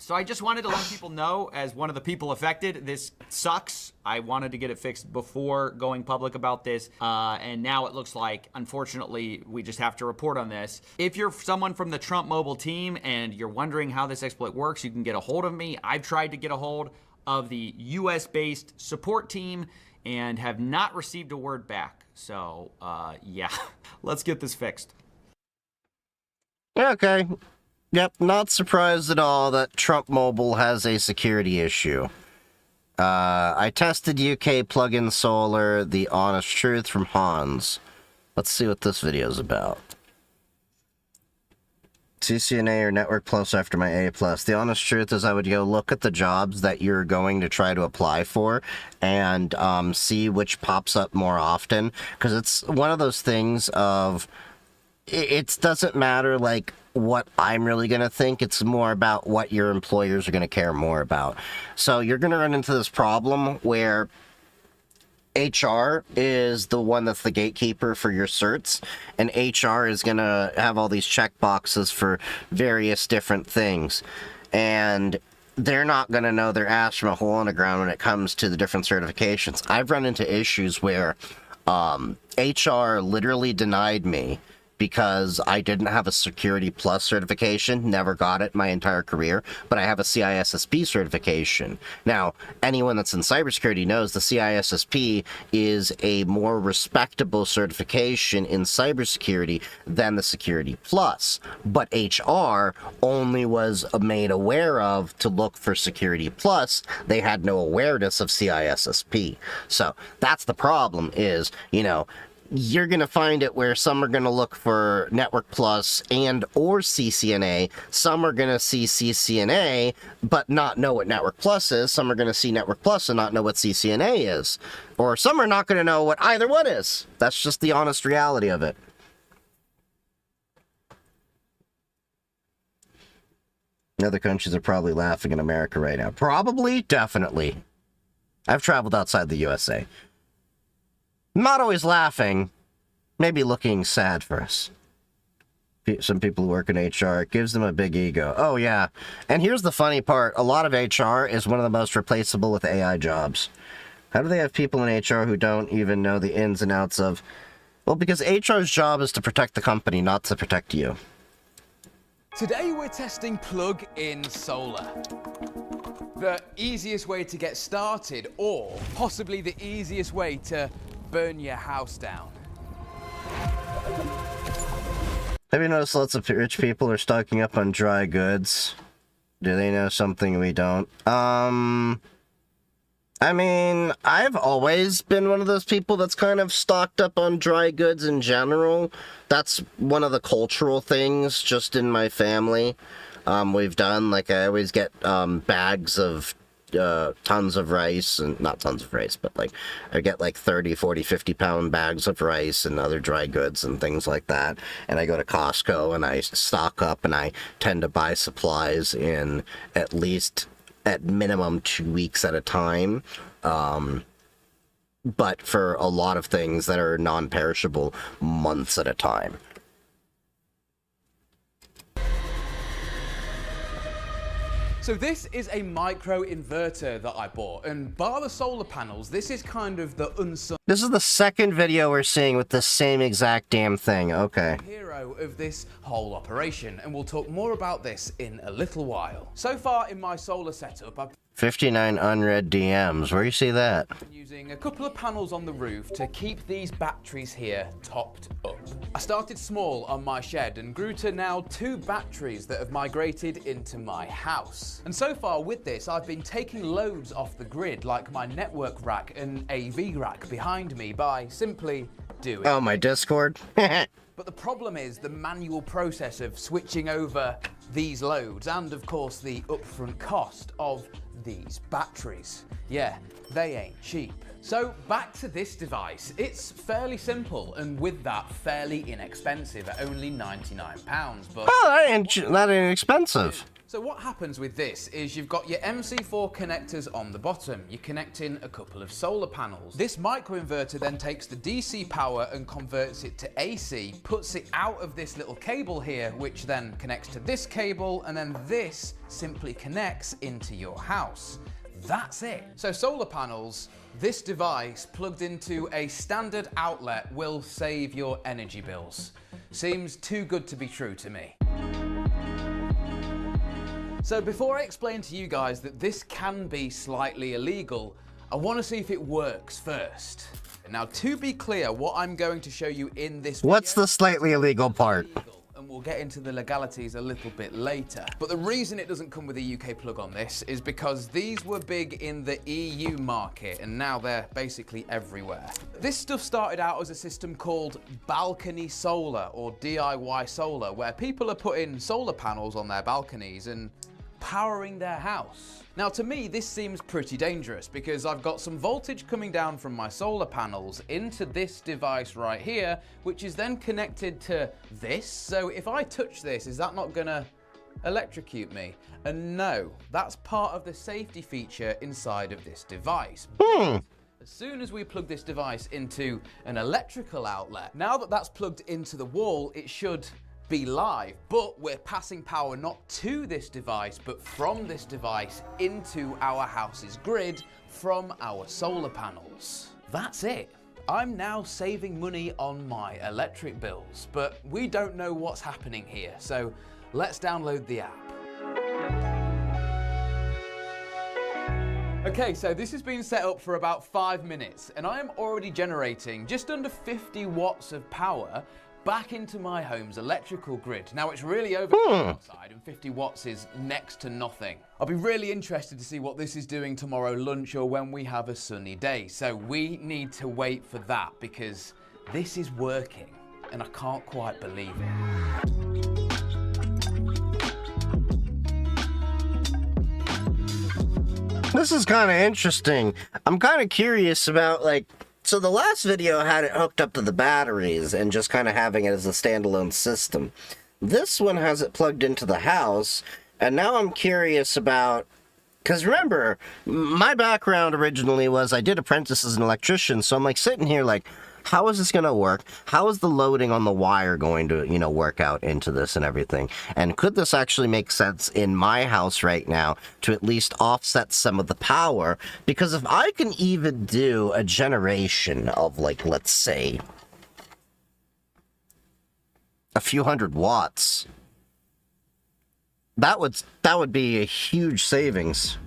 So I just wanted to let people know, as one of the people affected, this sucks. I wanted to get it fixed before going public about this, and now it looks like, unfortunately, we just have to report on this. If you're someone from the Trump Mobile team and you're wondering how this exploit works, you can get a hold of me. I've tried to get a hold of the US-based support team and have not received a word back. So, yeah, let's get this fixed. Okay. Yep, not surprised at all that Trump Mobile has a security issue. I tested UK plugin solar, the honest truth from Hans. Let's see what this video is about. CCNA or Network Plus after my A+. The honest truth is I would go look at the jobs that you're going to try to apply for and see which pops up more often. Because it's one of those things of... It doesn't matter, like, what I'm really going to think. It's more about what your employers are going to care more about. So you're going to run into this problem where HR is the one that's the gatekeeper for your certs, and HR is going to have all these check boxes for various different things. And they're not going to know their ass from a hole in the ground when it comes to the different certifications. I've run into issues where HR literally denied me because I didn't have a Security Plus certification, never got it my entire career, but I have a CISSP certification. Now, anyone that's in cybersecurity knows the CISSP is a more respectable certification in cybersecurity than the Security Plus, but HR only was made aware of to look for Security Plus. They had no awareness of CISSP. So that's the problem is, you know, you're going to find it where some are going to look for Network Plus and or CCNA. Some are going to see CCNA but not know what Network Plus is. Some are going to see Network Plus and not know what CCNA is. Or some are not going to know what either one is. That's just the honest reality of it. Other countries are probably laughing at America right now. Probably, definitely. I've traveled outside the USA. Not always laughing, maybe looking sad for us. Some people who work in HR, it gives them a big ego. Oh, yeah. And here's the funny part. A lot of HR is one of the most replaceable with AI jobs. How do they have people in HR who don't even know the ins and outs of... Well, because HR's job is to protect the company, not to protect you. Today we're testing plug-in solar. The easiest way to get started, or possibly the easiest way to burn your house down. Have you noticed lots of rich people are stocking up on dry goods? Do they know something we don't? I mean, I've always been one of those people that's kind of stocked up on dry goods in general. That's one of the cultural things just in my family. We've done, like, I always get bags of tons of rice, and not tons of rice, but like I get like 30, 40, 50 pound bags of rice and other dry goods and things like that. And I go to Costco and I stock up, and I tend to buy supplies in at minimum 2 weeks at a time. But for a lot of things that are non-perishable, months at a time. So this is a micro inverter that I bought, and bar the solar panels, this is kind of the unsung... This is the second video we're seeing with the same exact damn thing. Okay. ...hero of this whole operation, and we'll talk more about this in a little while. So far in my solar setup, I've 59 unread DMs. Where you see that? been using a couple of panels on the roof to keep these batteries here topped up. I started small on my shed and grew to now 2 batteries that have migrated into my house. And so far with this, I've been taking loads off the grid, like my network rack and AV rack behind me, by simply doing... Oh, my Discord? But the problem is the manual process of switching over these loads, and of course the upfront cost of these batteries. Yeah, they ain't cheap. So back to this device. It's fairly simple, and with that, fairly inexpensive at only £99. But oh, that ain't expensive. So what happens with this is you've got your MC4 connectors on the bottom. You connect in a couple of solar panels. This microinverter then takes the DC power and converts it to AC, puts it out of this little cable here, which then connects to this cable, and then this simply connects into your house. That's it. So solar panels, this device plugged into a standard outlet will save your energy bills. Seems too good to be true to me. So before I explain to you guys that this can be slightly illegal, I want to see if it works first. Now, to be clear, what I'm going to show you in this video, What's the slightly illegal part? and we'll get into the legalities a little bit later. But the reason it doesn't come with a UK plug on this is because these were big in the EU market, and now they're basically everywhere. This stuff started out as a system called balcony solar, or DIY solar, where people are putting solar panels on their balconies and powering their house. Now, to me, this seems pretty dangerous because I've got some voltage coming down from my solar panels into this device right here, which is then connected to this. So if I touch this, is that not gonna electrocute me? And no, that's part of the safety feature inside of this device. As soon as we plug this device into an electrical outlet, now that that's plugged into the wall, it should be live, but we're passing power not to this device, but from this device into our house's grid from our solar panels. That's it. I'm now saving money on my electric bills, but we don't know what's happening here, so let's download the app. Okay, so this has been set up for about 5 minutes, and I am already generating just under 50 watts of power back into my home's electrical grid. Now, it's really overcast outside, and 50 watts is next to nothing. I'll be really interested to see what this is doing tomorrow lunch or when we have a sunny day. So we need to wait for that because this is working and I can't quite believe it. This is kind of interesting. I'm kind of curious about, like, so the last video had it hooked up to the batteries and just kind of having it as a standalone system. This one has it plugged into the house, and now I'm curious about, because remember, my background originally was I did apprentices as an electrician, so I'm like sitting here like, how is this going to work? How is the loading on the wire going to, you know, work out into this and everything? And could this actually make sense in my house right now to at least offset some of the power? Because if I can even do a generation of, like, let's say, a few hundred watts, that would be a huge savings.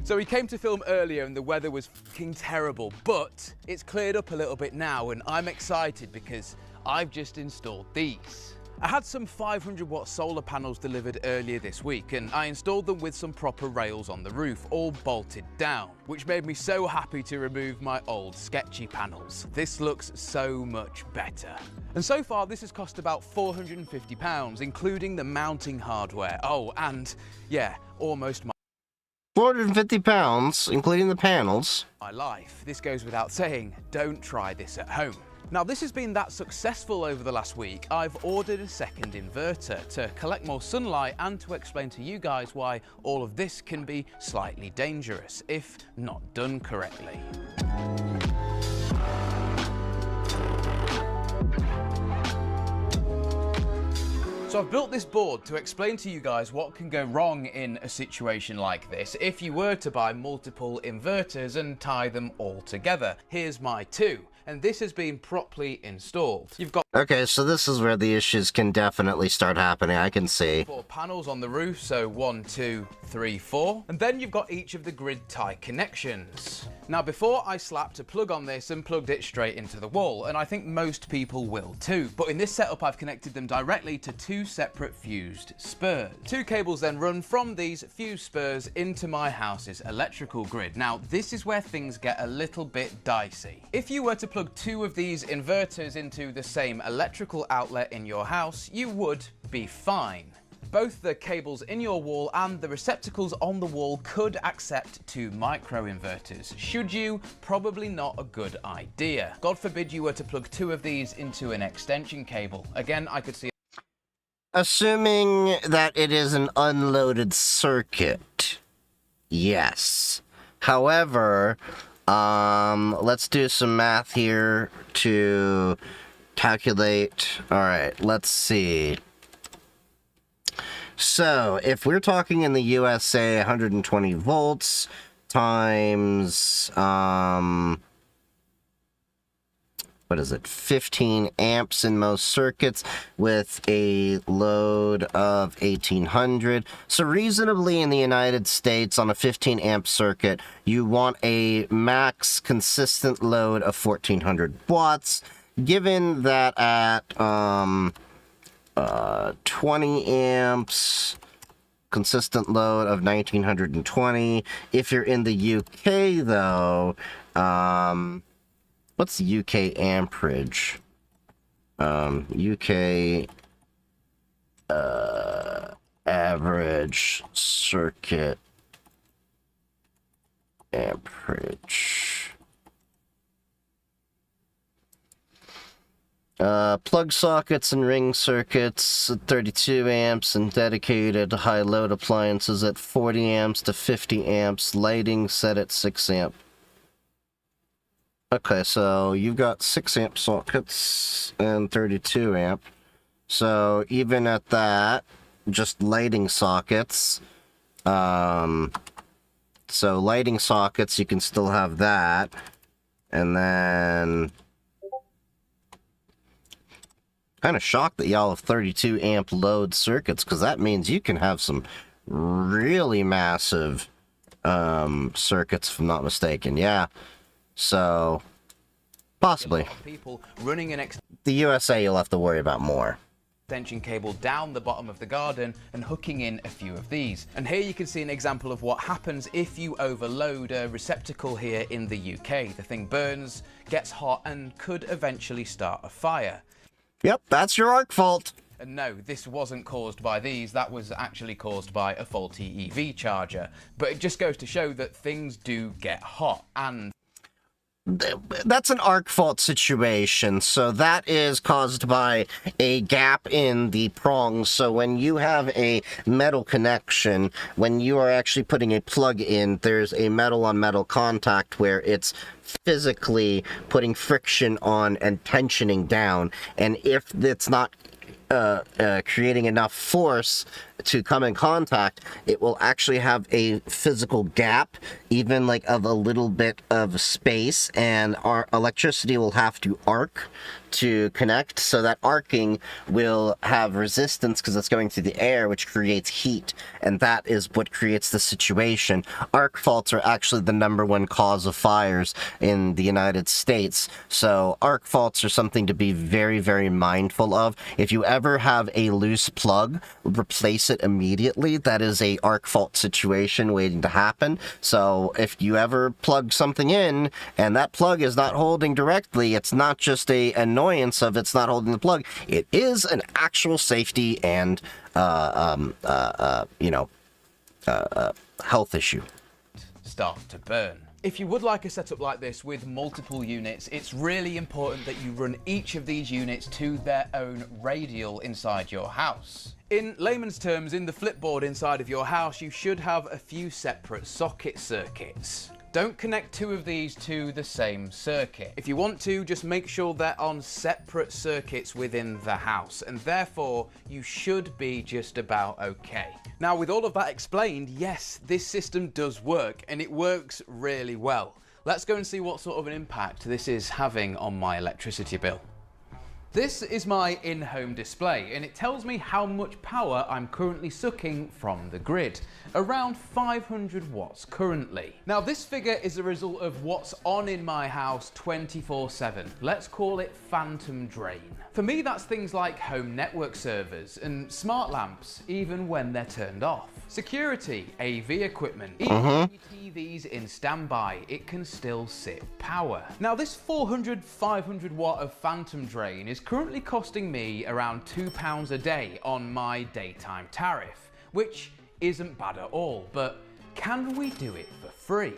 So we came to film earlier and the weather was fucking terrible, but it's cleared up a little bit now and I'm excited because I've just installed these. I had some 500 watt solar panels delivered earlier this week and I installed them with some proper rails on the roof, all bolted down, which made me so happy to remove my old sketchy panels. This looks so much better. And so far this has cost about £450, including the mounting hardware. Oh, and yeah, almost my £450, including the panels. My life. This goes without saying, don't try this at home. Now, this has been that successful over the last week, I've ordered a second inverter to collect more sunlight and to explain to you guys why all of this can be slightly dangerous if not done correctly. So I've built this board to explain to you guys what can go wrong in a situation like this if you were to buy multiple inverters and tie them all together. Here's my two, and this has been properly installed. You've got okay, so this is where the issues can definitely start happening, I can see. 4 panels on the roof, so 1, 2, 3, 4. And then you've got each of the grid tie connections. Now, before I slapped a plug on this and plugged it straight into the wall, and I think most people will too. But in this setup, I've connected them directly to 2 separate fused spurs. 2 cables then run from these fused spurs into my house's electrical grid. Now, this is where things get a little bit dicey. If you were to plug 2 of these inverters into the same electrical outlet in your house, you would be fine. Both the cables in your wall and the receptacles on the wall could accept 2 microinverters. Should you? Probably not a good idea. God forbid you were to plug 2 of these into an extension cable. Again, I could see... Assuming that it is an unloaded circuit, yes. However, let's do some math here to calculate. All right, let's see. So, if we're talking in the USA, 120 volts times, what is it, 15 amps in most circuits with a load of 1800. So reasonably in the United States on a 15 amp circuit, you want a max consistent load of 1400 watts. Given that at 20 amps, consistent load of 1920. If you're in the UK though, what's the UK amperage? UK average circuit amperage. Plug sockets and ring circuits at 32 amps and dedicated high load appliances at 40 amps to 50 amps. Lighting set at 6 amp. Okay, so you've got 6 amp sockets and 32 amp. So even at that, just lighting sockets. So lighting sockets, you can still have that. And then... kind of shocked that y'all have 32 amp load circuits, because that means you can have some really massive circuits, if I'm not mistaken. Yeah. So, possibly. People running an the USA, you'll have to worry about more. Extension cable down the bottom of the garden and hooking in a few of these. And here you can see an example of what happens if you overload a receptacle here in the UK. The thing burns, gets hot, and could eventually start a fire. Yep, that's your arc fault. And no, this wasn't caused by these, that was actually caused by a faulty EV charger. But it just goes to show that things do get hot, and... that's an arc fault situation, so that is caused by a gap in the prongs. So when you have a metal connection, when you are actually putting a plug in, there's a metal on metal contact where it's physically putting friction on and tensioning down, and if it's not creating enough force to come in contact, it will actually have a physical gap, even like of a little bit of space, and our electricity will have to arc to connect. So that arcing will have resistance because it's going through the air, which creates heat, and that is what creates the situation. Arc faults are actually the #1 cause of fires in the United States, so arc faults are something to be very, very mindful of. If you ever have a loose plug, replace it immediately. That is a arc fault situation waiting to happen. So if you ever plug something in and that plug is not holding directly, it's not just a annoyance of it's not holding the plug. It is an actual safety and health issue. Start to burn. If you would like a setup like this with multiple units, it's really important that you run each of these units to their own radial inside your house. In layman's terms, in the flipboard inside of your house, you should have a few separate socket circuits. Don't connect 2 of these to the same circuit. If you want to, just make sure they're on separate circuits within the house, and therefore you should be just about okay. Now, with all of that explained, yes, this system does work, and it works really well. Let's go and see what sort of an impact this is having on my electricity bill. This is my in-home display, and it tells me how much power I'm currently sucking from the grid. Around 500 watts currently. Now, this figure is a result of what's on in my house 24/7. Let's call it phantom drain. For me, that's things like home network servers and smart lamps, even when they're turned off. Security, AV equipment, even TVs in standby, it can still sip power. Now this 400-500 watt of phantom drain is currently costing me around £2 a day on my daytime tariff, which isn't bad at all, but can we do it for free?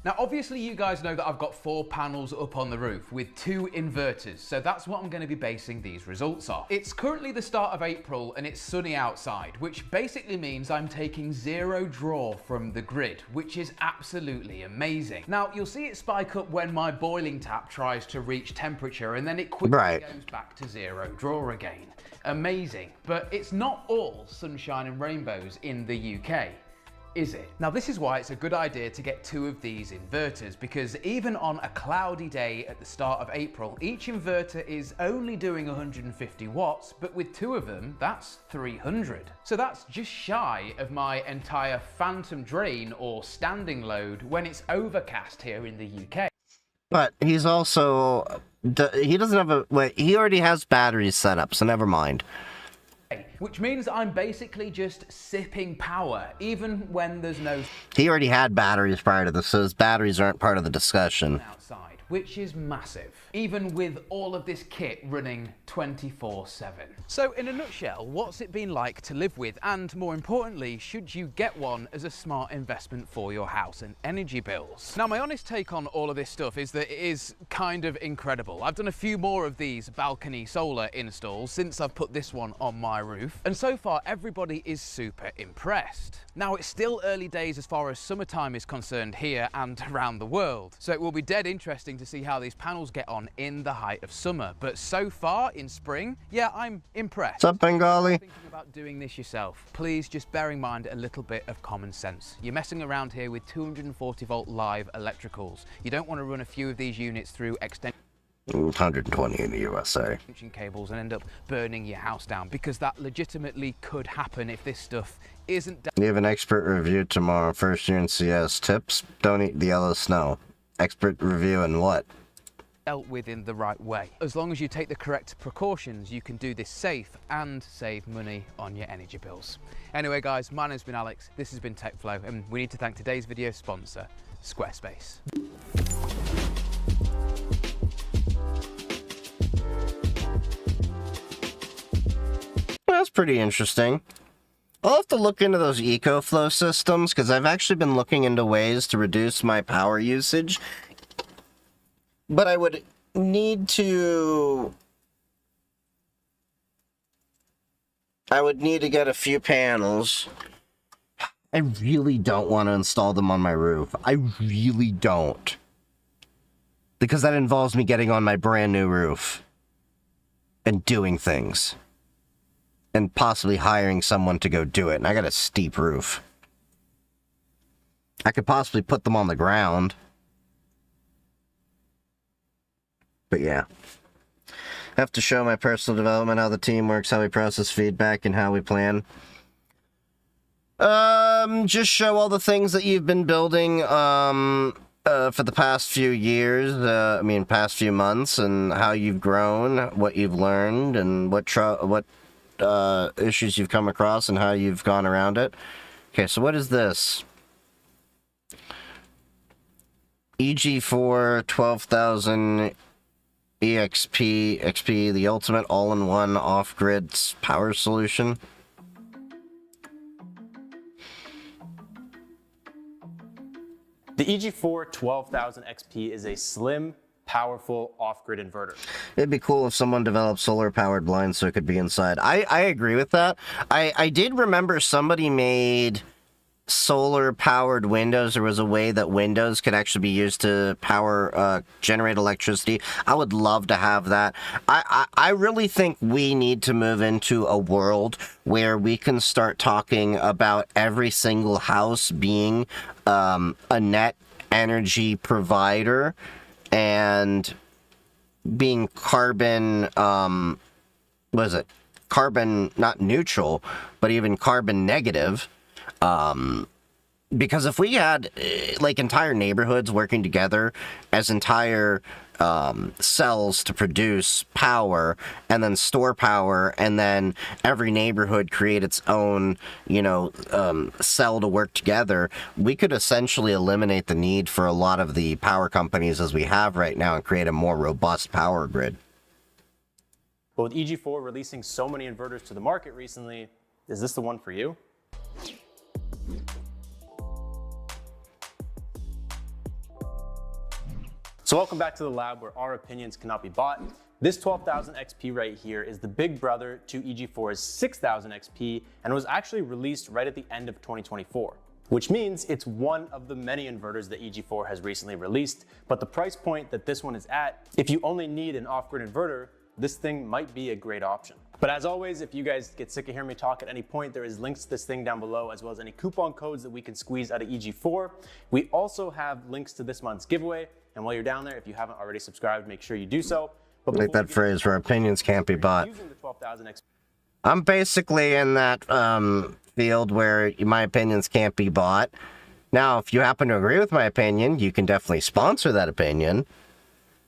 Now obviously you guys know that I've got 4 panels up on the roof with 2 inverters, so that's what I'm going to be basing these results off. It's currently the start of April and it's sunny outside, which basically means I'm taking 0 draw from the grid, which is absolutely amazing. Now you'll see it spike up when my boiling tap tries to reach temperature and then it quickly goes back to 0 draw again. Amazing, but it's not all sunshine and rainbows in the UK. Is it? Now this is why it's a good idea to get 2 of these inverters, because even on a cloudy day at the start of April, each inverter is only doing 150 watts, but with 2 of them, that's 300. So that's just shy of my entire phantom drain or standing load when it's overcast here in the UK. But he's also, he doesn't have a, wait, he already has batteries set up, so never mind. Which means I'm basically just sipping power, even when there's no... He already had batteries prior to this, so his batteries aren't part of the discussion. ...outside, which is massive, even with all of this kit running 24/7. So in a nutshell, what's it been like to live with, and more importantly, should you get one as a smart investment for your house and energy bills? Now my honest take on all of this stuff is that it is kind of incredible. I've done a few more of these balcony solar installs since I've put this one on my roof, and so far everybody is super impressed. Now it's still early days as far as summertime is concerned here and around the world, so it will be dead interesting to see how these panels get on in the height of summer, but so far in spring, yeah, I'm impressed. What's up, Bengali? Thinking about doing this yourself, please just bear in mind a little bit of common sense. You're messing around here with 240 volt live electricals. You don't want to run a few of these units through extension 120 in the USA. cables and end up burning your house down, because that legitimately could happen if this stuff isn't You have an expert review tomorrow. First year in CS. Tips: don't eat the yellow snow. Expert review and what? dealt with in the right way. As long as you take the correct precautions, you can do this safe and save money on your energy bills. Anyway guys, my name's been Alex, this has been TechFlow, and we need to thank today's video sponsor, Squarespace. That's pretty interesting. I'll have to look into those EcoFlow systems, because I've actually been looking into ways to reduce my power usage. But I would need to... get a few panels. I really don't want to install them on my roof. I really don't. Because that involves me getting on my brand new roof and doing things. And possibly hiring someone to go do it. And I got a steep roof. I could possibly put them on the ground. But yeah. I have to show my personal development, how the team works, how we process feedback, and how we plan. Just show all the things that you've been building, for the past few years, past few months, and how you've grown, what you've learned, and what issues you've come across, and how you've gone around it. Okay, so what is this? EG4 12,000 XP, the ultimate all-in-one off-grid power solution. The EG4 12,000 XP is a slim, powerful off-grid inverter. It'd be cool if someone developed solar-powered blinds so it could be inside. I agree with that. I did remember somebody made solar-powered windows. There was a way that windows could actually be used to power, generate electricity. I would love to have that. I really think we need to move into a world where we can start talking about every single house being a net energy provider and being carbon, carbon not neutral, but even carbon negative. Because if we had like entire neighborhoods working together as entire cells to produce power and then store power, and then every neighborhood create its own, cell to work together, we could essentially eliminate the need for a lot of the power companies as we have right now and create a more robust power grid. But with EG4 releasing so many inverters to the market recently, is this the one for you? So welcome back to the lab where our opinions cannot be bought. This 12,000 XP right here is the big brother to EG4's 6,000 XP and was actually released right at the end of 2024, which means it's one of the many inverters that EG4 has recently released. But the price point that this one is at, if you only need an off-grid inverter, this thing might be a great option. But as always, if you guys get sick of hearing me talk at any point, there is links to this thing down below, as well as any coupon codes that we can squeeze out of EG4. We also have links to this month's giveaway. And while you're down there, if you haven't already subscribed, make sure you do so. But like that phrase where opinions can't be bought. I'm basically in that field where my opinions can't be bought. Now, if you happen to agree with my opinion, you can definitely sponsor that opinion.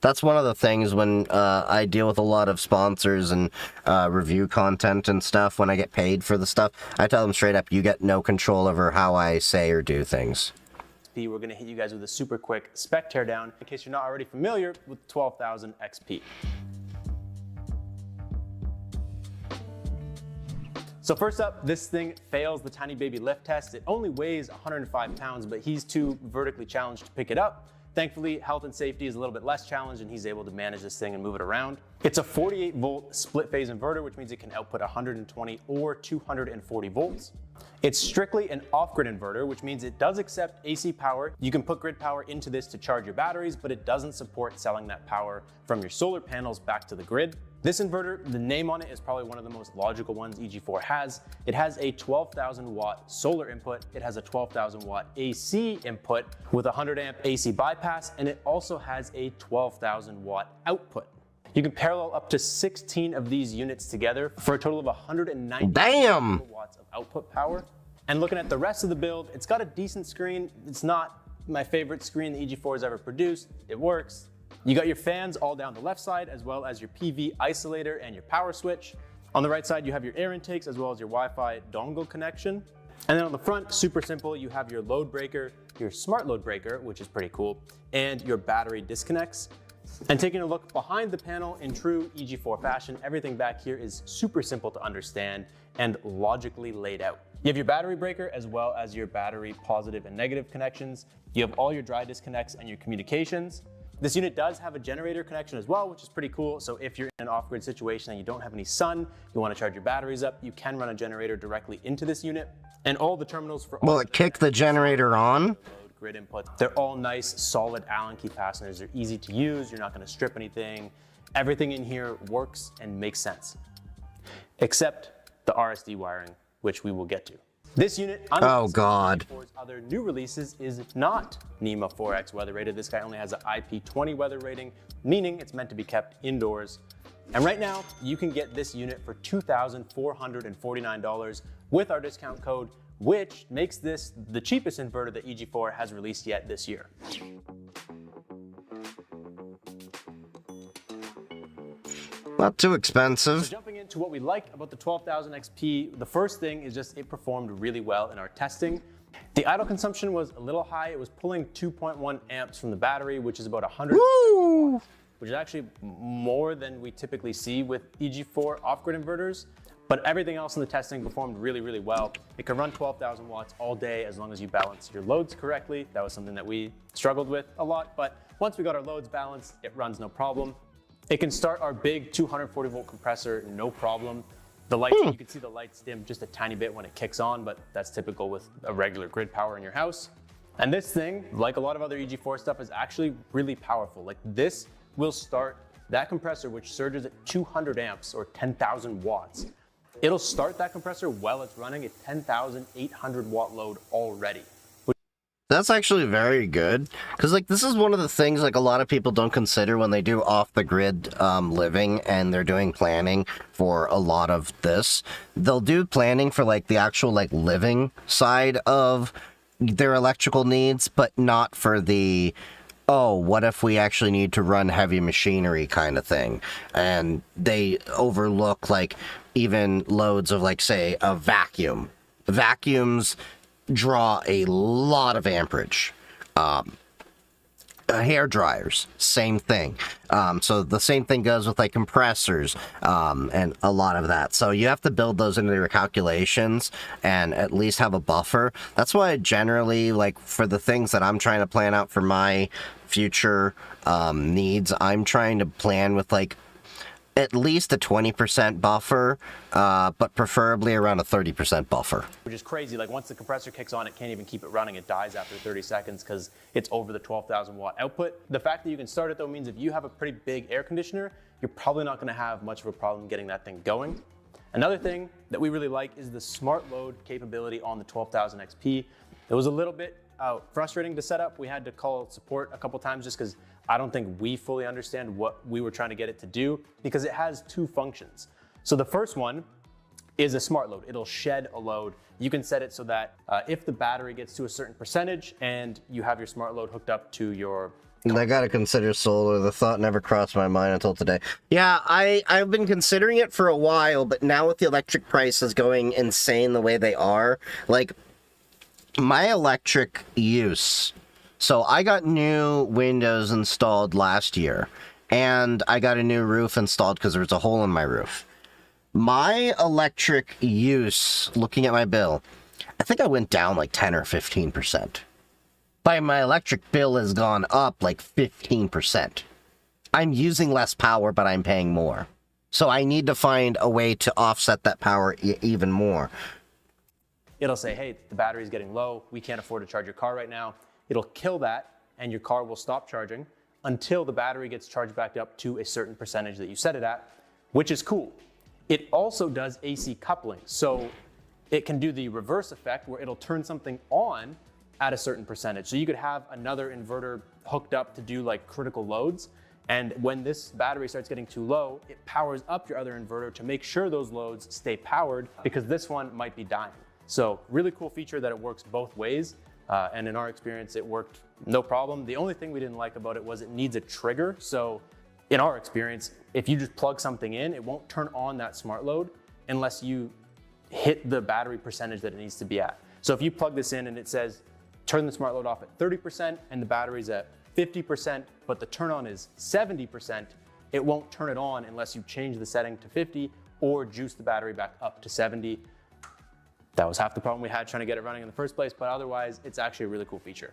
That's one of the things when I deal with a lot of sponsors and review content and stuff, when I get paid for the stuff, I tell them straight up, you get no control over how I say or do things. We're going to hit you guys with a super quick spec teardown in case you're not already familiar with 12,000 XP. So first up, this thing fails the tiny baby lift test. It only weighs 105 pounds, but he's too vertically challenged to pick it up. Thankfully, health and safety is a little bit less challenged and he's able to manage this thing and move it around. It's a 48 volt split phase inverter, which means it can output 120 or 240 volts. It's strictly an off-grid inverter, which means it does accept AC power. You can put grid power into this to charge your batteries, but it doesn't support selling that power from your solar panels back to the grid. This inverter, the name on it is probably one of the most logical ones EG4 has. It has a 12,000 watt solar input. It has a 12,000 watt AC input with a 100 amp AC bypass, and it also has a 12,000 watt output. You can parallel up to 16 of these units together for a total of 190 watts of output power. And looking at the rest of the build, it's got a decent screen. It's not my favorite screen the EG4 has ever produced. It works. You got your fans all down the left side, as well as your PV isolator and your power switch. On the right side, you have your air intakes, as well as your Wi-Fi dongle connection. And then on the front, super simple, you have your load breaker, your smart load breaker, which is pretty cool, and your battery disconnects. And taking a look behind the panel in true EG4 fashion, everything back here is super simple to understand and logically laid out. You have your battery breaker as well as your battery positive and negative connections. You have all your dry disconnects and your communications. This unit does have a generator connection as well, which is pretty cool. So if you're in an off-grid situation and you don't have any sun, you want to charge your batteries up, you can run a generator directly into this unit. And all the terminals for all Will it kick the generator on? Grid input. They're all nice, solid Allen key fasteners. They're easy to use. You're not going to strip anything. Everything in here works and makes sense, except the RSD wiring, which we will get to. This unit, oh god, other new releases, is not NEMA 4X weather rated. This guy only has an IP20 weather rating, meaning it's meant to be kept indoors. And right now, you can get this unit for $2,449 with our discount code, which makes this the cheapest inverter that EG4 has released yet this year. Not too expensive. So jumping into what we like about the 12,000 XP, the first thing is just it performed really well in our testing. The idle consumption was a little high. It was pulling 2.1 amps from the battery, which is about 100 watts, which is actually more than we typically see with EG4 off-grid inverters. But everything else in the testing performed really, really well. It can run 12,000 watts all day as long as you balance your loads correctly. That was something that we struggled with a lot, but once we got our loads balanced, it runs no problem. It can start our big 240 volt compressor, no problem. The lights, you can see the lights dim just a tiny bit when it kicks on, but that's typical with a regular grid power in your house. And this thing, like a lot of other EG4 stuff, is actually really powerful. Like this will start that compressor, which surges at 200 amps or 10,000 watts. It'll start that compressor while it's running at 10,800 watt load already. That's actually very good, because like this is one of the things like a lot of people don't consider when they do off-the-grid living and they're doing planning for a lot of this. They'll do planning for like the actual like living side of their electrical needs, but not for the, oh, what if we actually need to run heavy machinery kind of thing. And they overlook, like, even loads of, like, say, a vacuum. Vacuums draw a lot of amperage. Hair dryers, same thing. So the same thing goes with like compressors and a lot of that. So you have to build those into your calculations and at least have a buffer. That's why generally, like for the things that I'm trying to plan out for my future needs, I'm trying to plan with like at least a 20% buffer, but preferably around a 30% buffer. Which is crazy. Like once the compressor kicks on, it can't even keep it running. It dies after 30 seconds because it's over the 12,000 watt output. The fact that you can start it though means if you have a pretty big air conditioner, you're probably not going to have much of a problem getting that thing going. Another thing that we really like is the smart load capability on the 12,000 XP. It was a little bit frustrating to set up. We had to call support a couple times just because I don't think we fully understand what we were trying to get it to do, because it has two functions. So the first one is a smart load. It'll shed a load. You can set it so that if the battery gets to a certain percentage and you have your smart load hooked up to your... I gotta consider solar. The thought never crossed my mind until today. Yeah, I've been considering it for a while, but now with the electric prices going insane the way they are, like my electric use... So I got new windows installed last year, and I got a new roof installed because there was a hole in my roof. My electric use, looking at my bill, I think I went down like 10 or 15%. But my electric bill has gone up like 15%. I'm using less power, but I'm paying more. So I need to find a way to offset that power even more. It'll say, hey, the battery's getting low. We can't afford to charge your car right now. It'll kill that, and your car will stop charging until the battery gets charged back up to a certain percentage that you set it at, which is cool. It also does AC coupling, so it can do the reverse effect where it'll turn something on at a certain percentage. So you could have another inverter hooked up to do like critical loads, and when this battery starts getting too low, it powers up your other inverter to make sure those loads stay powered, because this one might be dying. So really cool feature that it works both ways. And in our experience, it worked no problem. The only thing we didn't like about it was it needs a trigger. So in our experience, if you just plug something in, it won't turn on that smart load unless you hit the battery percentage that it needs to be at. So if you plug this in and it says, turn the smart load off at 30% and the battery's at 50%, but the turn on is 70%, it won't turn it on unless you change the setting to 50 or juice the battery back up to 70. That was half the problem we had trying to get it running in the first place, but otherwise, it's actually a really cool feature.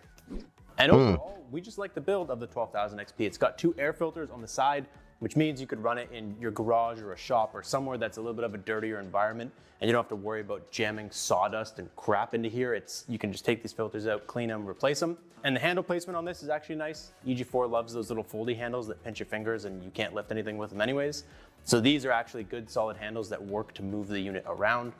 And overall, we just like the build of the 12,000 XP. It's got 2 air filters on the side, which means you could run it in your garage or a shop or somewhere that's a little bit of a dirtier environment, and you don't have to worry about jamming sawdust and crap into here. You can just take these filters out, clean them, replace them. And the handle placement on this is actually nice. EG4 loves those little foldy handles that pinch your fingers and you can't lift anything with them anyways. So these are actually good solid handles that work to move the unit around.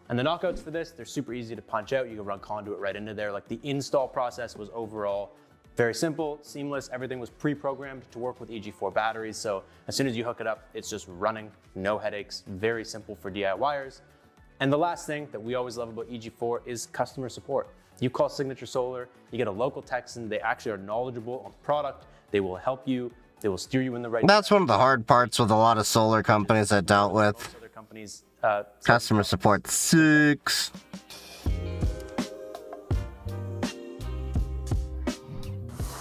And the knockouts for this, they're super easy to punch out. You can run conduit right into there. Like the install process was overall very simple, seamless. Everything was pre-programmed to work with EG4 batteries. So as soon as you hook it up, it's just running, no headaches, very simple for DIYers. And the last thing that we always love about EG4 is customer support. You call Signature Solar, you get a local Texan. They actually are knowledgeable on the product. They will help you. They will steer you in the right direction. That's one of the hard parts with a lot of solar companies I dealt with. Other companies, customer support sucks.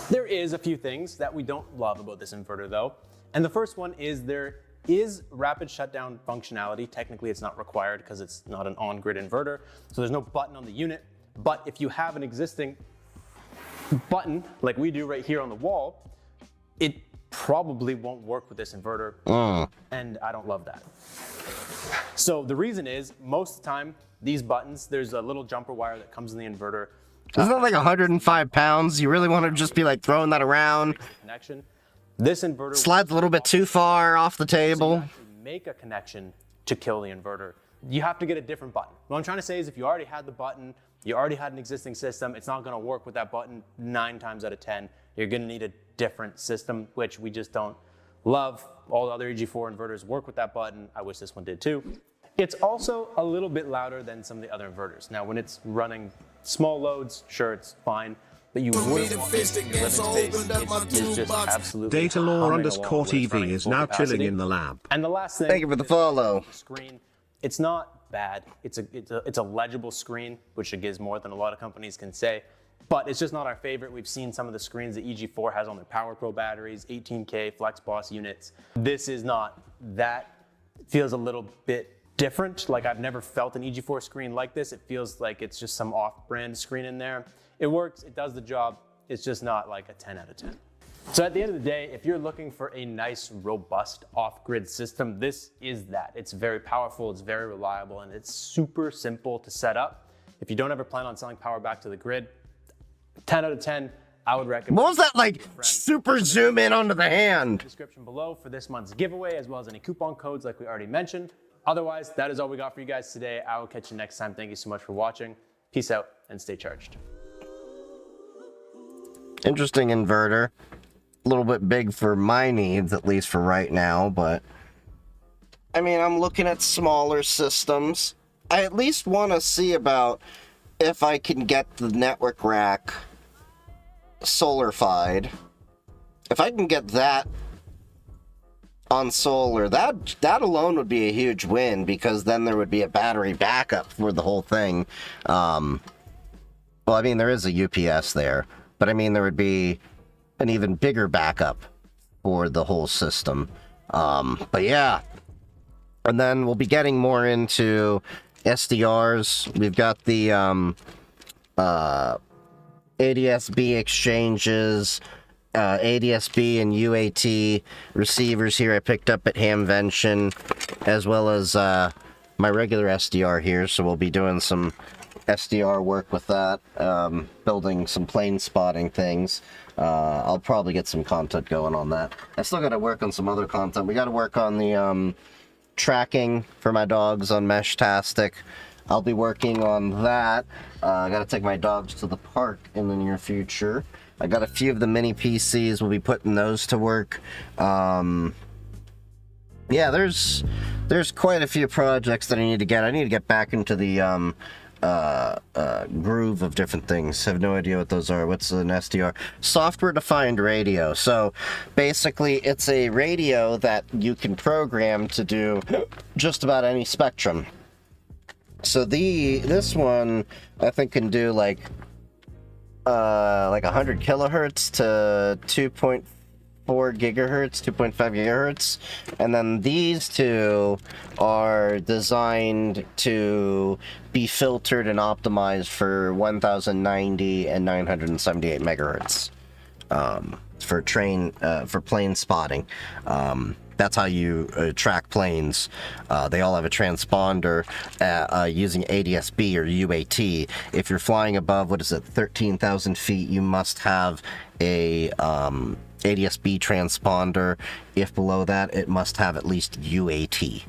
There is a few things that we don't love about this inverter though. And the first one is there is rapid shutdown functionality. Technically it's not required because it's not an on-grid inverter. So there's no button on the unit. But if you have an existing button like we do right here on the wall, it probably won't work with this inverter. And I don't love that. So the reason is, most of the time, these buttons, there's a little jumper wire that comes in the inverter. Isn't that like 105 pounds? You really want to just be like throwing that around? Connection. This inverter slides a little bit too far off the table. So you actually make a connection to kill the inverter. You have to get a different button. What I'm trying to say is if you already had the button, you already had an existing system, it's not going to work with that button 9 times out of 10. You're going to need a different system, which we just don't love. All the other EG4 inverters work with that button. I wish this one did too. It's also a little bit louder than some of the other inverters. Now, when it's running small loads, sure, it's fine. But you wouldn't want it in your living space. It is just absolutely Datalore_TV is now chilling in the lab. And the last thing. Thank you for the follow. Screen. It's not bad. It's a legible screen, which it gives more than a lot of companies can say. But it's just not our favorite. We've seen some of the screens that EG4 has on their Power Pro batteries, 18K FlexBoss units. This is not that. It feels a little bit different. Like, I've never felt an EG4 screen like this. It feels like it's just some off-brand screen in there. It works, it does the job. It's just not like a 10 out of 10. So at the end of the day, if you're looking for a nice, robust off-grid system, this is that. It's very powerful, it's very reliable, and it's super simple to set up. If you don't ever plan on selling power back to the grid, 10 out of 10, I would recommend. What was that, like, super zoom in onto the hand? Description below for this month's giveaway, as well as any coupon codes like we already mentioned. Otherwise, that is all we got for you guys today. I will catch you next time. Thank you so much for watching. Peace out and stay charged. Interesting inverter. A little bit big for my needs, at least for right now, but I mean, I'm looking at smaller systems. I at least want to see about if I can get the network rack solar-fied. If I can get that on solar, that alone would be a huge win, because then there would be a battery backup for the whole thing. Well, I mean, there is a UPS there, but I mean, there would be an even bigger backup for the whole system. But yeah, and then we'll be getting more into SDRs. We've got the ADSB exchanges, ADSB and UAT receivers here I picked up at Hamvention, as well as my regular SDR here, so we'll be doing some SDR work with that, building some plane spotting things. I'll probably get some content going on that. I still got to work on some other content. We got to work on the tracking for my dogs on Meshtastic. I'll be working on that. I got to take my dogs to the park in the near future. I got a few of the mini PCs. We'll be putting those to work. Yeah, there's quite a few projects that I need to get. I need to get back into the groove of different things. I have no idea what those are. What's an SDR? Software-defined radio. So basically, it's a radio that you can program to do just about any spectrum. So this one, I think, can do like 100 kilohertz to 2.4 gigahertz, 2.5 gigahertz, and then these two are designed to be filtered and optimized for 1090 and 978 megahertz for plane spotting. That's how you track planes. They all have a transponder using ADSB or UAT. If you're flying above, 13,000 feet, you must have a ADSB transponder. If below that, it must have at least UAT.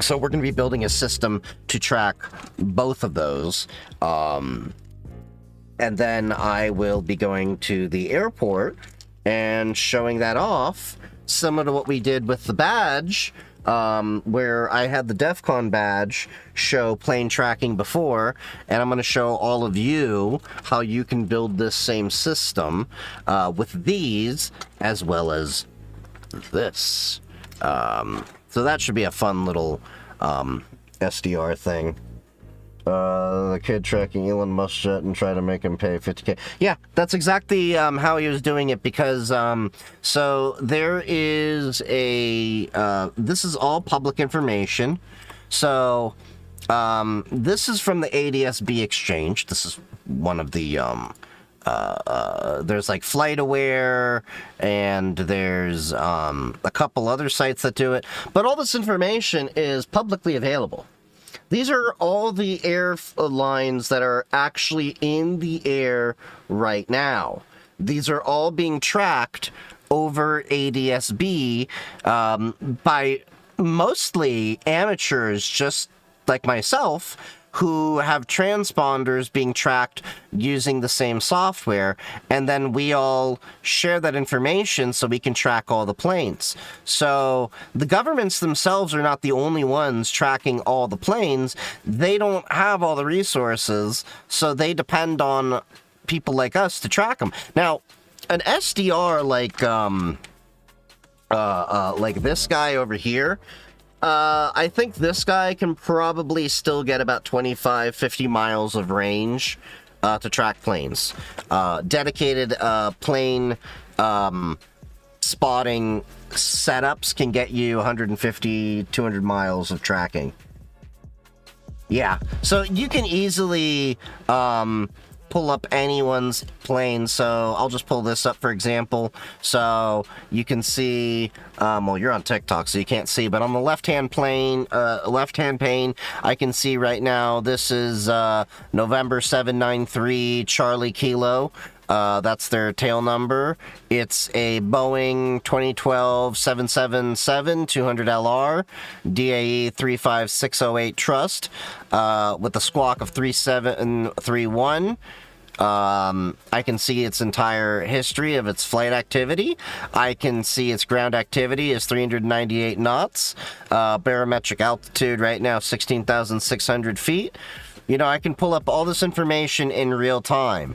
So we're going to be building a system to track both of those. And then I will be going to the airport and showing that off, similar to what we did with the badge, where I had the DEF CON badge show plane tracking before, and I'm going to show all of you how you can build this same system with these, as well as this. So that should be a fun little SDR thing. The kid tracking Elon Musk jet and try to make him pay 50K. Yeah, that's exactly how he was doing it, because so there is a this is all public information. So this is from the ADSB exchange. This is one of the there's like FlightAware, and there's a couple other sites that do it, but all this information is publicly available. These are all the airlines that are actually in the air right now. These are all being tracked over ADSB by mostly amateurs just like myself who have transponders being tracked using the same software, and then we all share that information so we can track all the planes. So the governments themselves are not the only ones tracking all the planes. They don't have all the resources, so they depend on people like us to track them. Now, an SDR like this guy over here, I think this guy can probably still get about 25, 50 miles of range to track planes. Dedicated plane spotting setups can get you 150, 200 miles of tracking. Yeah, so you can easily pull up anyone's plane. So I'll just pull this up, for example. So you can see, well, you're on TikTok, so you can't see, but on the left-hand pane, I can see right now, this is November 793 Charlie Kilo. That's their tail number. It's a Boeing 2012 777 200LR DAE 35608 Trust with a squawk of 3731. I can see its entire history of its flight activity. I can see its ground activity is 398 knots. Barometric altitude right now 16,600 feet. You know, I can pull up all this information in real time.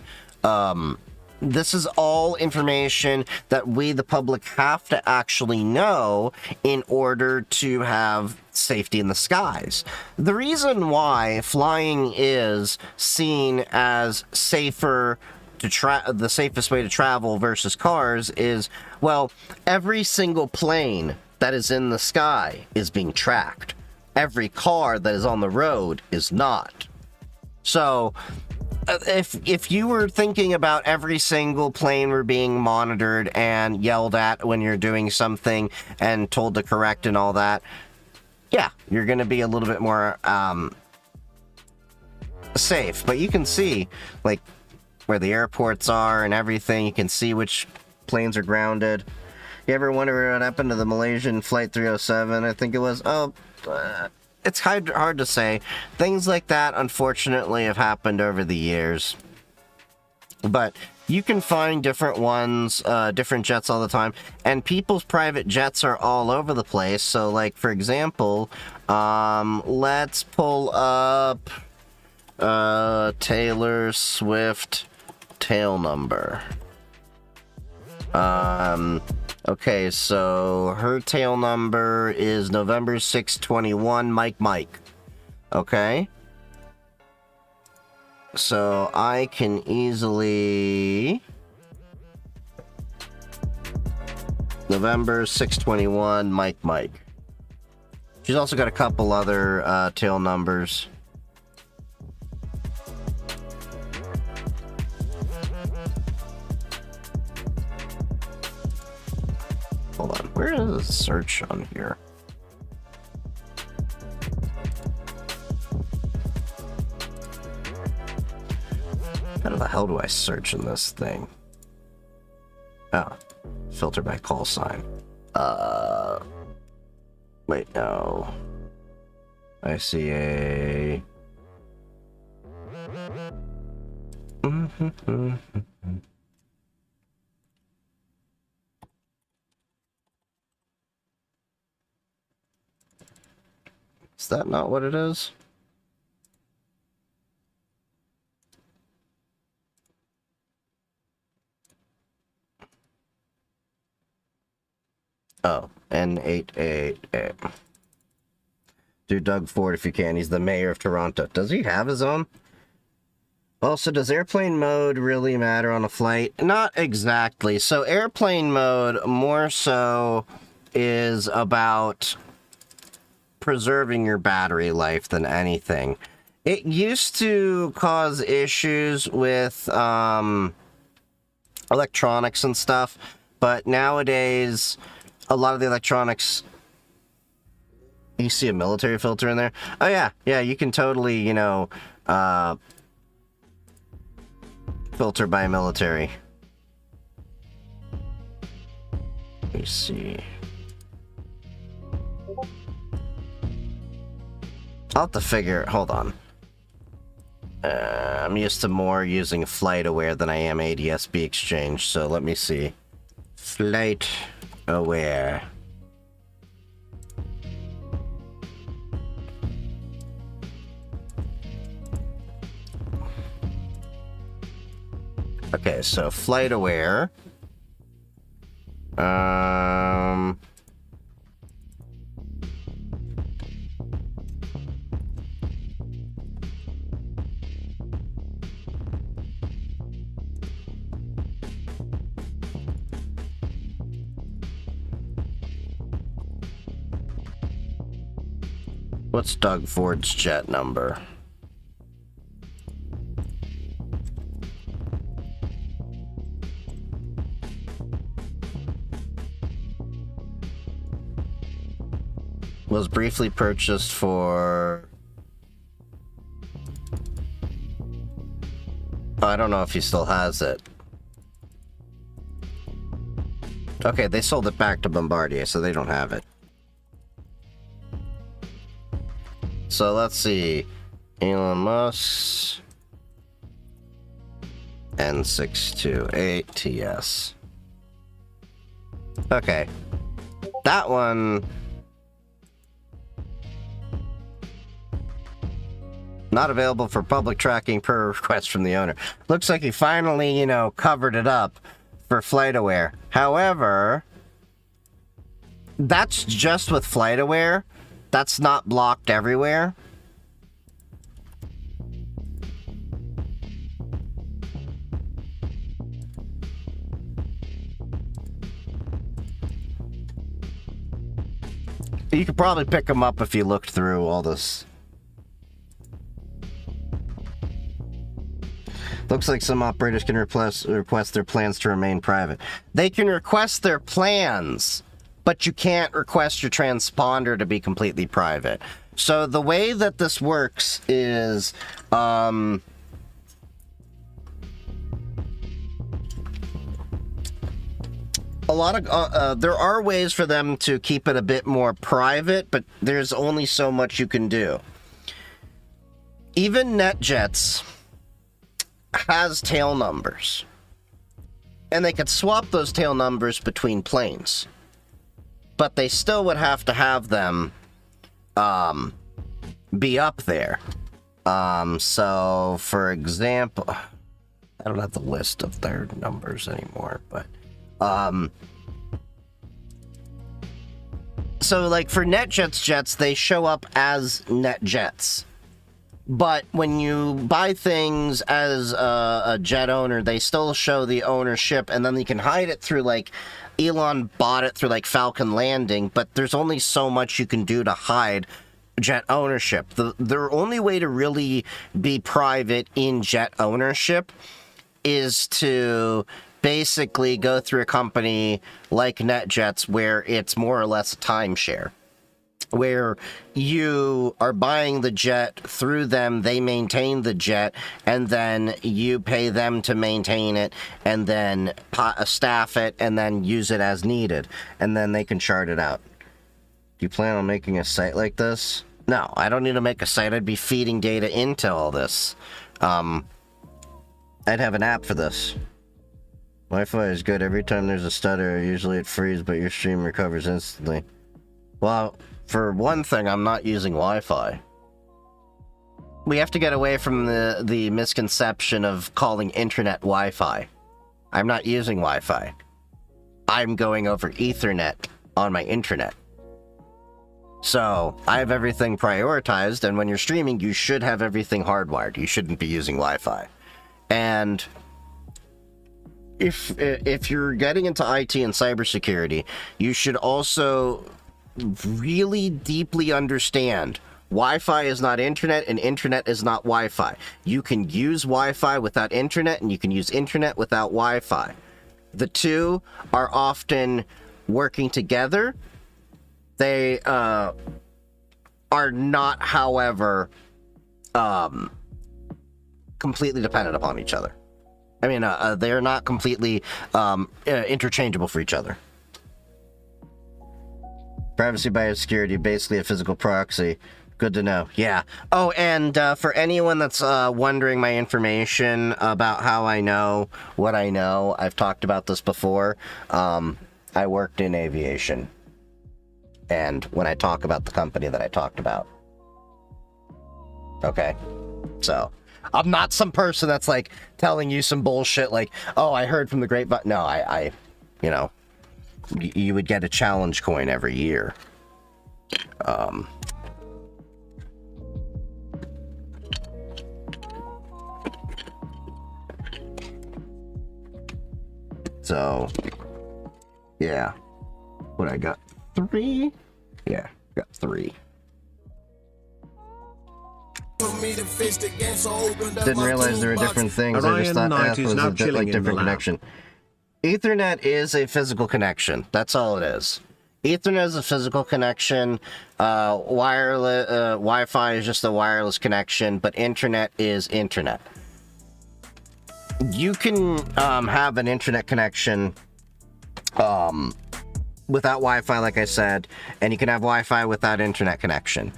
This is all information that we, the public, have to actually know in order to have safety in the skies. The reason why flying is seen as safer to the safest way to travel versus cars is, well, every single plane that is in the sky is being tracked. Every car that is on the road is not. So if you were thinking about every single plane were being monitored and yelled at when you're doing something and told to correct and all that, yeah, you're going to be a little bit more safe. But you can see, like, where the airports are and everything. You can see which planes are grounded. You ever wonder what happened to the Malaysian Flight 307? I think it was. It's hard to say. Things like that, unfortunately, have happened over the years. But you can find different ones, different jets all the time. And people's private jets are all over the place. So, like, for example, let's pull up Taylor Swift tail number. Okay, so her tail number is November 621 Mike. Okay. So I can easily... November 621 Mike. She's also got a couple other tail numbers. Hold on, where is the search on here? How the hell do I search in this thing? Oh, filter by call sign. Wait, no. I see a... Is that not what it is? Oh, N888. Do Doug Ford if you can. He's the mayor of Toronto. Does he have his own? Also, does airplane mode really matter on a flight? Not exactly. So airplane mode more so is about preserving your battery life than anything. It used to cause issues with electronics and stuff, but nowadays a lot of the electronics... You see a military filter in there? Oh yeah, you can totally, you know, filter by military. Let me see. I'll have to figure... Hold on. I'm used to more using FlightAware than I am ADSB Exchange, so let me see. FlightAware. Okay, so FlightAware. What's Doug Ford's jet number? Was briefly purchased for... I don't know if he still has it. Okay, they sold it back to Bombardier, so they don't have it. So let's see. Elon Musk. N628 TS. Okay. That one... not available for public tracking per request from the owner. Looks like he finally, covered it up for FlightAware. However, that's just with FlightAware. That's not blocked everywhere. You could probably pick them up if you looked through all this. Looks like some operators can request their plans to remain private. They can request their plans, but you can't request your transponder to be completely private. So the way that this works is, a lot of, there are ways for them to keep it a bit more private, but there's only so much you can do. Even NetJets has tail numbers, and they could swap those tail numbers between planes, but they still would have to have them be up there. So for example, I don't have the list of their numbers anymore, but so like for NetJets jets, they show up as NetJets. But when you buy things as a jet owner, they still show the ownership, and then you can hide it through, like, Elon bought it through, like, Falcon Landing, but there's only so much you can do to hide jet ownership. The only way to really be private in jet ownership is to basically go through a company like NetJets where it's more or less a timeshare, where you are buying the jet through them, they maintain the jet, and then you pay them to maintain it, and then staff it, and then use it as needed, and then they can chart it out. Do you plan on making a site like this? No, I don't need to make a site. I'd be feeding data into all this. I'd have an app for this. Wi-Fi is good. Every time there's a stutter, usually it freezes, but your stream recovers instantly. Well, for one thing, I'm not using Wi-Fi. We have to get away from the misconception of calling internet Wi-Fi. I'm not using Wi-Fi. I'm going over Ethernet on my internet. So, I have everything prioritized, and when you're streaming, you should have everything hardwired. You shouldn't be using Wi-Fi. And if you're getting into IT and cybersecurity, you should also really deeply understand Wi-Fi is not internet and internet is not Wi-Fi. You can use Wi-Fi without internet and you can use internet without Wi-Fi. The two are often working together. They are not, however, completely dependent upon each other. I mean, they're not completely interchangeable for each other. Privacy by security, basically a physical proxy Good to know. Yeah. Oh, and for anyone that's wondering my information about how I know what I know, I've talked about this before. I worked in aviation. And when I talk about the company that I talked about. Okay? So, I'm not some person that's like telling you some bullshit like, oh, I heard from the grapevine. No, I you know, you would get a challenge coin every year. So, yeah. What I got? 3? Yeah, got 3. Didn't realize there were different things. I just thought that was a bit like different connection. Ethernet is a physical connection. That's all it is. Ethernet is a physical connection. Wireless Wi-Fi is just a wireless connection, but internet is internet. You can have an internet connection without Wi-Fi, like I said, and you can have Wi-Fi without internet connection.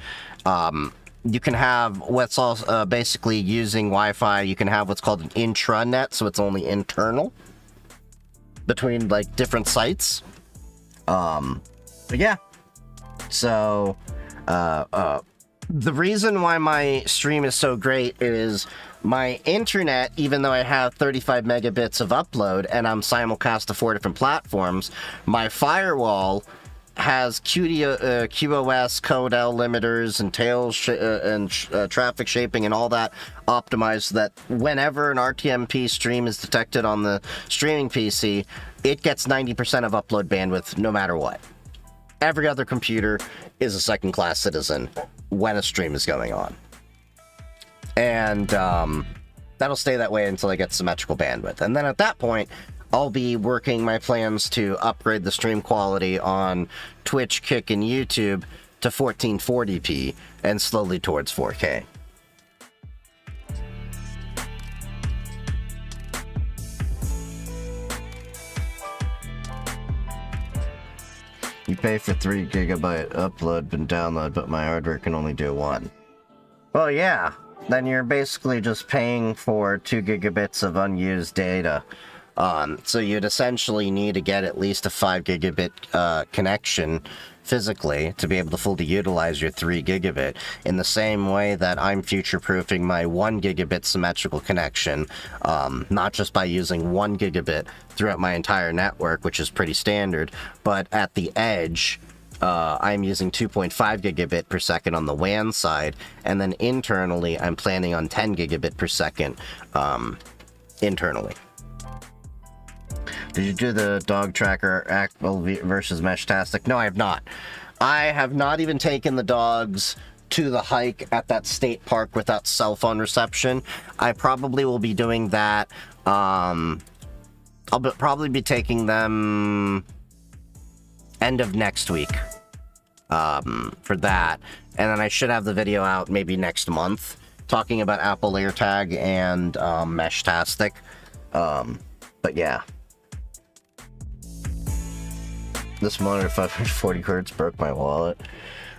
You can have what's also basically using Wi-Fi. You can have what's called an intranet, so it's only internal between like different sites. But yeah. So the reason why my stream is so great is my internet, even though I have 35 megabits of upload and I'm simulcast to 4 different platforms, my firewall has QoS, code L limiters, and tails and traffic shaping and all that optimized so that whenever an RTMP stream is detected on the streaming PC, it gets 90% of upload bandwidth no matter what. Every other computer is a second-class citizen when a stream is going on. And that'll stay that way until I get symmetrical bandwidth. And then at that point, I'll be working my plans to upgrade the stream quality on Twitch, Kick, and YouTube to 1440p and slowly towards 4K. You pay for 3 gigabyte upload and download, but my hardware can only do 1. Well, yeah. Then you're basically just paying for 2 gigabits of unused data. So you'd essentially need to get at least a 5 gigabit connection physically to be able to fully utilize your 3 gigabit, in the same way that I'm future-proofing my 1 gigabit symmetrical connection, not just by using 1 gigabit throughout my entire network, which is pretty standard, but at the edge, I'm using 2.5 gigabit per second on the WAN side, and then internally, I'm planning on 10 gigabit per second internally. Did you do the dog tracker Actable versus Meshtastic? No, I have not. I have not even taken the dogs to the hike at that state park without cell phone reception. I probably will be doing that. I'll probably be taking them end of next week for that. And then I should have the video out maybe next month talking about Apple AirTag and Meshtastic. But yeah. This monitor 540 hertz broke my wallet.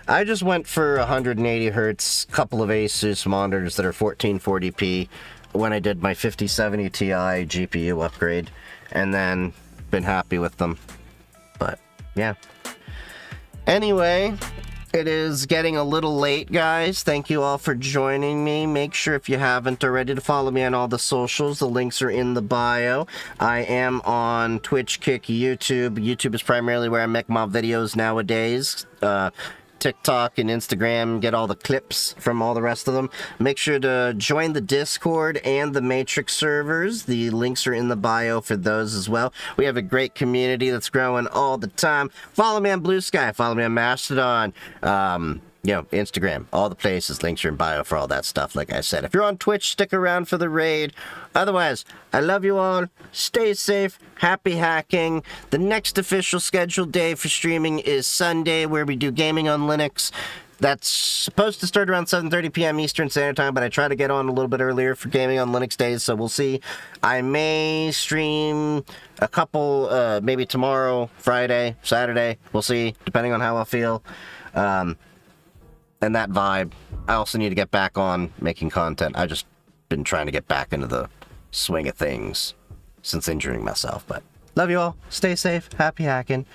I just went for 180 hertz, couple of Asus monitors that are 1440p when I did my 5070 Ti GPU upgrade, and then been happy with them. But yeah. Anyway, it is getting a little late, guys. Thank you all for joining me. Make sure, if you haven't already, to follow me on all the socials. The links are in the bio. I am on Twitch, Kick, YouTube. YouTube is primarily where I make my videos nowadays. TikTok and Instagram, get all the clips from all the rest of them. Make sure to join the Discord and the Matrix servers. The links are in the bio for those as well. We have a great community that's growing all the time. Follow me on Blue Sky. Follow me on Mastodon. Instagram, all the places. Links are in bio for all that stuff, like I said. If you're on Twitch, stick around for the raid. Otherwise, I love you all. Stay safe. Happy hacking. The next official scheduled day for streaming is Sunday, where we do gaming on Linux. That's supposed to start around 7:30 p.m. Eastern Standard Time, but I try to get on a little bit earlier for gaming on Linux days, so we'll see. I may stream a couple, maybe tomorrow, Friday, Saturday. We'll see, depending on how I feel. and that vibe. I also need to get back on making content. I just been trying to get back into the swing of things since injuring myself. But love you all. Stay safe. Happy hacking.